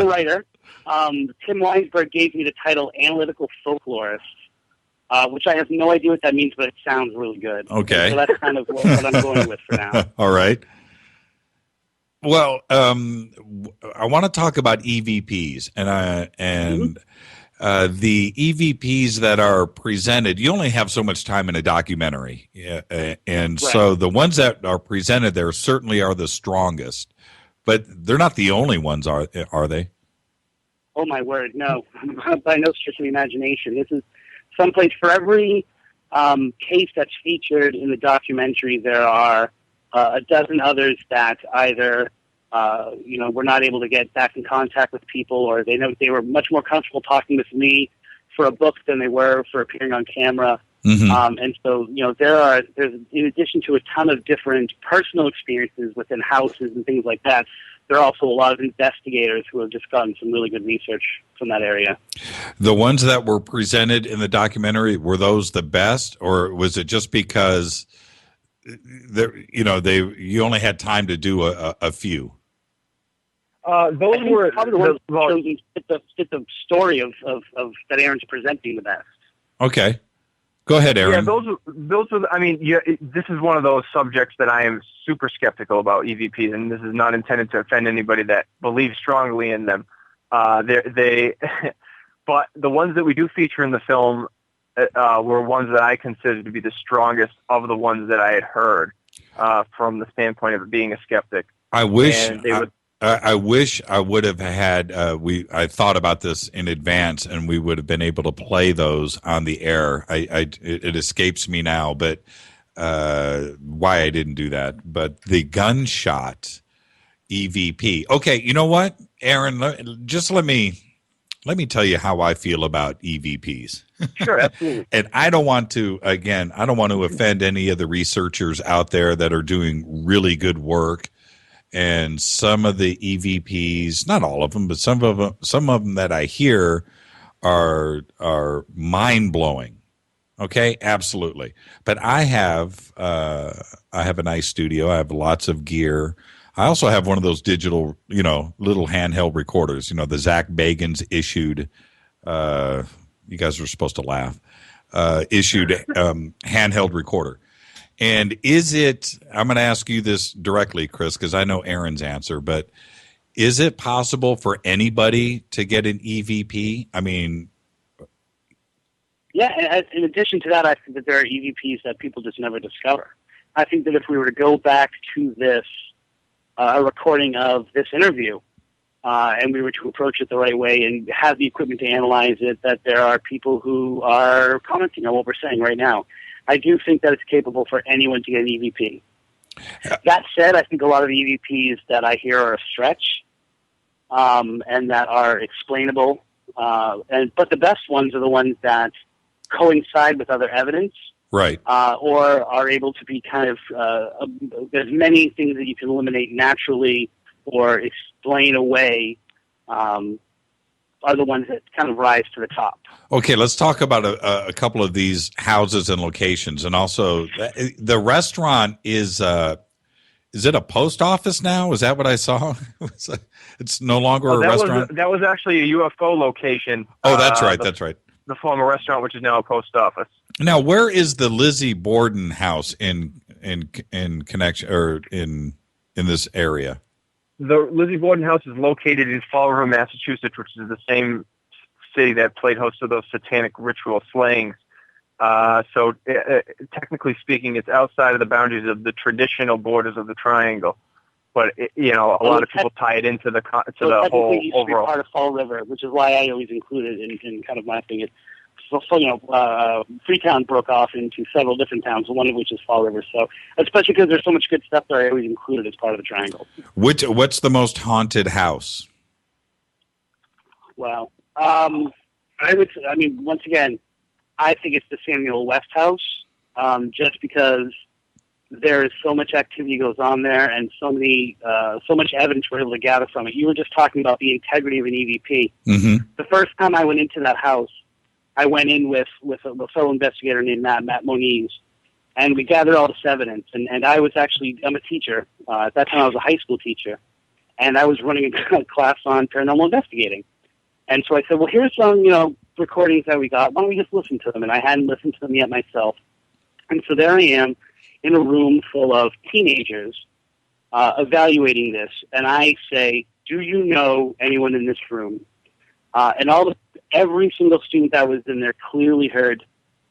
a writer. Tim Weinsberg gave me the title analytical folklorist, which I have no idea what that means, but it sounds really good. Okay. So that's kind of what I'm going with for now. All right. Well, I want to talk about EVPs and the EVPs that are presented. You only have so much time in a documentary, and so the ones that are presented there certainly are the strongest, but they're not the only ones, are they? Oh my word, no! By no stretch of the imagination. This is someplace for every case that's featured in the documentary. There are a dozen others that either were not able to get back in contact with people, or they were much more comfortable talking with me for a book than they were for appearing on camera. Mm-hmm. And so, there's in addition to a ton of different personal experiences within houses and things like that, there are also a lot of investigators who have just gotten some really good research from that area. The ones that were presented in the documentary, were those the best, or was it just because you only had time to do a few? Those were probably the ones that fit the story of that Aaron's presenting the best. Okay. Go ahead, Aaron. Yeah, those are. I mean, this is one of those subjects that I am super skeptical about EVPs, and this is not intended to offend anybody that believes strongly in them. But the ones that we do feature in the film were ones that I considered to be the strongest of the ones that I had heard from the standpoint of being a skeptic. I wish I would have had. I thought about this in advance, and we would have been able to play those on the air. It escapes me now, but why I didn't do that. But the gunshot EVP. Okay, you know what, Aaron? Just let me tell you how I feel about EVPs. Sure, absolutely. And I don't want to offend any of the researchers out there that are doing really good work. And some of the EVPs, not all of them, but some of them that I hear are mind blowing. Okay, absolutely. But I have a nice studio. I have lots of gear. I also have one of those digital, little handheld recorders. The Zach Bagans issued. You guys are supposed to laugh. Issued handheld recorder. And I'm going to ask you this directly, Chris, because I know Aaron's answer, but is it possible for anybody to get an EVP? I mean... Yeah, in addition to that, I think that there are EVPs that people just never discover. I think that if we were to go back to this, a recording of this interview, and we were to approach it the right way and have the equipment to analyze it, that there are people who are commenting on what we're saying right now. I do think that it's capable for anyone to get an EVP. That said, I think a lot of the EVPs that I hear are a stretch, and that are explainable. But the best ones are the ones that coincide with other evidence, right? Or are able to be kind of there's many things that you can eliminate naturally or explain away. Are the ones that kind of rise to the top. Okay, let's talk about a couple of these houses and locations, and also the restaurant is it a post office now? Is that what I saw? It's no longer a restaurant. That was actually a UFO location. Oh, that's right. That's right. The former restaurant, which is now a post office. Now, where is the Lizzie Borden house in connection or in this area? The Lizzie Borden house is located in Fall River, Massachusetts, which is the same city that played host to those satanic ritual slayings. So technically speaking, it's outside of the boundaries of the traditional borders of the triangle. But a lot of people tie it into the whole overall part of Fall River, which is why I always include it in kind of my thing. Freetown broke off into several different towns, one of which is Fall River. So, especially because there's so much good stuff there, I always include it as part of the triangle. What's the most haunted house? Well, once again, I think it's the Samuel West house, just because there is so much activity goes on there and so much evidence we're able to gather from it. You were just talking about the integrity of an EVP. Mm-hmm. The first time I went into that house, I went in with a fellow investigator named Matt Moniz, and we gathered all this evidence. And I'm a teacher. At that time, I was a high school teacher, and I was running a class on paranormal investigating. And so I said, well, here's some, recordings that we got. Why don't we just listen to them? And I hadn't listened to them yet myself. And so there I am in a room full of teenagers evaluating this. And I say, do you know anyone in this room? And every single student that was in there clearly heard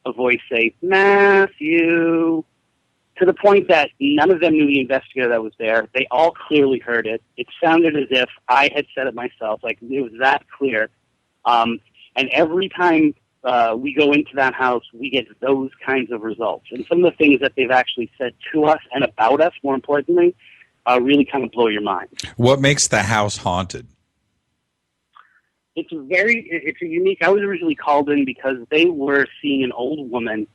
a voice say, Matthew, to the point that none of them knew the investigator that was there. They all clearly heard it. It sounded as if I had said it myself. Like, it was that clear. And every time we go into that house, we get those kinds of results. And some of the things that they've actually said to us and about us, more importantly, really kind of blow your mind. What makes the house haunted? It's a unique. I was originally called in because they were seeing an old woman,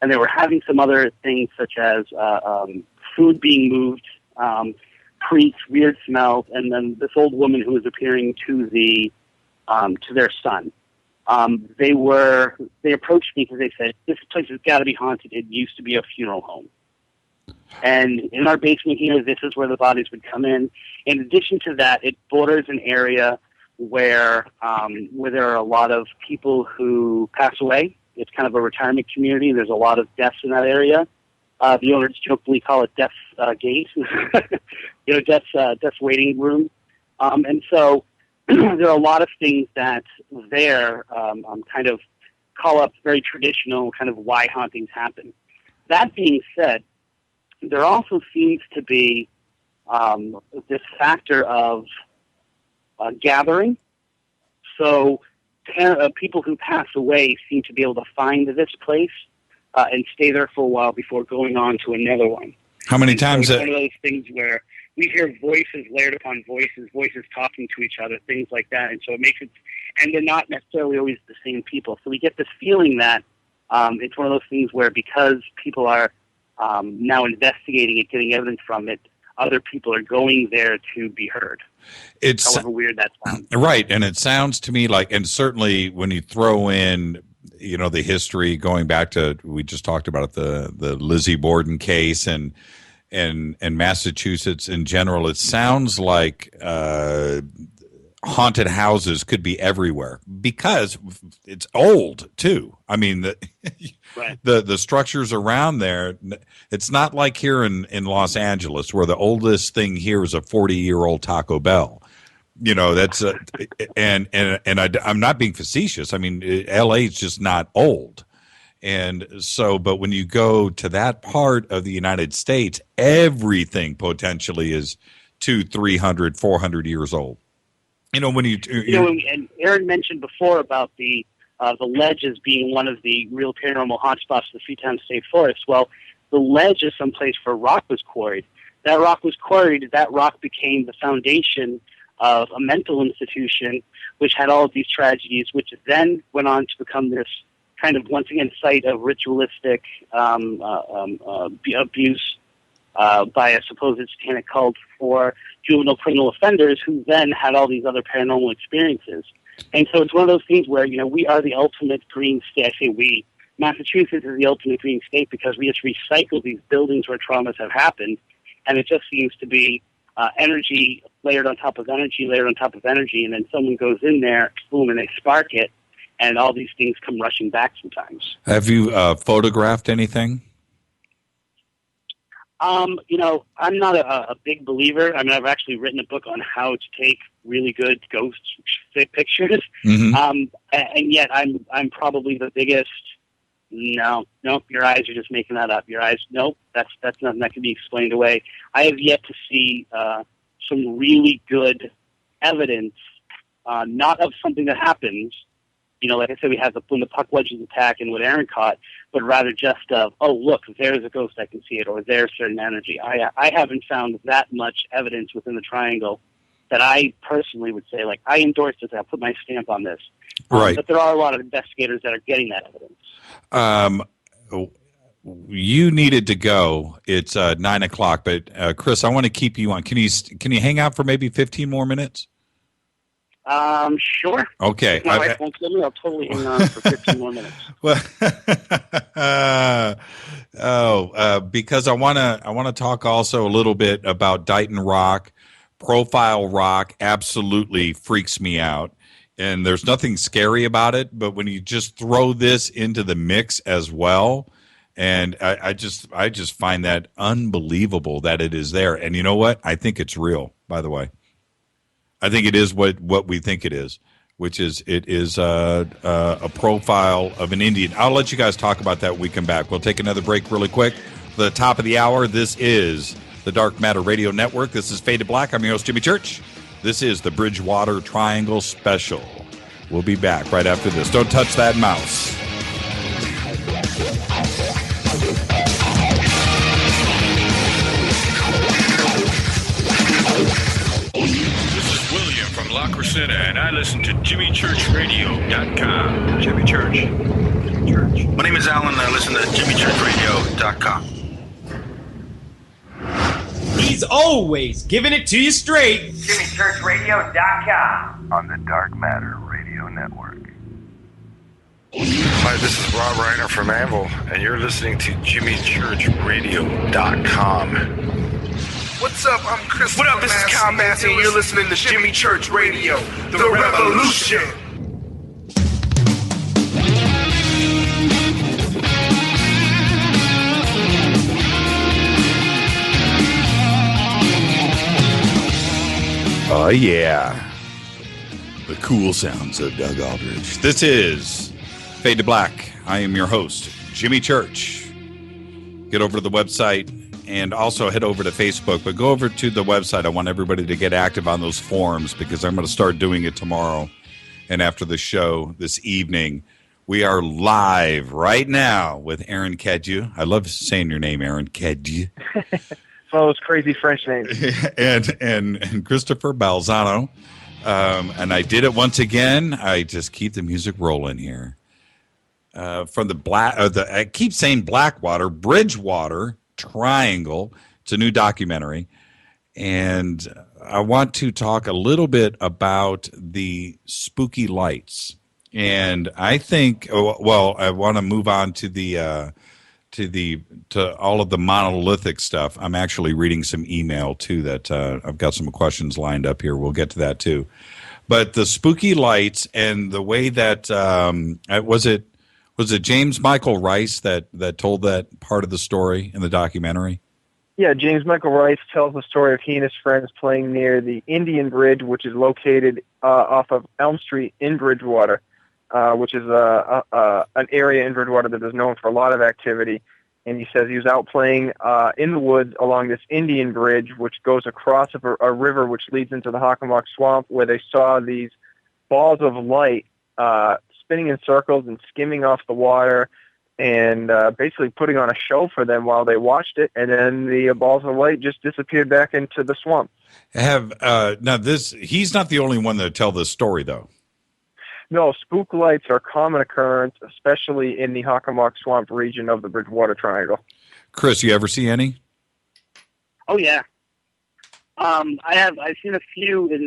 and they were having some other things such as food being moved, creaks, weird smells, and then this old woman who was appearing to their son. They approached me because they said, this place has got to be haunted. It used to be a funeral home. And in our basement here, this is where the bodies would come in. In addition to that, it borders an area where there are a lot of people who pass away. It's kind of a retirement community. There's a lot of deaths in that area. The owners jokingly call it Death's Gate, Death's waiting room. And so there are a lot of things that there kind of call up very traditional kind of why hauntings happen. That being said, there also seems to be this factor of gathering. So people who pass away seem to be able to find this place and stay there for a while before going on to another one. How many times? So it's one of those things where we hear voices layered upon voices talking to each other, things like that. And so it makes it, and they're not necessarily always the same people. So we get this feeling that it's one of those things where because people are now investigating it, getting evidence from it, other people are going there to be heard. It's however weird that sounds. Right, and it sounds to me like, and certainly when you throw in, the history going back to, we just talked about the Lizzie Borden case and Massachusetts in general, it sounds like haunted houses could be everywhere because it's old too. I mean, right. the structures around there, it's not like here in Los Angeles where the oldest thing here is a 40-year-old Taco Bell. That's and I'm not being facetious. I mean, LA is just not old. And so, but when you go to that part of the United States, everything potentially is 200, 300, 400 years old. And Aaron mentioned before about the ledges being one of the real paranormal hotspots of the Freetown State Forest. Well, the ledge is someplace where rock was quarried. That rock was quarried. That rock became the foundation of a mental institution, which had all of these tragedies, which then went on to become this kind of, once again, site of ritualistic abuse by a supposed satanic cult for juvenile criminal offenders who then had all these other paranormal experiences. And so it's one of those things where, we are the ultimate green state. I say we. Massachusetts is the ultimate green state because we just recycle these buildings where traumas have happened, and it just seems to be energy layered on top of energy, layered on top of energy, and then someone goes in there, boom, and they spark it, and all these things come rushing back sometimes. Have you photographed anything? I'm not a big believer. I mean, I've actually written a book on how to take really good ghost pictures. Mm-hmm. And yet I'm probably the biggest. No, your eyes are just making that up. Your eyes, nope, that's nothing that can be explained away. I have yet to see some really good evidence, not of something that happens. Like I said, we have when the puck wedges attack and what Aaron caught, but rather just of, oh, look, there's a ghost, I can see it, or there's certain energy. I haven't found that much evidence within the triangle that I personally would say, like, I endorse this, I'll put my stamp on this. Right. But there are a lot of investigators that are getting that evidence. You needed to go. It's 9 o'clock, but Chris, I want to keep you on. Can you hang out for maybe 15 more minutes? Sure. Okay. My wife won't kill me. I'll totally hang on for 15 more minutes. Well, because I want to talk also a little bit about Dighton Rock. Profile Rock absolutely freaks me out. And there's nothing scary about it, but when you just throw this into the mix as well, and I just find that unbelievable that it is there. And you know what? I think it's real, by the way. I think it is what we think it is, which is it is a profile of an Indian. I'll let you guys talk about that when we come back. We'll take another break really quick. For the top of the hour, this is the Dark Matter Radio Network. This is Fade to Black. I'm your host, Jimmy Church. This is the Bridgewater Triangle Special. We'll be back right after this. Don't touch that mouse. La Crescenta, and I listen to JimmyChurchRadio.com. Jimmy Church. My name is Alan, and I listen to JimmyChurchRadio.com. He's always giving it to you straight. JimmyChurchRadio.com on the Dark Matter Radio Network. Hi, this is Rob Reiner from Anvil, and you're listening to JimmyChurchRadio.com. What's up? I'm Chris. What up? This is Kyle Massey, and you're listening to Jimmy Church Radio, the Revolution. Oh, yeah. The cool sounds of Doug Aldrich. This is Fade to Black. I am your host, Jimmy Church. Get over to the website and also head over to Facebook. But go over to the website. I want everybody to get active on those forums because I'm going to start doing it tomorrow. And after the show this evening, we are live right now with Aaron Cadieux. I love saying your name, Aaron Cadieux. All those crazy French names. and Christopher Balzano. And I did it once again. I just keep the music rolling here. From I keep saying Blackwater, Bridgewater Triangle. It's a new documentary. And I want to talk a little bit about the spooky lights. And I think, well, I want to move on to all of the monolithic stuff. I'm actually reading some email too that I've got some questions lined up here. We'll get to that too. But the spooky lights and the way that was it James Michael Rice that told that part of the story in the documentary? Yeah, James Michael Rice tells the story of he and his friends playing near the Indian Bridge, which is located off of Elm Street in Bridgewater. Which is an area in Bridgewater that is known for a lot of activity. And he says he was out playing in the woods along this Indian Bridge, which goes across a river which leads into the Hockomock Swamp, where they saw these balls of light spinning in circles and skimming off the water and basically putting on a show for them while they watched it. And then the balls of light just disappeared back into the swamp. He's not the only one that tell this story, though. No, spook lights are a common occurrence, especially in the Hockomock Swamp region of the Bridgewater Triangle. Chris, you ever see any? Oh yeah, I've seen a few at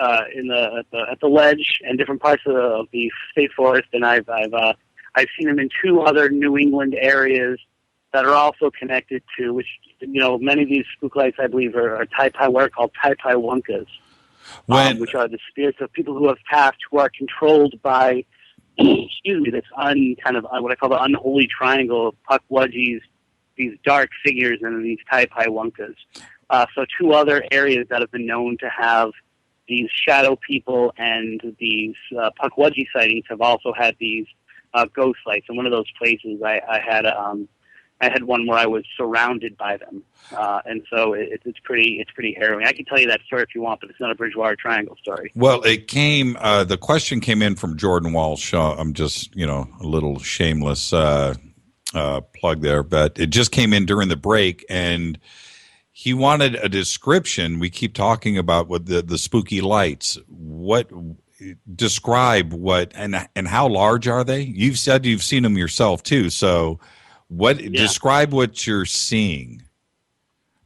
the ledge and different parts of the state forest, and I've seen them in two other New England areas that are also connected to which many of these spook lights I believe are what are called Tai Wonkas. Which are the spirits of people who have passed who are controlled by, this what I call the unholy triangle of Pukwudgies, these dark figures, and these Tai Wonkas. So two other areas that have been known to have these shadow people and these Pukwudgie sightings have also had these ghost lights. And one of those places I had one where I was surrounded by them, and so it's pretty harrowing. I can tell you that story if you want, but it's not a Bridgewater Triangle story. Well, it came. The question came in from Jordan Walsh. I'm just a little shameless plug there, but it just came in during the break, and he wanted a description. We keep talking about what the spooky lights. Describe what and how large are they? You've said you've seen them yourself too, so. Describe what you're seeing,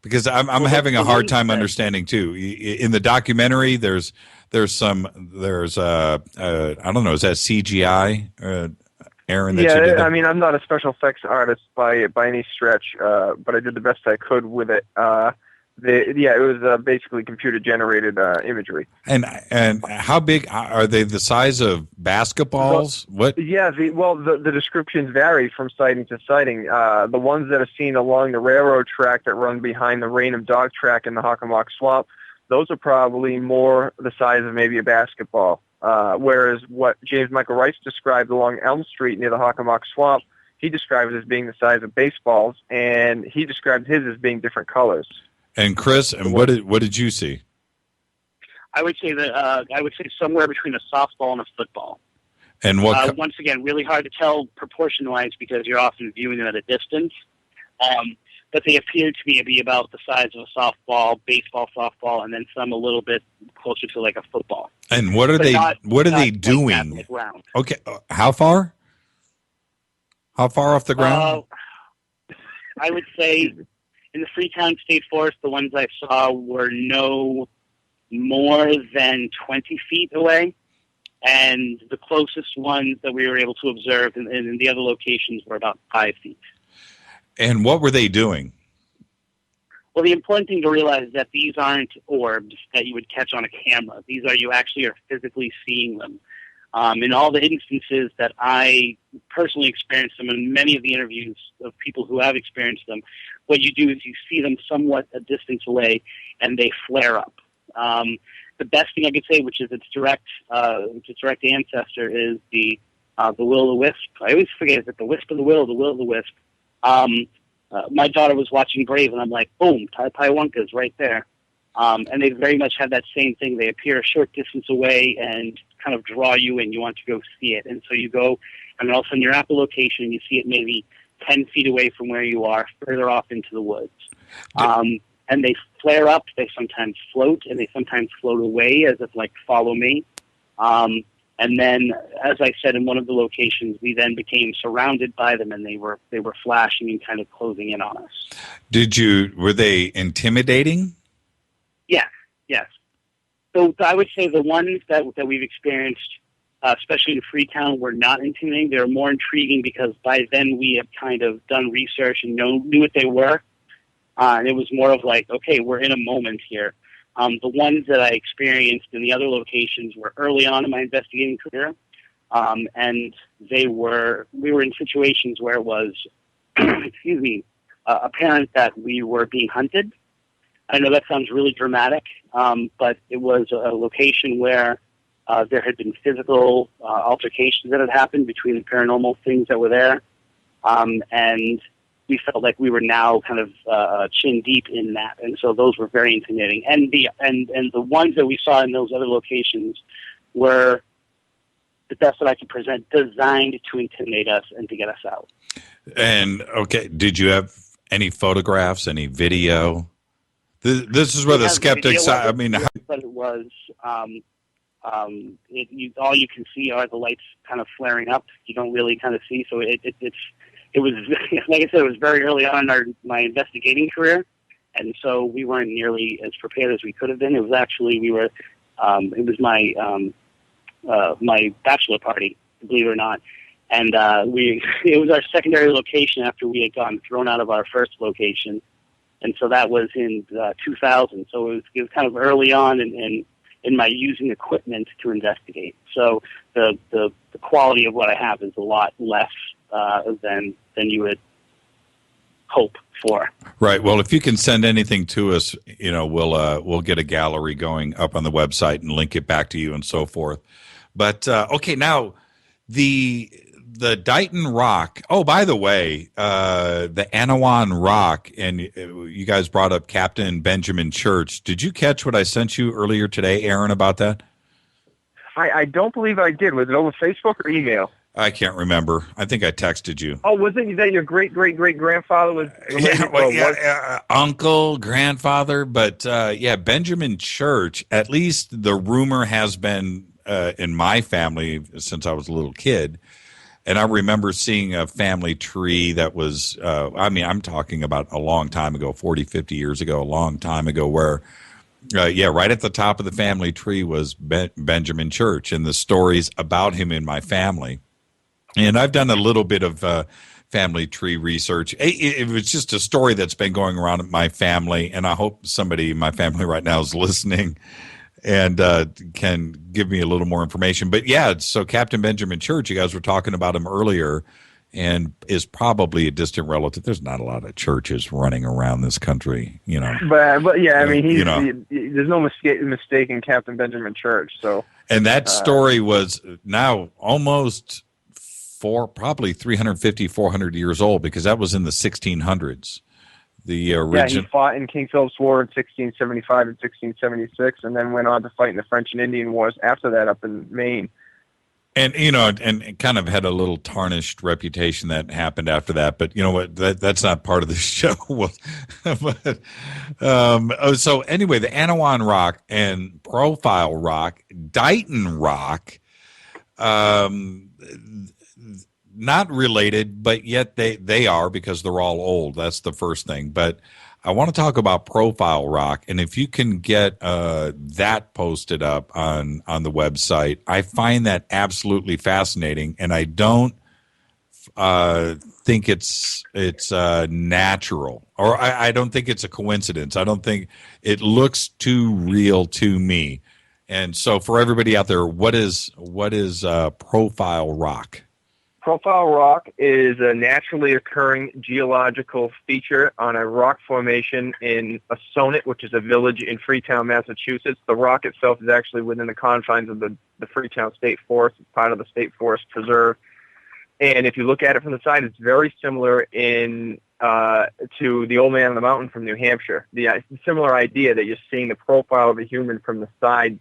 because I'm having a hard time understanding too. In the documentary, there's I don't know, is that CGI, Aaron? I mean, I'm not a special effects artist by any stretch, but I did the best I could with it. It was basically computer generated imagery. And how big are they? The size of basketballs? What? Yeah, the descriptions vary from sighting to sighting. The ones that are seen along the railroad track that run behind the Rainham Dog Track in the Hockomock Swamp, those are probably more the size of maybe a basketball. Whereas what James Michael Rice described along Elm Street near the Hockomock Swamp, he described it as being the size of baseballs, and he described his as being different colors. And Chris, what did you see? I would say somewhere between a softball and a football. And what? Once again, really hard to tell proportion-wise because you're often viewing them at a distance. But they appear to me to be about the size of a softball, baseball, softball, and then some a little bit closer to like a football. And what are they doing? Okay, how far? How far off the ground? I would say In the Freetown State Forest, the ones I saw were no more than 20 feet away, and the closest ones that we were able to observe in the other locations were about 5 feet. And what were they doing? Well, the important thing to realize is that these aren't orbs that you would catch on a camera. These are, you actually are physically seeing them. In all the instances that I personally experienced them, and many of the interviews of people who have experienced them, what you do is you see them somewhat a distance away, and they flare up. The best thing I could say, which is its direct ancestor, is the will-o'-the-wisp. I always forget, is it the wisp of the will or the will of the wisp? My daughter was watching Brave, and I'm like, boom, Taiwanka's right there. And they very much have that same thing. They appear a short distance away and kind of draw you in. You want to go see it. And so you go, and all of a sudden you're at the location, and you see it maybe 10 feet away from where you are, further off into the woods. And they flare up. They sometimes float, and they sometimes float away as if, like, follow me. And then, as I said, in one of the locations, we then became surrounded by them, and they were flashing and kind of closing in on us. Were they intimidating? Yes. So I would say the ones that we've experienced, especially in Freetown, were not intimidating. They were more intriguing because by then we had kind of done research and knew what they were. And it was more of like, okay, we're in a moment here. The ones that I experienced in the other locations were early on in my investigating career, and we were in situations where it was, apparent that we were being hunted. I know that sounds really dramatic, but it was a location where there had been physical altercations that had happened between the paranormal things that were there, and we felt like we were now kind of chin deep in that, and so those were very intimidating. And the ones that we saw in those other locations were the best that I could present, designed to intimidate us and to get us out. And okay, did you have any photographs, any video? This is where the skeptics. I mean, but it was. All you can see are the lights kind of flaring up. You don't really kind of see, so it was, like I said, it was very early on in my investigating career, and so we weren't nearly as prepared as we could have been. It was actually, it was my bachelor party, believe it or not, and it was our secondary location after we had gotten thrown out of our first location, and so that was in 2000. So it was kind of early on in my using equipment to investigate. So the quality of what I have is a lot less than you would hope for. Right. Well, if you can send anything to us, we'll get a gallery going up on the website and link it back to you and so forth. But okay, now the Dighton Rock. Oh, by the way, the Anawan Rock, and you guys brought up Captain Benjamin Church. Did you catch what I sent you earlier today, Aaron, about that? I don't believe I did. Was it over Facebook or email? I can't remember. I think I texted you. Oh, was it that your great-great-great-grandfather was related? Uncle, grandfather. But, Benjamin Church, at least the rumor has been in my family since I was a little kid. And I remember seeing a family tree that was, I'm talking about a long time ago, 40, 50 years ago, a long time ago, where, right at the top of the family tree was Benjamin Church, and the stories about him in my family. And I've done a little bit of family tree research. It was just a story that's been going around in my family, and I hope somebody in my family right now is listening and can give me a little more information. But yeah, so Captain Benjamin Church, you guys were talking about him earlier, and is probably a distant relative. There's not a lot of churches running around this country, But yeah, I mean, there's no mistake in Captain Benjamin Church. So, and that story was now almost probably 350, 400 years old, because that was in the 1600s. The original. Yeah, he fought in King Philip's War in 1675 and 1676, and then went on to fight in the French and Indian Wars after that up in Maine. And and kind of had a little tarnished reputation that happened after that. But you know what? That's not part of the show. So anyway, the Anawan Rock and Profile Rock, Dighton Rock, not related, but yet they are, because they're all old. That's the first thing. But I want to talk about profile rock, and if you can get that posted up on the website, I find that absolutely fascinating, and I don't think it's natural, or I don't think it's a coincidence. I don't think it looks too real to me. And so, for everybody out there, what is profile rock? Profile rock is a naturally occurring geological feature on a rock formation in Sonnet, which is a village in Freetown, Massachusetts. The rock itself is actually within the confines of the Freetown State Forest. It's part of the State Forest Preserve. And if you look at it from the side, it's very similar to the Old Man on the Mountain from New Hampshire. The similar idea that you're seeing the profile of a human from the side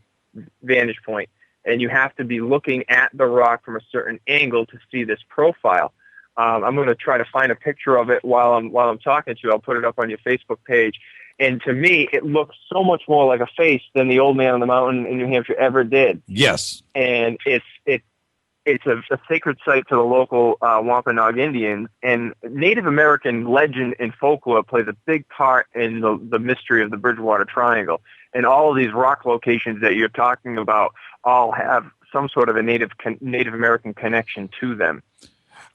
vantage point. And you have to be looking at the rock from a certain angle to see this profile. I'm going to try to find a picture of it while I'm talking to you. I'll put it up on your Facebook page. And to me, it looks so much more like a face than the Old Man on the Mountain in New Hampshire ever did. Yes. And it's a sacred site to the local Wampanoag Indians, and Native American legend and folklore plays a big part in the mystery of the Bridgewater Triangle. And all of these rock locations that you're talking about all have some sort of a Native American connection to them.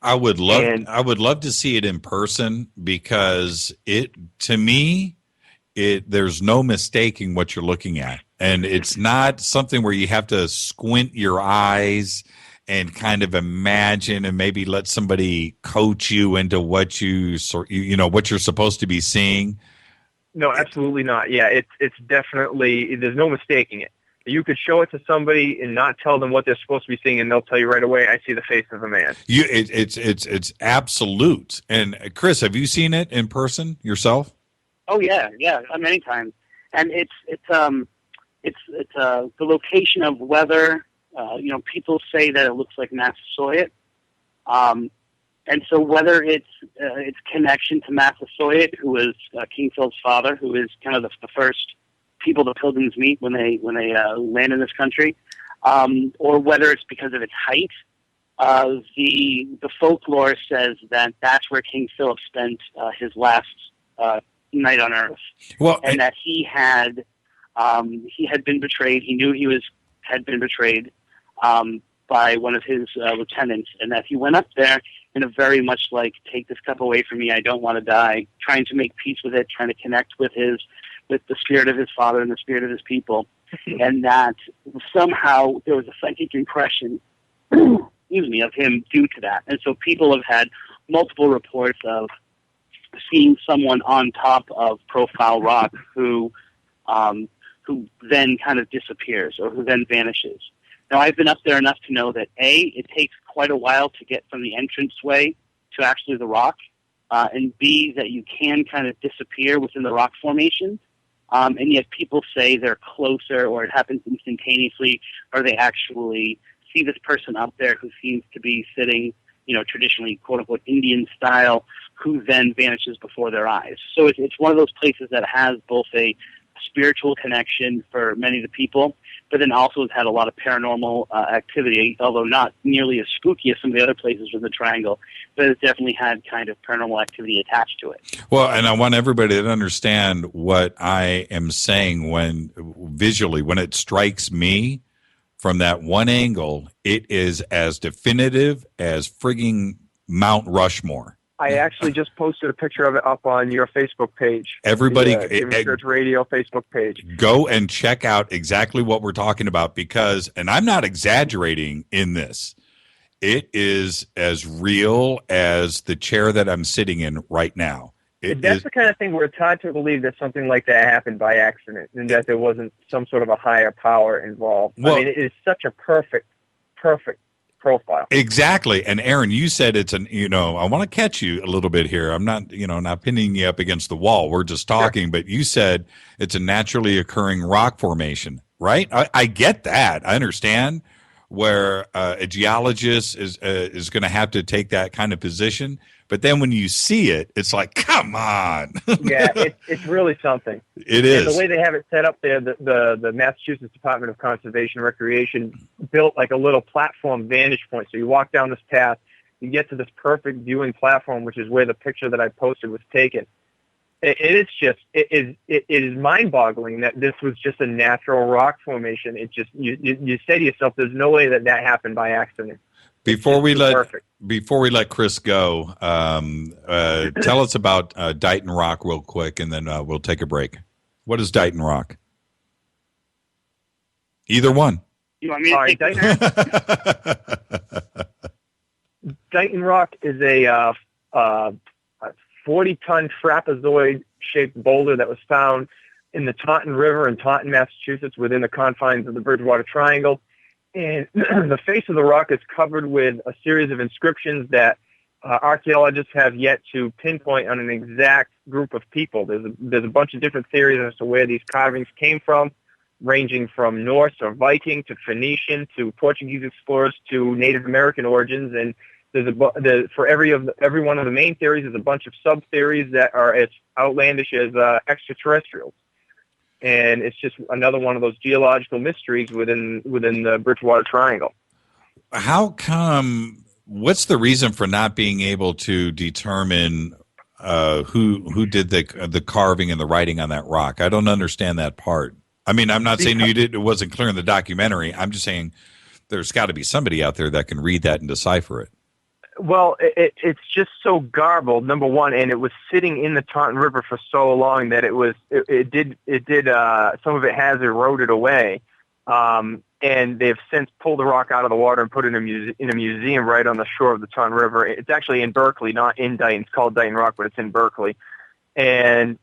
I would love to see it in person, because to me, there's no mistaking what you're looking at, and it's not something where you have to squint your eyes and kind of imagine and maybe let somebody coach you into what you're supposed to be seeing. No, absolutely not. Yeah, it's definitely, there's no mistaking it. You could show it to somebody and not tell them what they're supposed to be seeing, and they'll tell you right away, I see the face of a man. It's absolute. And Chris, have you seen it in person yourself? Oh yeah, many times. And it's the location of weather. People say that it looks like Massasoit. And so whether it's connection to Massasoit, who is King Philip's father, who is kind of the first people the Pilgrims meet when they land in this country, or whether it's because of its height, the folklore says that that's where King Philip spent his last night on Earth. Well, and that he had been betrayed. He knew had been betrayed by one of his lieutenants, and that he went up there in a very much like, take this cup away from me, I don't want to die, trying to make peace with it, trying to connect with the spirit of his father and the spirit of his people, and that somehow there was a psychic impression, of him due to that. And so people have had multiple reports of seeing someone on top of Profile Rock who then kind of disappears, or who then vanishes. Now, I've been up there enough to know that, A, it takes quite a while to get from the entranceway to actually the rock, and B, that you can kind of disappear within the rock formation, and yet people say they're closer, or it happens instantaneously, or they actually see this person up there who seems to be sitting, traditionally, quote-unquote, Indian style, who then vanishes before their eyes. So it's one of those places that has both a spiritual connection for many of the people, but then also has had a lot of paranormal activity, although not nearly as spooky as some of the other places in the Triangle, but it's definitely had kind of paranormal activity attached to it. Well, and I want everybody to understand what I am saying when it strikes me from that one angle, it is as definitive as frigging Mount Rushmore. I actually just posted a picture of it up on your Facebook page. Everybody, Jimmy Church Radio Facebook page. Go and check out exactly what we're talking about, because, and I'm not exaggerating in this, it is as real as the chair that I'm sitting in right now. That's the kind of thing where it's hard to believe that something like that happened by accident, and that there wasn't some sort of a higher power involved. Well, I mean, it is such a perfect profile. Exactly. And Aaron, you said it's I want to catch you a little bit here. I'm not, not pinning you up against the wall. We're just talking, sure. But you said it's a naturally occurring rock formation, right? I get that. I understand where a geologist is going to have to take that kind of position. But then when you see it, it's like, come on. Yeah, it's really something. It is. And the way they have it set up there, the Massachusetts Department of Conservation and Recreation built like a little platform vantage point. So you walk down this path, you get to this perfect viewing platform, which is where the picture that I posted was taken. It is mind-boggling that this was just a natural rock formation. It just you say to yourself, "There's no way that happened by accident." Before we let Chris go, tell us about Dighton Rock real quick, and then we'll take a break. What is Dighton Rock? Either one. You want me to take Dighton Rock is a 40-ton trapezoid-shaped boulder that was found in the Taunton River in Taunton, Massachusetts, within the confines of the Bridgewater Triangle. And the face of the rock is covered with a series of inscriptions that archaeologists have yet to pinpoint on an exact group of people. There's a bunch of different theories as to where these carvings came from, ranging from Norse or Viking to Phoenician to Portuguese explorers to Native American origins. And for every one of the main theories, there's a bunch of sub-theories that are as outlandish as extraterrestrials. And it's just another one of those geological mysteries within the Bridgewater Triangle. How come? What's the reason for not being able to determine who did the carving and the writing on that rock? I don't understand that part. I mean, I'm not saying it wasn't clear in the documentary. I'm just saying there's got to be somebody out there that can read that and decipher it. Well, it's just so garbled, number one, and it was sitting in the Taunton River for so long that it did some of it has eroded away, and they've since pulled the rock out of the water and put it in a museum right on the shore of the Taunton River. It's actually in Berkeley, not in Dighton. It's called Dighton Rock, but it's in Berkeley. And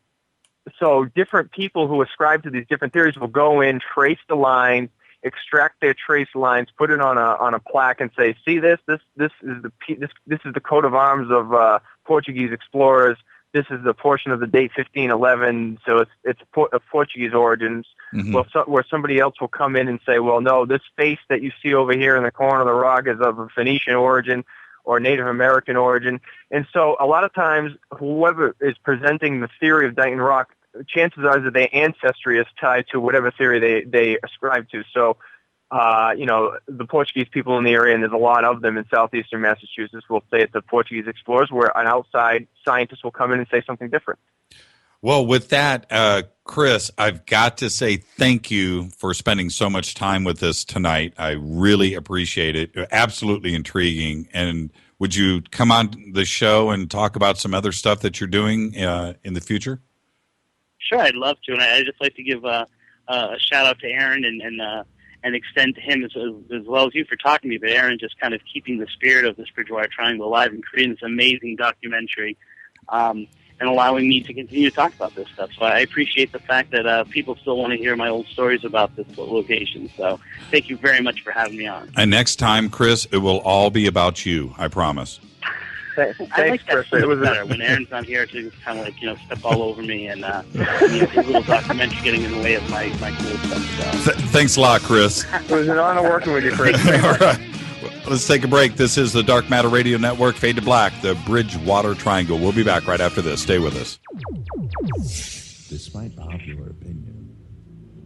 so different people who ascribe to these different theories will go in, trace the lines, extract their trace lines, put it on a plaque, and say, "See this is the coat of arms of Portuguese explorers. This is the portion of the date 1511, so it's of Portuguese origins." Mm-hmm. Well, where somebody else will come in and say, "Well, no, this face that you see over here in the corner of the rock is of a Phoenician origin or Native American origin." And so, a lot of times, whoever is presenting the theory of Dighton Rock, chances are that their ancestry is tied to whatever theory they ascribe to. So, the Portuguese people in the area, and there's a lot of them in southeastern Massachusetts, will say it's the Portuguese explorers, where an outside scientist will come in and say something different. Well, with that, Chris, I've got to say thank you for spending so much time with us tonight. I really appreciate it. Absolutely intriguing. And would you come on the show and talk about some other stuff that you're doing in the future? Sure, I'd love to, and I'd just like to give a shout out to Aaron and extend to him as well as you for talking to me. But Aaron just kind of keeping the spirit of this Bridgewater Triangle alive and creating this amazing documentary, and allowing me to continue to talk about this stuff. So I appreciate the fact that people still want to hear my old stories about this location. So thank you very much for having me on. And next time, Chris, it will all be about you. I promise. Thanks, Chris. It was better when Aaron's not here to kind of step all over me and his little documentary getting in the way of my cool stuff. So. Thanks a lot, Chris. It was an honor working with you, Chris. All right. Let's take a break. This is the Dark Matter Radio Network, Fade to Black, the Bridgewater Triangle. We'll be back right after this. Stay with us. Despite popular opinion,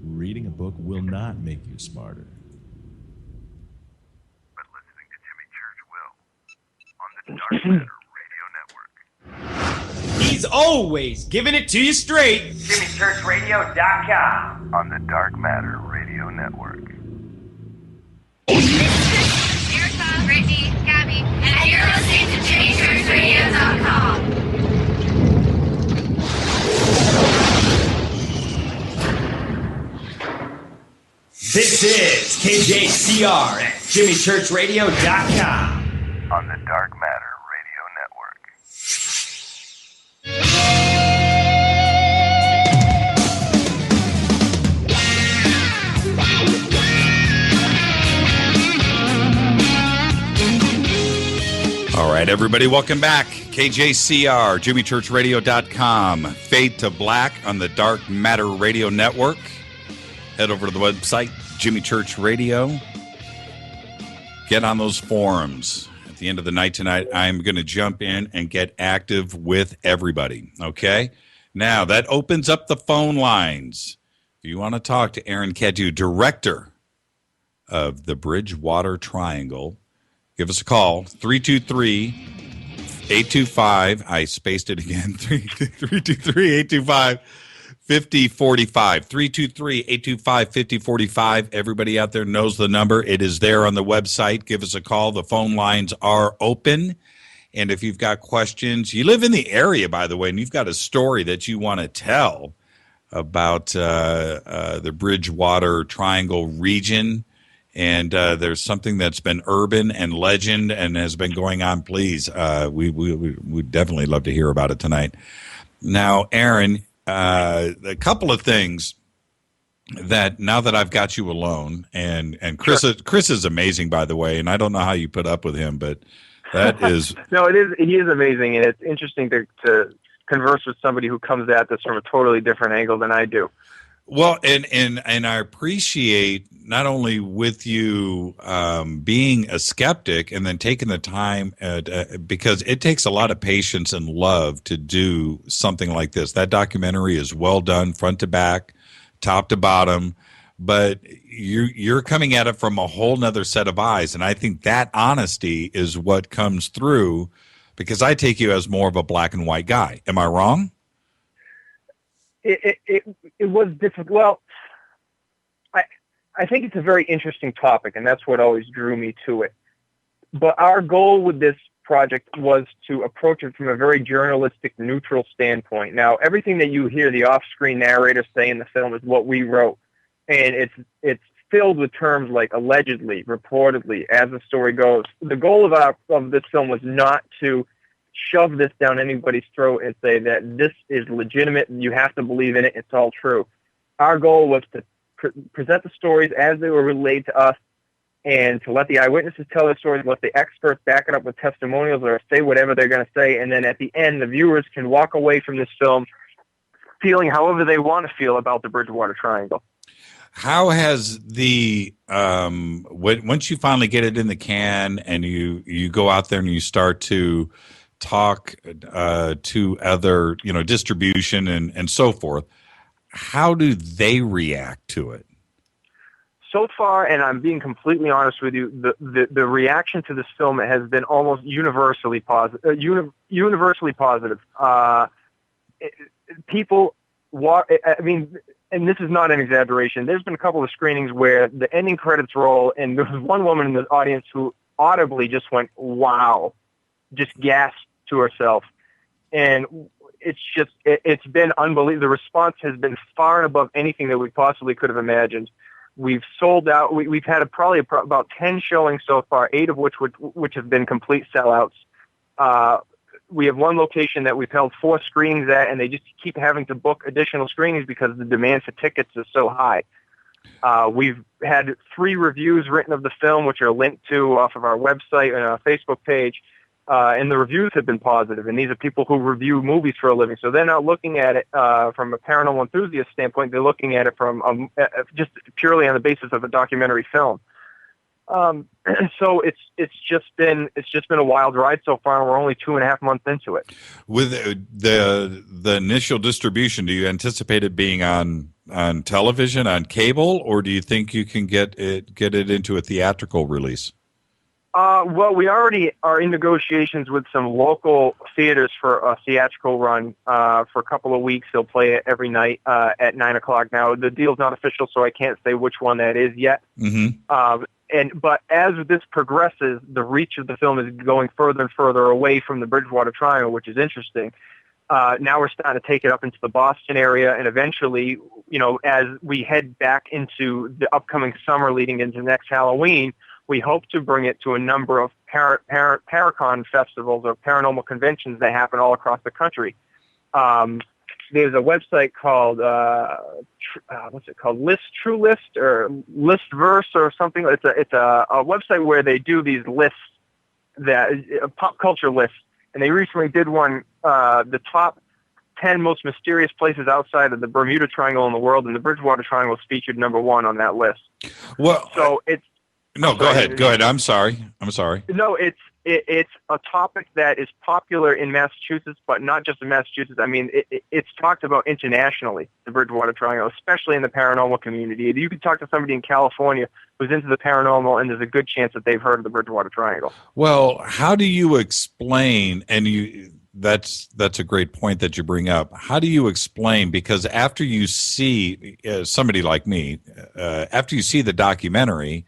reading a book will not make you smarter. Dark Matter Radio Network. He's always giving it to you straight. JimmyChurchRadio.com. On the Dark Matter Radio Network. Erica, Brittany, Gabby, and you're listening to JimmyChurchRadio.com. This is KJCR at JimmyChurchRadio.com. On the Dark Matter Radio Network. All right, everybody, welcome back. KJCR, JimmyChurchRadio.com. Fade to Black on the Dark Matter Radio Network. Head over to the website, Jimmy Church Radio. Get on those forums. At the end of the night tonight, I'm going to jump in and get active with everybody, okay? Now, that opens up the phone lines. If you want to talk to Aaron Cadieux, director of the Bridgewater Triangle, give us a call, 323 825, I spaced it again, 323-825-5045, 323-825-5045. Everybody out there knows the number. It is there on the website. Give us a call. The phone lines are open. And if you've got questions, you live in the area, by the way, and you've got a story that you want to tell about the Bridgewater Triangle region, and there's something that's been urban and legend and has been going on, please, we'd definitely love to hear about it tonight. Now, Aaron, a couple of things that now that I've got you alone, and Chris, sure. Chris is amazing, by the way, and I don't know how you put up with him, but that is no, it is. He is amazing, and it's interesting to converse with somebody who comes at this from a totally different angle than I do. Well, and I appreciate not only with you being a skeptic and then taking the time because it takes a lot of patience and love to do something like this. That documentary is well done, front to back, top to bottom. But you're coming at it from a whole nother set of eyes, and I think that honesty is what comes through, because I take you as more of a black and white guy. Am I wrong? It was difficult. Well, I think it's a very interesting topic, and that's what always drew me to it. But our goal with this project was to approach it from a very journalistic, neutral standpoint. Now, everything that you hear the off-screen narrator say in the film is what we wrote. And it's filled with terms like allegedly, reportedly, as the story goes. The goal of this film was not to shove this down anybody's throat and say that this is legitimate and you have to believe in it, it's all true. Our goal was to present the stories as they were relayed to us, and to let the eyewitnesses tell their stories, let the experts back it up with testimonials or say whatever they're going to say, and then at the end the viewers can walk away from this film feeling however they want to feel about the Bridgewater Triangle. How has the once you finally get it in the can and you go out there and you start to talk to other distribution and so forth, how do they react to it? So far, and I'm being completely honest with you, the reaction to this film has been almost universally positive. People and this is not an exaggeration, there's been a couple of screenings where the ending credits roll, and there was one woman in the audience who audibly just went, wow, just gasped to herself. And it's been unbelievable. The response has been far and above anything that we possibly could have imagined. We've sold out. We've had probably about 10 showings so far, 8 of which have been complete sellouts. We have one location that we've held 4 screenings at, and they just keep having to book additional screenings because the demand for tickets is so high. We've had 3 reviews written of the film, which are linked to off of our website and our Facebook page, and the reviews have been positive, and these are people who review movies for a living, so they're not looking at it from a paranormal enthusiast standpoint. They're looking at it from just purely on the basis of a documentary film. So it's just been a wild ride so far, and we're only 2.5 months into it. With the initial distribution, do you anticipate it being on television, on cable, or do you think you can get it into a theatrical release? Well, we already are in negotiations with some local theaters for a theatrical run for a couple of weeks. They'll play it every night at 9 o'clock. Now, the deal's not official, so I can't say which one that is yet. Mm-hmm. But as this progresses, the reach of the film is going further and further away from the Bridgewater Triangle, which is interesting. Now we're starting to take it up into the Boston area, and eventually, as we head back into the upcoming summer leading into next Halloween, we hope to bring it to a number of Paracon festivals or paranormal conventions that happen all across the country. There's a website called what's it called? True List or Listverse or something. It's a website where they do these lists, pop culture lists, and they recently did one, the top 10 most mysterious places outside of the Bermuda Triangle in the world, and the Bridgewater Triangle is featured number 1 on that list. Well, so it's. No, go ahead. I'm sorry. No, it's a topic that is popular in Massachusetts, but not just in Massachusetts. I mean, it's talked about internationally, the Bridgewater Triangle, especially in the paranormal community. You could talk to somebody in California who's into the paranormal, and there's a good chance that they've heard of the Bridgewater Triangle. Well, how do you explain, and that's a great point that you bring up. How do you explain, because after you see somebody like me, after you see the documentary,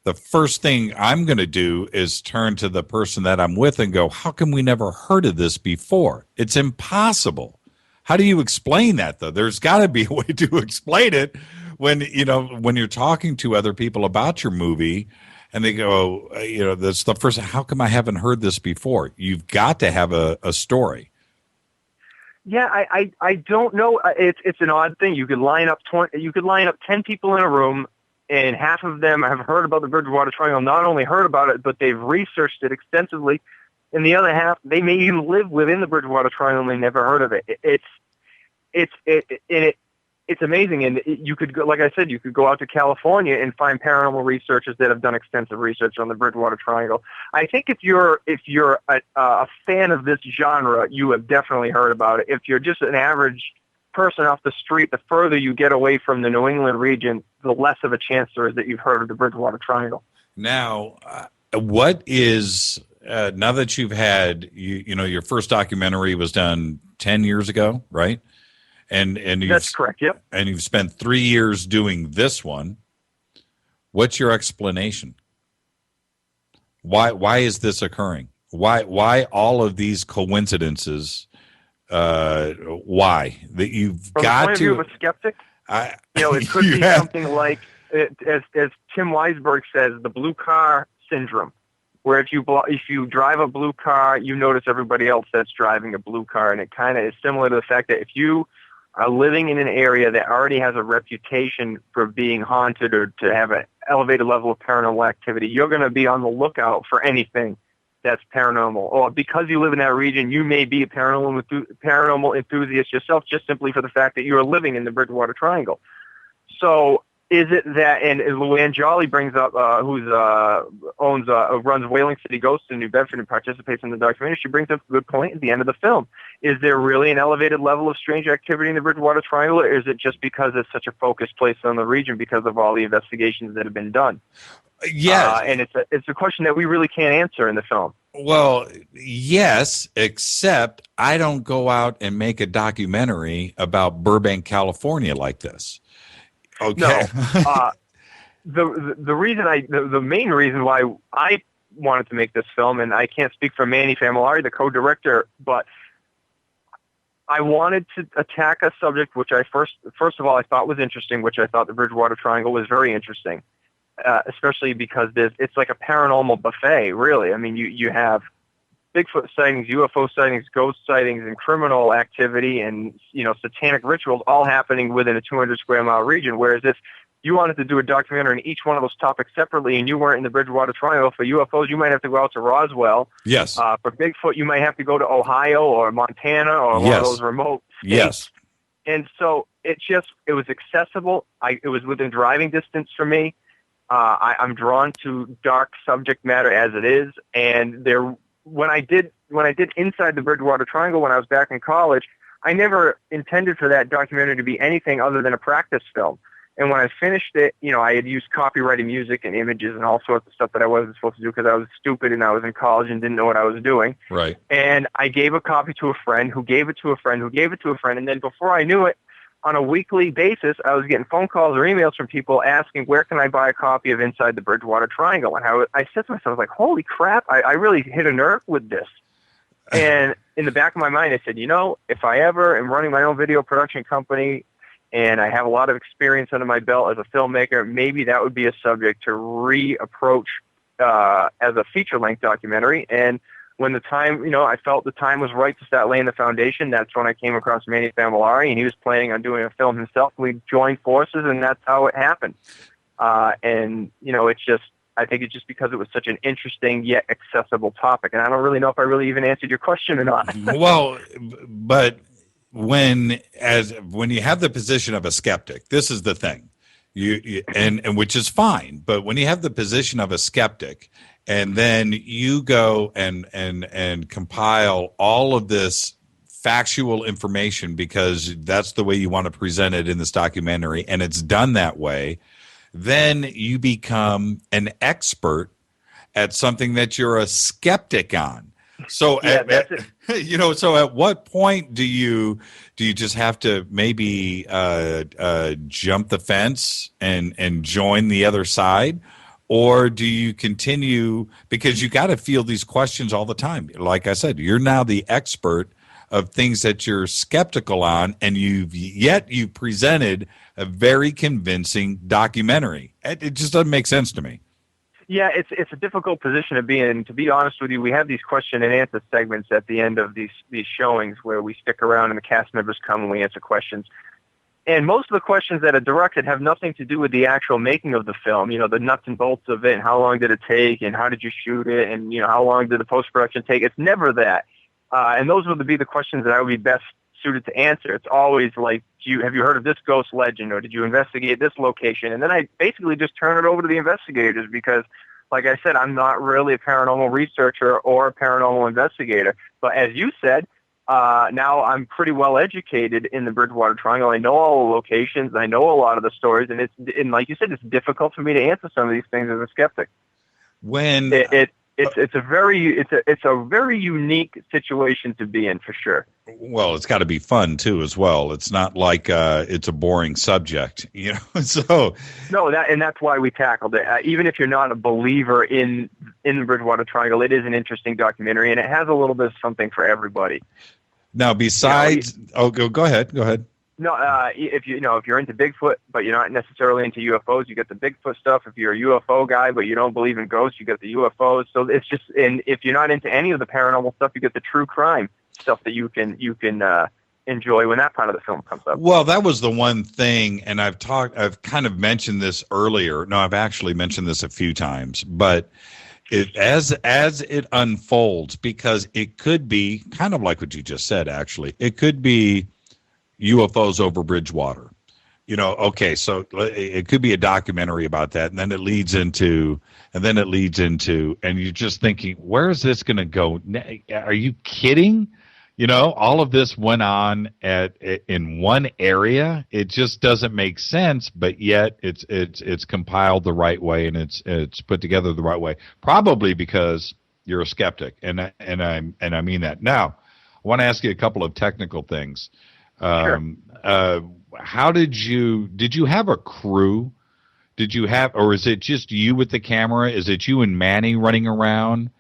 the first thing I'm going to do is turn to the person that I'm with and go, how come we never heard of this before? It's impossible. How do you explain that, though? There's got to be a way to explain it when you're talking to other people about your movie and they go, that's the first, how come I haven't heard this before? You've got to have a story. Yeah, I don't know. It's an odd thing. You could line up 10 people in a room, and half of them have heard about the Bridgewater Triangle, not only heard about it, but they've researched it extensively. And the other half, they may even live within the Bridgewater Triangle and they never heard of it. It's amazing. And you could go, like I said, you could go out to California and find paranormal researchers that have done extensive research on the Bridgewater Triangle. I think if you're a fan of this genre, you have definitely heard about it. If you're just an average person off the street, the further you get away from the New England region, the less of a chance there is that you've heard of the Bridgewater Triangle. Now, what is now that you've had your first documentary was done 10 years ago, right? And that's correct. Yep. And you've spent 3 years doing this one. What's your explanation? Why is this occurring? Why all of these coincidences? Why that you've From got the point of view to of a skeptic? It could be something like, as Tim Weisberg says, the blue car syndrome, where if you drive a blue car, you notice everybody else that's driving a blue car, and it kind of is similar to the fact that if you are living in an area that already has a reputation for being haunted or to have an elevated level of paranormal activity, you're going to be on the lookout for anything that's paranormal. Or because you live in that region, you may be a paranormal enthusiast yourself, just simply for the fact that you are living in the Bridgewater Triangle. So is it that, and Luann Jolly brings up, runs Whaling City Ghosts in New Bedford and participates in the documentary, she brings up a good point at the end of the film. Is there really an elevated level of strange activity in the Bridgewater Triangle, or is it just because it's such a focused place on the region because of all the investigations that have been done? Yes. And it's a question that we really can't answer in the film. Well, yes, except I don't go out and make a documentary about Burbank, California like this. Okay. No. The main reason why I wanted to make this film, and I can't speak for Manny Familari, the co-director, but I wanted to attack a subject which I first of all I thought was interesting, which I thought the Bridgewater Triangle was very interesting. Especially because it's like a paranormal buffet, really. I mean, you have Bigfoot sightings, UFO sightings, ghost sightings, and criminal activity, and satanic rituals all happening within a 200 square mile region. Whereas if you wanted to do a documentary on each one of those topics separately, and you weren't in the Bridgewater Triangle, for UFOs, you might have to go out to Roswell. Yes. For Bigfoot, you might have to go to Ohio or Montana or one of those remote states. Yes. And so it was accessible. it was within driving distance for me. I'm drawn to dark subject matter as it is, and when I did Inside the Bridgewater Triangle when I was back in college, I never intended for that documentary to be anything other than a practice film. And when I finished it, I had used copyrighted music and images and all sorts of stuff that I wasn't supposed to do because I was stupid and I was in college and didn't know what I was doing. Right. And I gave a copy to a friend who gave it to a friend who gave it to a friend, and then before I knew it, on a weekly basis, I was getting phone calls or emails from people asking, where can I buy a copy of Inside the Bridgewater Triangle? And I said to myself, holy crap, I really hit a nerve with this. And in the back of my mind, I said, if I ever am running my own video production company and I have a lot of experience under my belt as a filmmaker, maybe that would be a subject to reapproach as a feature-length documentary. And when the time, I felt the time was right to start laying the foundation, that's when I came across Manny Familari, and he was planning on doing a film himself. We joined forces, and that's how it happened. I think it's just because it was such an interesting yet accessible topic. And I don't really know if I really even answered your question or not. Well, but when you have the position of a skeptic, this is the thing. And which is fine, but when you have the position of a skeptic and then you go and compile all of this factual information because that's the way you want to present it in this documentary, and it's done that way, then you become an expert at something that you're a skeptic on. So so at what point do you just have to maybe jump the fence and join the other side? Or do you continue, because you got to field these questions all the time? Like I said, you're now the expert of things that you're skeptical on, and you've presented a very convincing documentary. It just doesn't make sense to me. Yeah, it's a difficult position to be in. To be honest with you, we have these question and answer segments at the end of these showings where we stick around and the cast members come and we answer questions. And most of the questions that are directed have nothing to do with the actual making of the film, the nuts and bolts of it, and how long did it take, and how did you shoot it, and how long did the post-production take. It's never that. And those would be the questions that I would be best suited to answer. It's always like, have you heard of this ghost legend, or did you investigate this location? And then I basically just turn it over to the investigators because, like I said, I'm not really a paranormal researcher or a paranormal investigator. But as you said, now I'm pretty well educated in the Bridgewater Triangle. I know all the locations. I know a lot of the stories, and like you said, it's difficult for me to answer some of these things as a skeptic. When it's a very unique situation to be in, for sure. Well, it's got to be fun too, as well. It's not like it's a boring subject, So no, that's why we tackled it. Even if you're not a believer in the Bridgewater Triangle, it is an interesting documentary, and it has a little bit of something for everybody. Now, besides, go ahead. No, if you're into Bigfoot, but you're not necessarily into UFOs, you get the Bigfoot stuff. If you're a UFO guy, but you don't believe in ghosts, you get the UFOs. So it's just, and if you're not into any of the paranormal stuff, you get the true crime stuff that you can enjoy when that part of the film comes up. Well, that was the one thing, and I've kind of mentioned this earlier. No, I've actually mentioned this a few times, but as it unfolds, because it could be kind of like what you just said. Actually, it could be UFOs over Bridgewater. Okay, so it could be a documentary about that, and then it leads into, and you're just thinking, where is this going to go? Are you kidding? All of this went on in one area. It just doesn't make sense, but yet it's compiled the right way, and it's put together the right way. Probably because you're a skeptic, and I mean that. Now, I want to ask you a couple of technical things. Sure. How did you have a crew? Or is it just you with the camera? Is it you and Manny running around?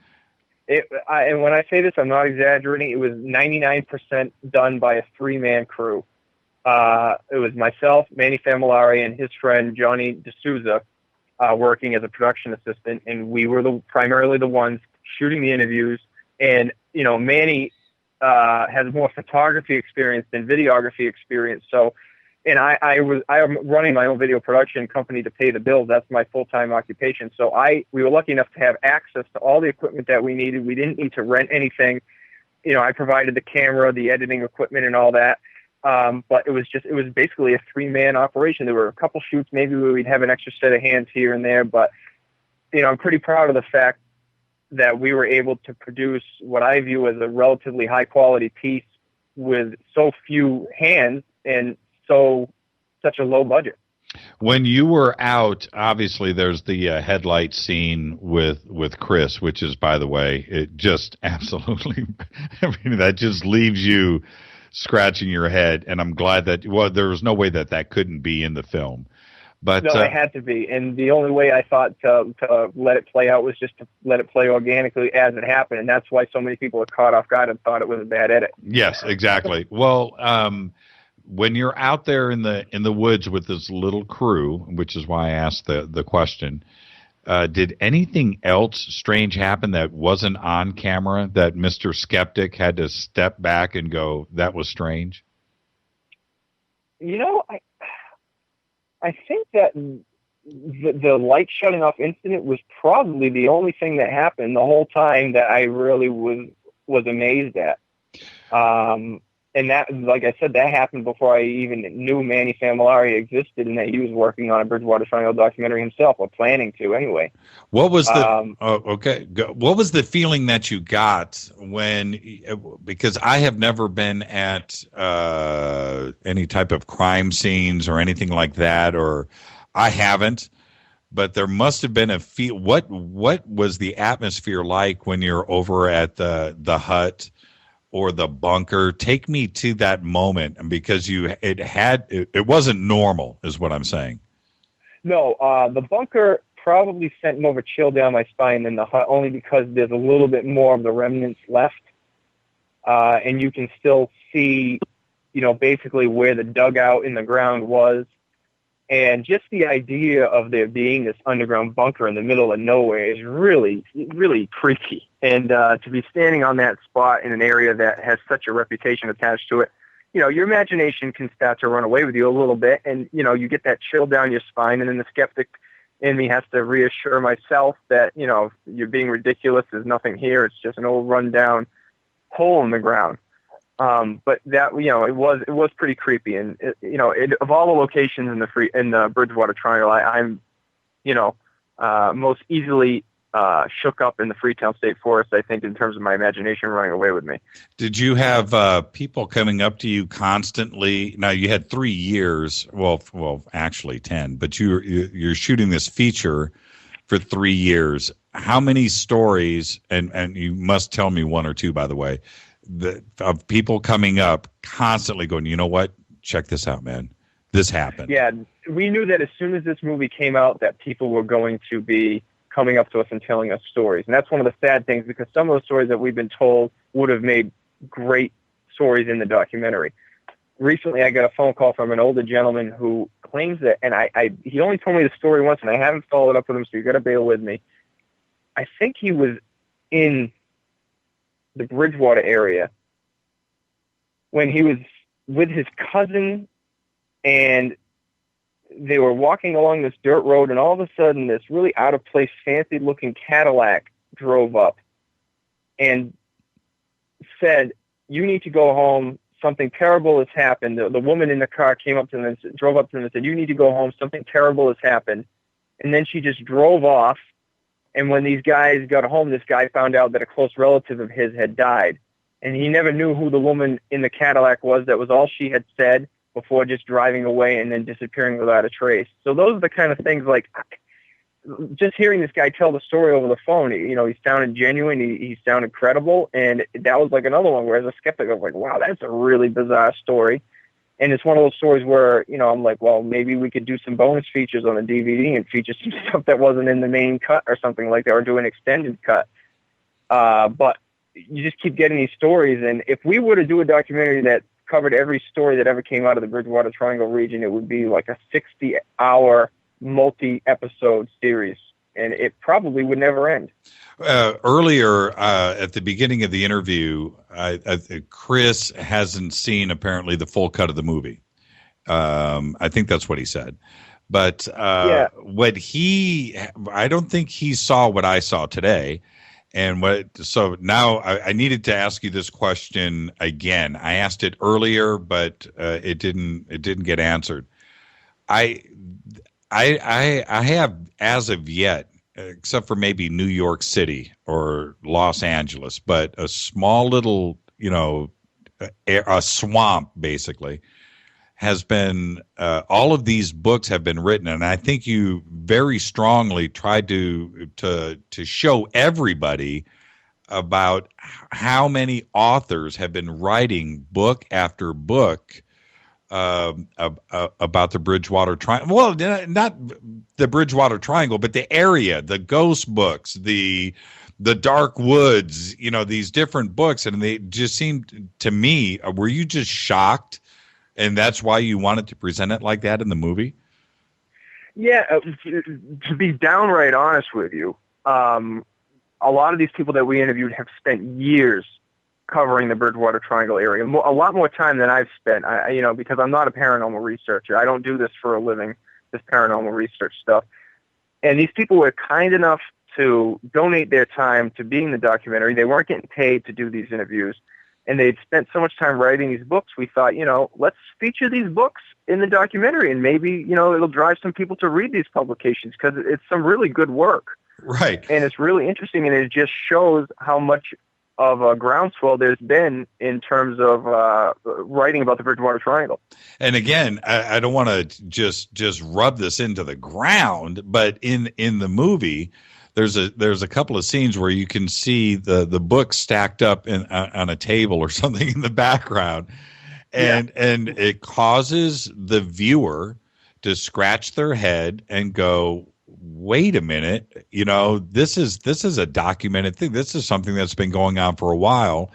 And when I say this, I'm not exaggerating. It was 99% done by a 3-man crew. It was myself, Manny Familari, and his friend Johnny D'Souza working as a production assistant, and we were primarily the ones shooting the interviews. And Manny has more photography experience than videography experience. So, and I'm running my own video production company to pay the bills. That's my full-time occupation. So we were lucky enough to have access to all the equipment that we needed. We didn't need to rent anything. I provided the camera, the editing equipment, and all that. But it was basically a 3-man operation. There were a couple shoots maybe where we'd have an extra set of hands here and there, but I'm pretty proud of the fact that we were able to produce what I view as a relatively high-quality piece with so few hands and such a low budget. When you were out, obviously there's the headlight scene with Chris, which is, by the way, it just absolutely, that just leaves you scratching your head. And I'm glad that, there was no way that couldn't be in the film. But no, it had to be. And the only way I thought to let it play out was just to let it play organically as it happened. And that's why so many people were caught off guard and thought it was a bad edit. Yes, exactly. Well, when you're out there in the woods with this little crew, which is why I asked the question, did anything else strange happen that wasn't on camera that Mr. Skeptic had to step back and go, that was strange? I think that the light shutting off incident was probably the only thing that happened the whole time that I really was amazed at. and that, like I said, that happened before I even knew Manny Familari existed, and that he was working on a Bridgewater Triangle documentary himself, or planning to anyway. What was the What was the feeling that you got when? Because I have never been at any type of crime scenes or anything like that, or I haven't. But there must have been a feel. What was the atmosphere like when you're over at the hut or the bunker? Take me to that moment, because it wasn't normal, is what I'm saying. No, the bunker probably sent more of a chill down my spine than the hut, only because there's a little bit more of the remnants left, and you can still see, basically where the dugout in the ground was. And just the idea of there being this underground bunker in the middle of nowhere is really, really creepy. And to be standing on that spot in an area that has such a reputation attached to it, your imagination can start to run away with you a little bit. And, you get that chill down your spine. And then the skeptic in me has to reassure myself that, you're being ridiculous. There's nothing here. It's just an old rundown hole in the ground. But that, it was pretty creepy, and of all the locations in the Bridgewater Triangle, I'm, most easily shook up in the Freetown State Forest, I think, in terms of my imagination running away with me. Did you have people coming up to you constantly? Now, you had 3 years, well, actually 10, but you're shooting this feature for 3 years. How many stories, and you must tell me one or two, by the way, of people coming up constantly going, you know what? Check this out, man. This happened. Yeah, we knew that as soon as this movie came out, that people were going to be coming up to us and telling us stories. And that's one of the sad things, because some of the stories that we've been told would have made great stories in the documentary. Recently, I got a phone call from an older gentleman who claims that, and he only told me the story once, and I haven't followed up with him, so you got to bear with me. I think he was in the Bridgewater area when he was with his cousin, and they were walking along this dirt road, and all of a sudden this really out of place, fancy looking Cadillac drove up and said, "You need to go home. Something terrible has happened." The woman in the car came up to them and drove up to them and said, "You need to go home. Something terrible has happened." And then she just drove off. And when these guys got home, this guy found out that a close relative of his had died. And he never knew who the woman in the Cadillac was. That was all she had said before just driving away and then disappearing without a trace. So those are the kind of things, like, just hearing this guy tell the story over the phone, he sounded genuine, he sounded credible. And that was like another one where, as a skeptic, I was like, wow, that's a really bizarre story. And it's one of those stories where, I'm like, well, maybe we could do some bonus features on the DVD and feature some stuff that wasn't in the main cut or something like that, or do an extended cut. But you just keep getting these stories. And if we were to do a documentary that covered every story that ever came out of the Bridgewater Triangle region, it would be like a 60-hour multi-episode series. And it probably would never end. Earlier, at the beginning of the interview, Chris hasn't seen, apparently, the full cut of the movie. I think that's what he said. But I don't think he saw what I saw today. So now I needed to ask you this question again. I asked it earlier, but it didn't get answered. I have, as of yet, except for maybe New York City or Los Angeles, but a small little, a swamp basically has been, all of these books have been written. And I think you very strongly tried to show everybody about how many authors have been writing book after book about the Bridgewater Triangle. Well, not the Bridgewater Triangle, but the area, the ghost books, the dark woods, these different books. And they just seemed to me, were you just shocked? And that's why you wanted to present it like that in the movie? Yeah, to be downright honest with you, a lot of these people that we interviewed have spent years covering the Bridgewater Triangle area, a lot more time than I've spent, because I'm not a paranormal researcher. I don't do this for a living, this paranormal research stuff. And these people were kind enough to donate their time to be in the documentary. They weren't getting paid to do these interviews. and they'd spent so much time writing these books, we thought, let's feature these books in the documentary, and maybe, it'll drive some people to read these publications, because it's some really good work. Right. And it's really interesting, and it just shows how much of a groundswell there's been in terms of writing about the Bridgewater Triangle. And again, I don't want to just rub this into the ground, but in the movie, there's a couple of scenes where you can see the book stacked up on a table or something in the background, and it causes the viewer to scratch their head and go, wait a minute, this is a documented thing. This is something that's been going on for a while.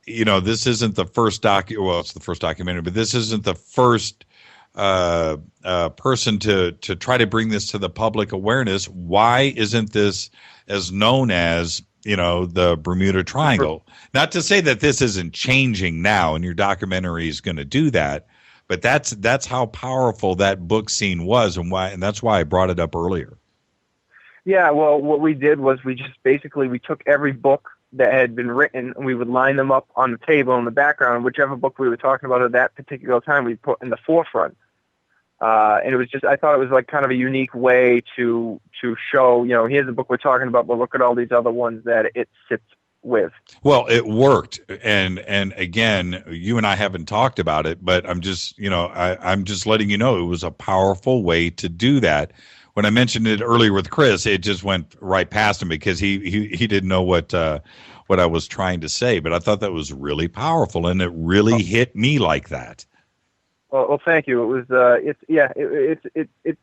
This isn't the first it's the first documentary, but this isn't the first person to try to bring this to the public awareness. Why isn't this as known as, the Bermuda Triangle? Not to say that this isn't changing now, and your documentary is going to do that, but that's how powerful that book scene was, and that's why I brought it up earlier. Yeah, well, what we did was we took every book that had been written, and we would line them up on the table in the background. Whichever book we were talking about at that particular time, we put in the forefront. And it was I thought it was like kind of a unique way to show, here's the book we're talking about, but look at all these other ones that it sits with. Well, it worked. And again, you and I haven't talked about it, but I'm just, I'm just letting you know it was a powerful way to do that. When I mentioned it earlier with Chris, it just went right past him because he didn't know what I was trying to say. But I thought that was really powerful, and it really hit me like that. Well, thank you. It was it's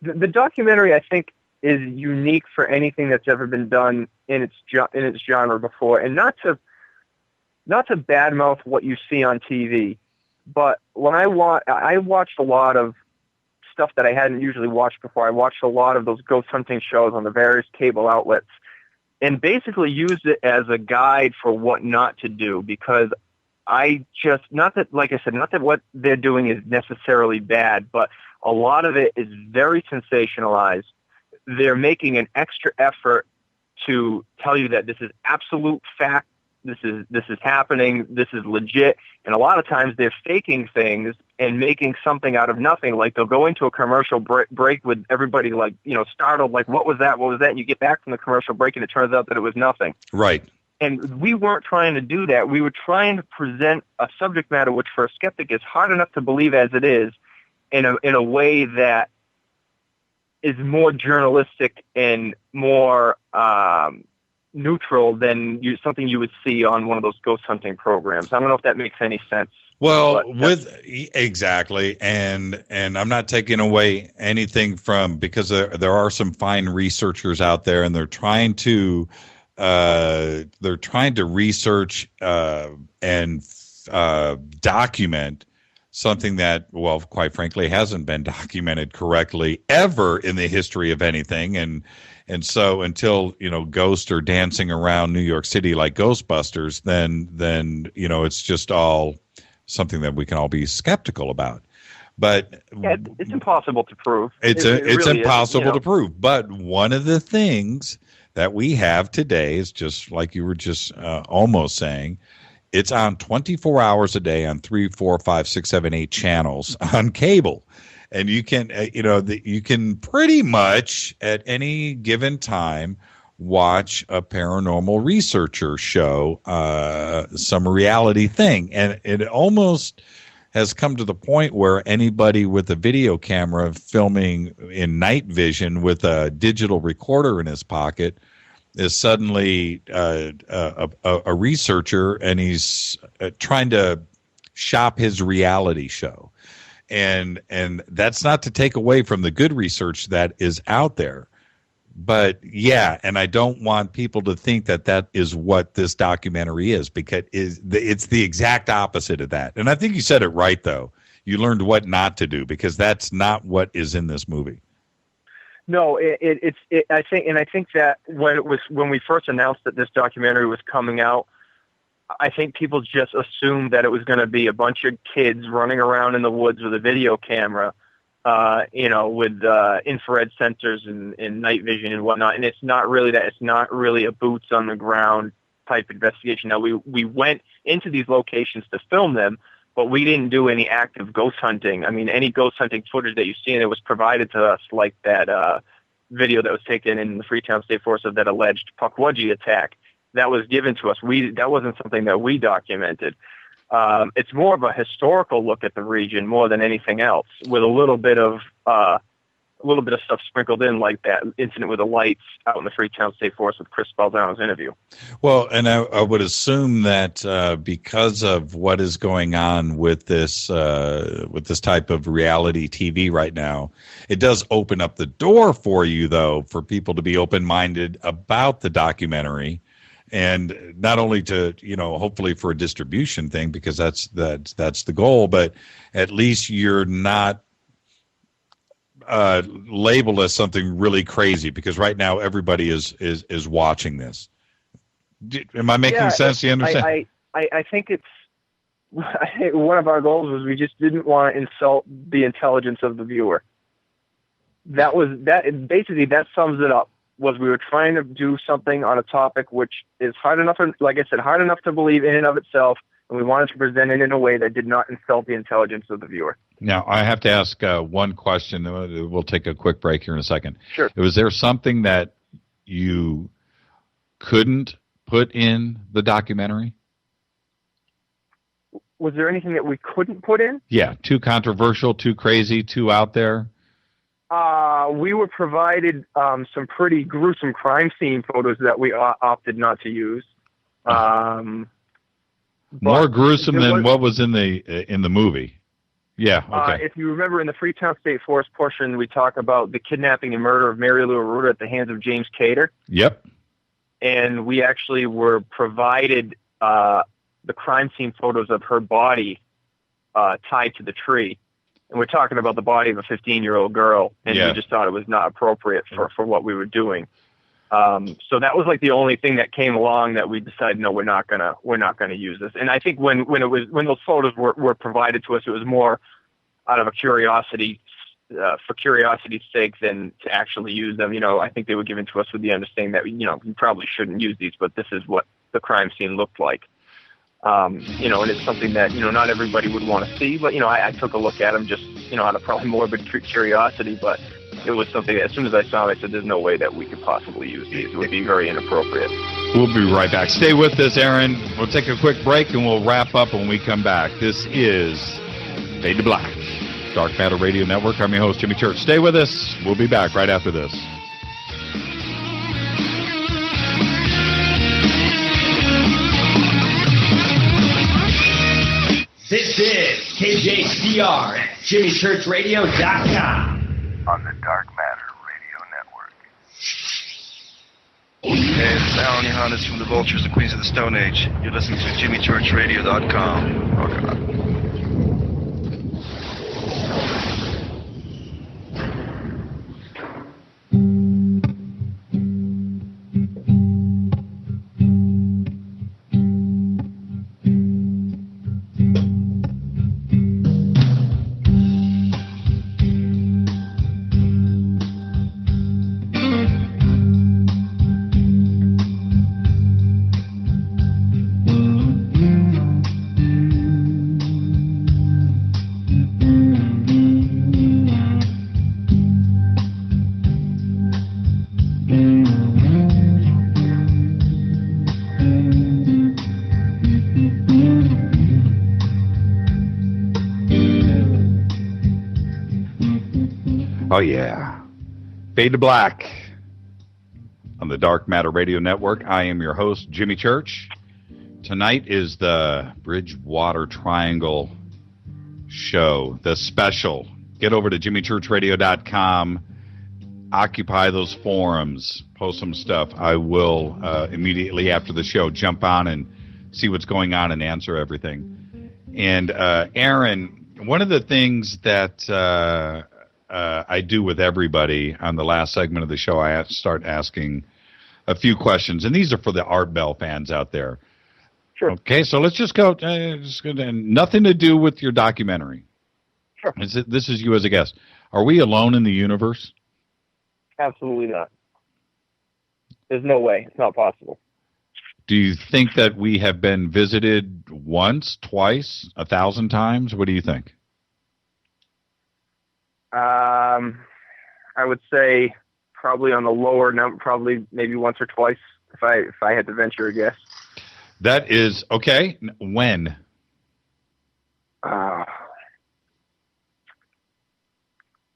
the documentary, I think, is unique for anything that's ever been done in its genre before, and not to badmouth what you see on TV, but when I watched a lot of stuff that I hadn't usually watched before. I watched a lot of those ghost hunting shows on the various cable outlets, and basically used it as a guide for what not to do, because not that what they're doing is necessarily bad, but a lot of it is very sensationalized. They're making an extra effort to tell you that this is absolute fact, this is happening, this is legit, and a lot of times they're faking things and making something out of nothing. Like they'll go into a commercial break with everybody startled, like, what was that? And you get back from the commercial break and it turns out that it was nothing. Right. And we weren't trying to do that. We were trying to present a subject matter which for a skeptic is hard enough to believe as it is, in a way that is more journalistic and more neutral than something you would see on one of those ghost hunting programs. I don't know if that makes any sense. Well, exactly, and I'm not taking away anything from, because there are some fine researchers out there, and they're trying to research and document something that, well, quite frankly, hasn't been documented correctly ever in the history of anything, and so until ghosts are dancing around New York City like Ghostbusters, then it's just all something that we can all be skeptical about. But yeah, it's impossible to prove. It's really impossible to prove. But one of the things that we have today is, just like you were just almost saying, it's on 24 hours a day on 3, 4, 5, 6, 7, 8 channels on cable. And you can, you can pretty much at any given time watch a paranormal researcher show, some reality thing. And it almost has come to the point where anybody with a video camera filming in night vision with a digital recorder in his pocket is suddenly a researcher, and he's trying to shop his reality show. And that's not to take away from the good research that is out there. But yeah, and I don't want people to think that is what this documentary is, because it's the exact opposite of that. And I think you said it right, though. You learned what not to do, because that's not what is in this movie. No, I think that when we first announced that this documentary was coming out, I think people just assumed that it was going to be a bunch of kids running around in the woods with a video camera, with infrared sensors and night vision and whatnot. And it's not really that. It's not really a boots on the ground type investigation. Now, we went into these locations to film them, but we didn't do any active ghost hunting. I mean, any ghost hunting footage that you see, and it was provided to us, like that video that was taken in the Freetown State Forest of that alleged Pukwudgie attack. That was given to us. That wasn't something that we documented. It's more of a historical look at the region more than anything else, with a little bit of stuff sprinkled in, like that incident with the lights out in the Freetown State Forest with Chris Balzano's interview. Well, and I would assume that because of what is going on with this type of reality TV right now, it does open up the door for you, though, for people to be open-minded about the documentary. And not only to, hopefully for a distribution thing, because that's the goal, but at least you're not labeled as something really crazy, because right now everybody is watching this. Am I making sense? Do you understand? I think it's one of our goals was we just didn't want to insult the intelligence of the viewer. That sums it up. Was we were trying to do something on a topic which is hard enough, like I said, hard enough to believe in and of itself, and we wanted to present it in a way that did not insult the intelligence of the viewer. Now, I have to ask one question. We'll take a quick break here in a second. Sure. Was there something that you couldn't put in the documentary? Was there anything that we couldn't put in? Yeah, too controversial, too crazy, too out there? We were provided some pretty gruesome crime scene photos that we opted not to use. More gruesome than what was in the movie. Yeah. Okay. If you remember, in the Freetown State Forest portion, we talk about the kidnapping and murder of Mary Lou Arruda at the hands of James Cater. Yep. And we actually were provided the crime scene photos of her body tied to the tree. And we're talking about the body of a 15-year-old girl, and we just thought it was not appropriate for what we were doing. So that was like the only thing that came along that we decided, no, we're not gonna use this. And I think when those photos were provided to us, it was more out of a curiosity, for curiosity's sake, than to actually use them. I think they were given to us with the understanding that you probably shouldn't use these, but this is what the crime scene looked like. And it's something that, not everybody would want to see, but, I took a look at them just, out of probably morbid curiosity, but it was something that as soon as I saw them, I said, there's no way that we could possibly use these. It would be very inappropriate. We'll be right back. Stay with us, Aaron. We'll take a quick break and we'll wrap up when we come back. This is Fade to Black, Dark Matter Radio Network. I'm your host, Jimmy Church. Stay with us. We'll be back right after this. This is KJCR at JimmyChurchRadio.com. On the Dark Matter Radio Network. Hey, this is Alan Yohannes from the Vultures, the Queens of the Stone Age. You're listening to JimmyChurchRadio.com. Oh, God. Oh, yeah. Fade to Black on the Dark Matter Radio Network. I am your host, Jimmy Church. Tonight is the Bridgewater Triangle show, the special. Get over to JimmyChurchRadio.com. Occupy those forums. Post some stuff. I will immediately after the show jump on and see what's going on and answer everything. And Aaron, one of the things that I do with everybody on the last segment of the show, I start asking a few questions, and these are for the Art Bell fans out there. Sure. Okay, so let's just go. Nothing to do with your documentary. Sure. This is you as a guest. Are we alone in the universe? Absolutely not. There's no way. It's not possible. Do you think that we have been visited once, twice, 1,000 times? What do you think? I would say probably on the lower number, probably maybe once or twice, if I had to venture a guess. That is okay. When?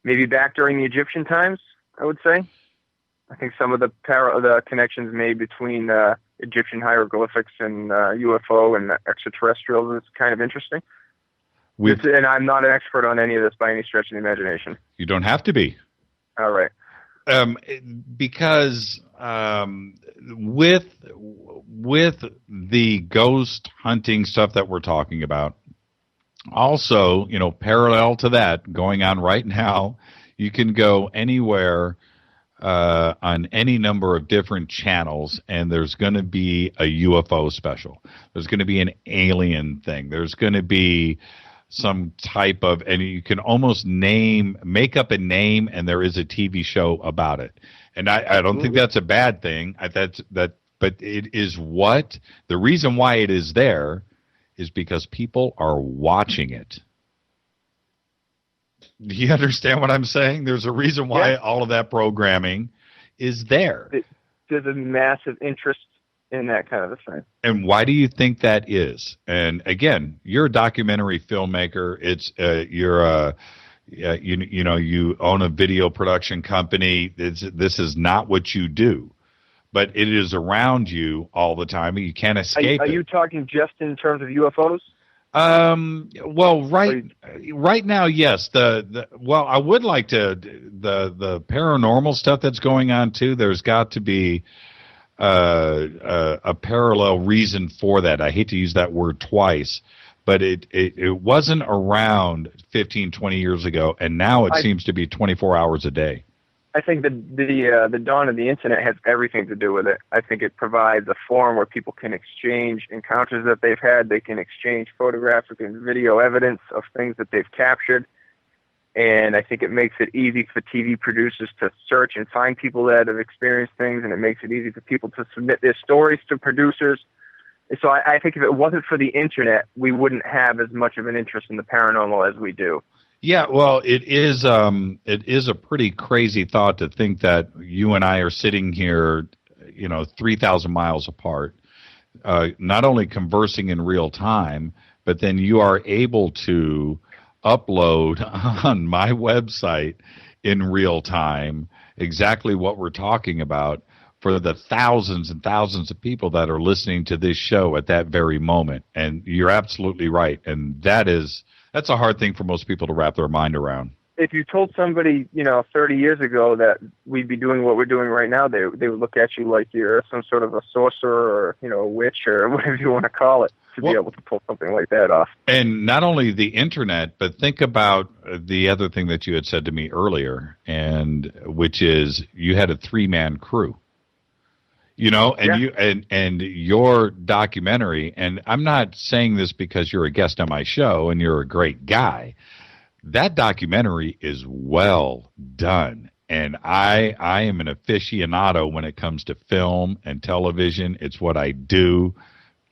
Maybe back during the Egyptian times, I would say. I think some of the connections made between Egyptian hieroglyphics and UFO and extraterrestrials is kind of interesting. And I'm not an expert on any of this by any stretch of the imagination. You don't have to be. All right. Because with the ghost hunting stuff that we're talking about, also, parallel to that going on right now, you can go anywhere on any number of different channels, and there's going to be a UFO special. There's going to be an alien thing. There's going to be some type of, and you can almost make up a name, and there is a TV show about it. And I don't think that's a bad thing. But it is the reason why it is there is because people are watching it. Do you understand what I'm saying? There's a reason why all of that programming is there. There's a massive interest in that kind of a thing. And why do you think that is? And again, you're a documentary filmmaker. It's you own a video production company. This is not what you do, but it is around you all the time. You can't escape it. Are you talking just in terms of UFOs? Well, right now, yes. Well, I would like to the paranormal stuff that's going on too. There's got to be a parallel reason for that. I hate to use that word twice, but it wasn't around 15, 20 years ago, and now it seems to be 24 hours a day. I think the dawn of the internet has everything to do with it. I think it provides a forum where people can exchange encounters that they've had. They can exchange photographic and video evidence of things that they've captured. And I think it makes it easy for TV producers to search and find people that have experienced things, and it makes it easy for people to submit their stories to producers. So I think if it wasn't for the internet, we wouldn't have as much of an interest in the paranormal as we do. Yeah, well, it is a pretty crazy thought to think that you and I are sitting here, 3,000 miles apart, not only conversing in real time, but then you are able to upload on my website in real time exactly what we're talking about for the thousands and thousands of people that are listening to this show at that very moment. And you're absolutely right. And that's a hard thing for most people to wrap their mind around. If you told somebody, 30 years ago that we'd be doing what we're doing right now, they would look at you like you're some sort of a sorcerer or, a witch or whatever you want to call it to be able to pull something like that off. And not only the internet, but think about the other thing that you had said to me earlier, and which is you had a 3-man crew. And your documentary, and I'm not saying this because you're a guest on my show and you're a great guy. That documentary is well done. And I am an aficionado when it comes to film and television. It's what I do.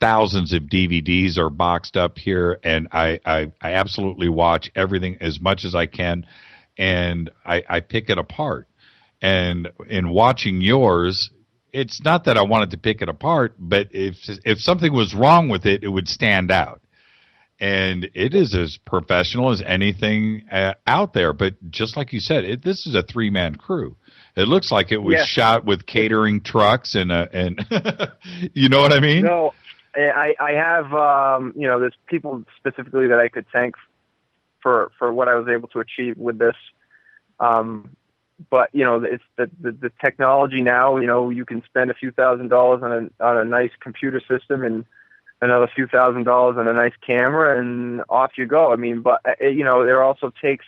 Thousands of DVDs are boxed up here, and I absolutely watch everything as much as I can, and I pick it apart. And in watching yours, it's not that I wanted to pick it apart, but if something was wrong with it, it would stand out. And it is as professional as anything out there. But just like you said, this is a 3-man crew. It looks like it was shot with catering trucks and you know what I mean? No, I have there's people specifically that I could thank for what I was able to achieve with this. But it's the technology now. You can spend a few $1,000s on a nice computer system and another few $1,000s on a nice camera, and off you go. I mean, but there also takes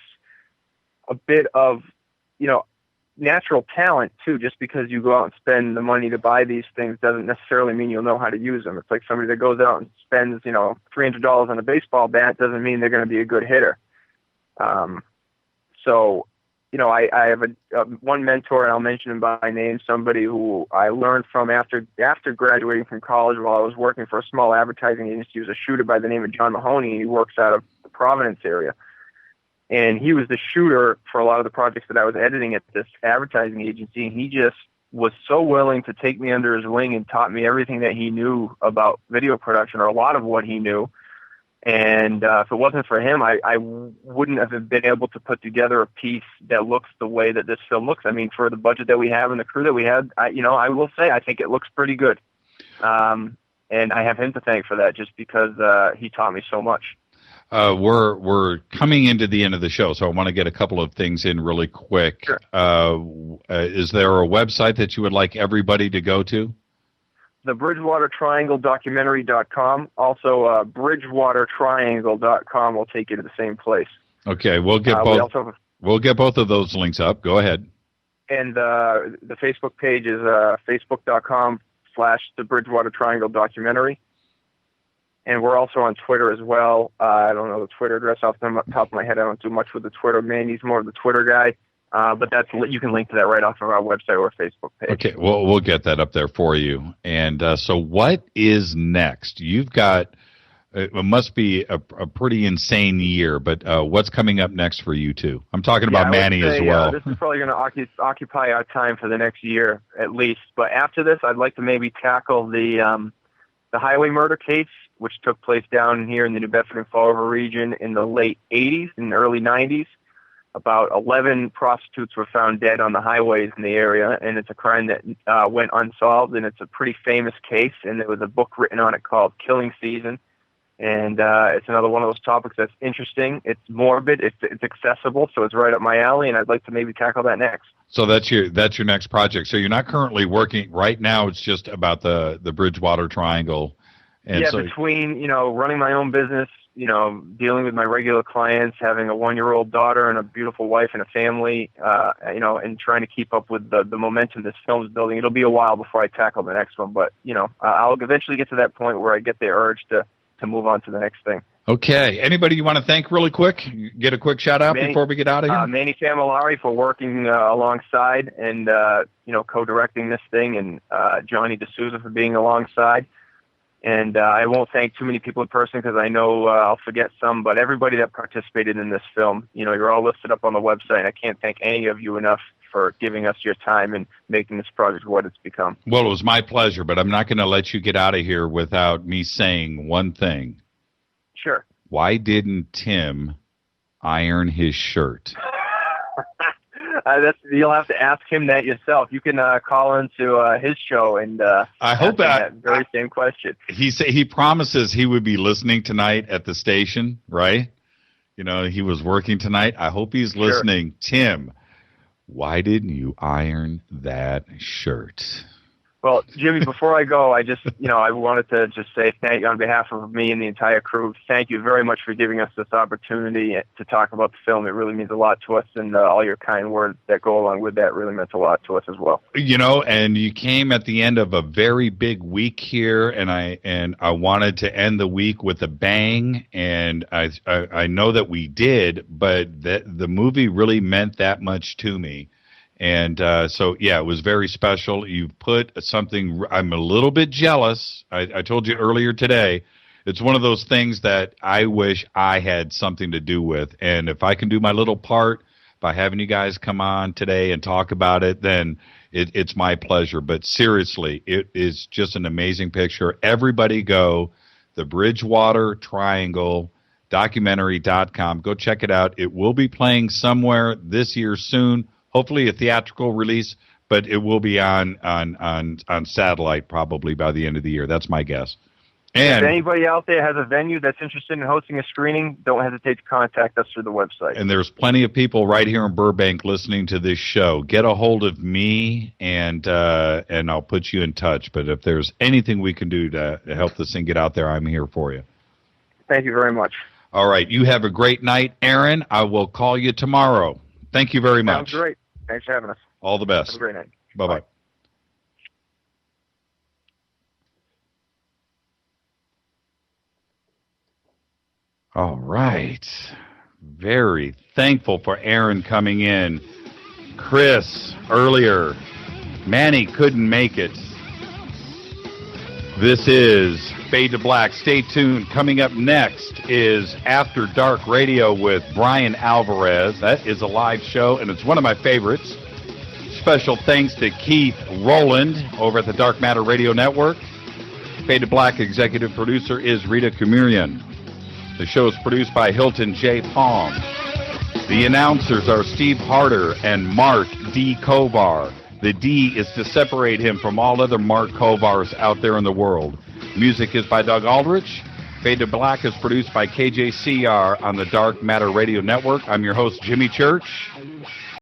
a bit of natural talent too. Just because you go out and spend the money to buy these things doesn't necessarily mean you'll know how to use them. It's like somebody that goes out and spends $300 on a baseball bat doesn't mean they're going to be a good hitter. So I have one mentor, and I'll mention him by name, somebody who I learned from after graduating from college while I was working for a small advertising agency. He was a shooter by the name of John Mahoney, and he works out of the Providence area. And he was the shooter for a lot of the projects that I was editing at this advertising agency, and he just was so willing to take me under his wing and taught me everything that he knew about video production, or a lot of what he knew. And if it wasn't for him, I wouldn't have been able to put together a piece that looks the way that this film looks. I mean, for the budget that we have and the crew that we had, I will say I think it looks pretty good. And I have him to thank for that, just because he taught me so much. We're coming into the end of the show, so I want to get a couple of things in really quick. Sure. Is there a website that you would like everybody to go to? The Bridgewater Triangle documentary.com. Also, bridgewatertriangle.com will take you to the same place. Okay, we'll get both. We'll get both of those links up. Go ahead. And the Facebook page is facebook.com/the Bridgewater Triangle documentary. And we're also on Twitter as well. I don't know the Twitter address off the top of my head. I don't do much with the Twitter. Mandy's more of the Twitter guy. But you can link to that right off of our website or Facebook page. Okay, well, we'll get that up there for you. And so what is next? You've got, it must be a pretty insane year, but what's coming up next for you two? I'm talking about Manny as well. This is probably going to occupy our time for the next year at least. But after this, I'd like to maybe tackle the highway murder case, which took place down here in the New Bedford and Fall River region in the late 80s and early 90s. About 11 prostitutes were found dead on the highways in the area, and it's a crime that went unsolved, and it's a pretty famous case, and there was a book written on it called Killing Season, and it's another one of those topics that's interesting. It's morbid, it's accessible, so it's right up my alley, and I'd like to maybe tackle that next. So that's your next project. So you're not currently working right now. It's just about the Bridgewater Triangle. And yeah, so, between running my own business, dealing with my regular clients, having a 1-year-old daughter and a beautiful wife and a family, and trying to keep up with the momentum this film is building. It'll be a while before I tackle the next one, but I'll eventually get to that point where I get the urge to move on to the next thing. Okay. Anybody you want to thank really quick? Get a quick shout out before we get out of here? Manny Familari for working alongside and, co-directing this thing, and Johnny D'Souza for being alongside. And I won't thank too many people in person because I know I'll forget some, but everybody that participated in this film, you're all listed up on the website, and I can't thank any of you enough for giving us your time and making this project what it's become. Well, it was my pleasure, but I'm not going to let you get out of here without me saying one thing. Sure. Why didn't Tim iron his shirt? You'll have to ask him that yourself. You can call into his show and I hope that very same question. He promises he would be listening tonight at the station, right? He was working tonight. I hope he's listening. Sure. Tim, why didn't you iron that shirt? Well, Jimmy, before I go, I just, I wanted to just say thank you on behalf of me and the entire crew. Thank you very much for giving us this opportunity to talk about the film. It really means a lot to us, and all your kind words that go along with that really meant a lot to us as well. And you came at the end of a very big week here, and I wanted to end the week with a bang, and I know that we did, but the movie really meant that much to me. And it was very special. You put something, I'm a little bit jealous. I told you earlier today, it's one of those things that I wish I had something to do with. And if I can do my little part by having you guys come on today and talk about it, then it's my pleasure. But seriously, it is just an amazing picture. Everybody go, the Bridgewater Triangle documentary.com. Go check it out. It will be playing somewhere this year soon. Hopefully a theatrical release, but it will be on satellite probably by the end of the year. That's my guess. And if anybody out there has a venue that's interested in hosting a screening, don't hesitate to contact us through the website. And there's plenty of people right here in Burbank listening to this show. Get a hold of me, and I'll put you in touch. But if there's anything we can do to help this thing get out there, I'm here for you. Thank you very much. All right. You have a great night, Aaron. I will call you tomorrow. Thank you very much. Sounds great. Thanks for having us. All the best. Have a great night. Bye-bye. All right. Very thankful for Aaron coming in. Chris earlier. Manny couldn't make it. This is Fade to Black. Stay tuned. Coming up next is After Dark Radio with Brian Alvarez. That is a live show, and it's one of my favorites. Special thanks to Keith Rowland over at the Dark Matter Radio Network. Fade to Black executive producer is Rita Kumirian. The show is produced by Hilton J. Palm. The announcers are Steve Harder and Mark D. Kovar. The D is to separate him from all other Mark Kovars out there in the world. Music is by Doug Aldrich. Fade to Black is produced by KJCR on the Dark Matter Radio Network. I'm your host, Jimmy Church.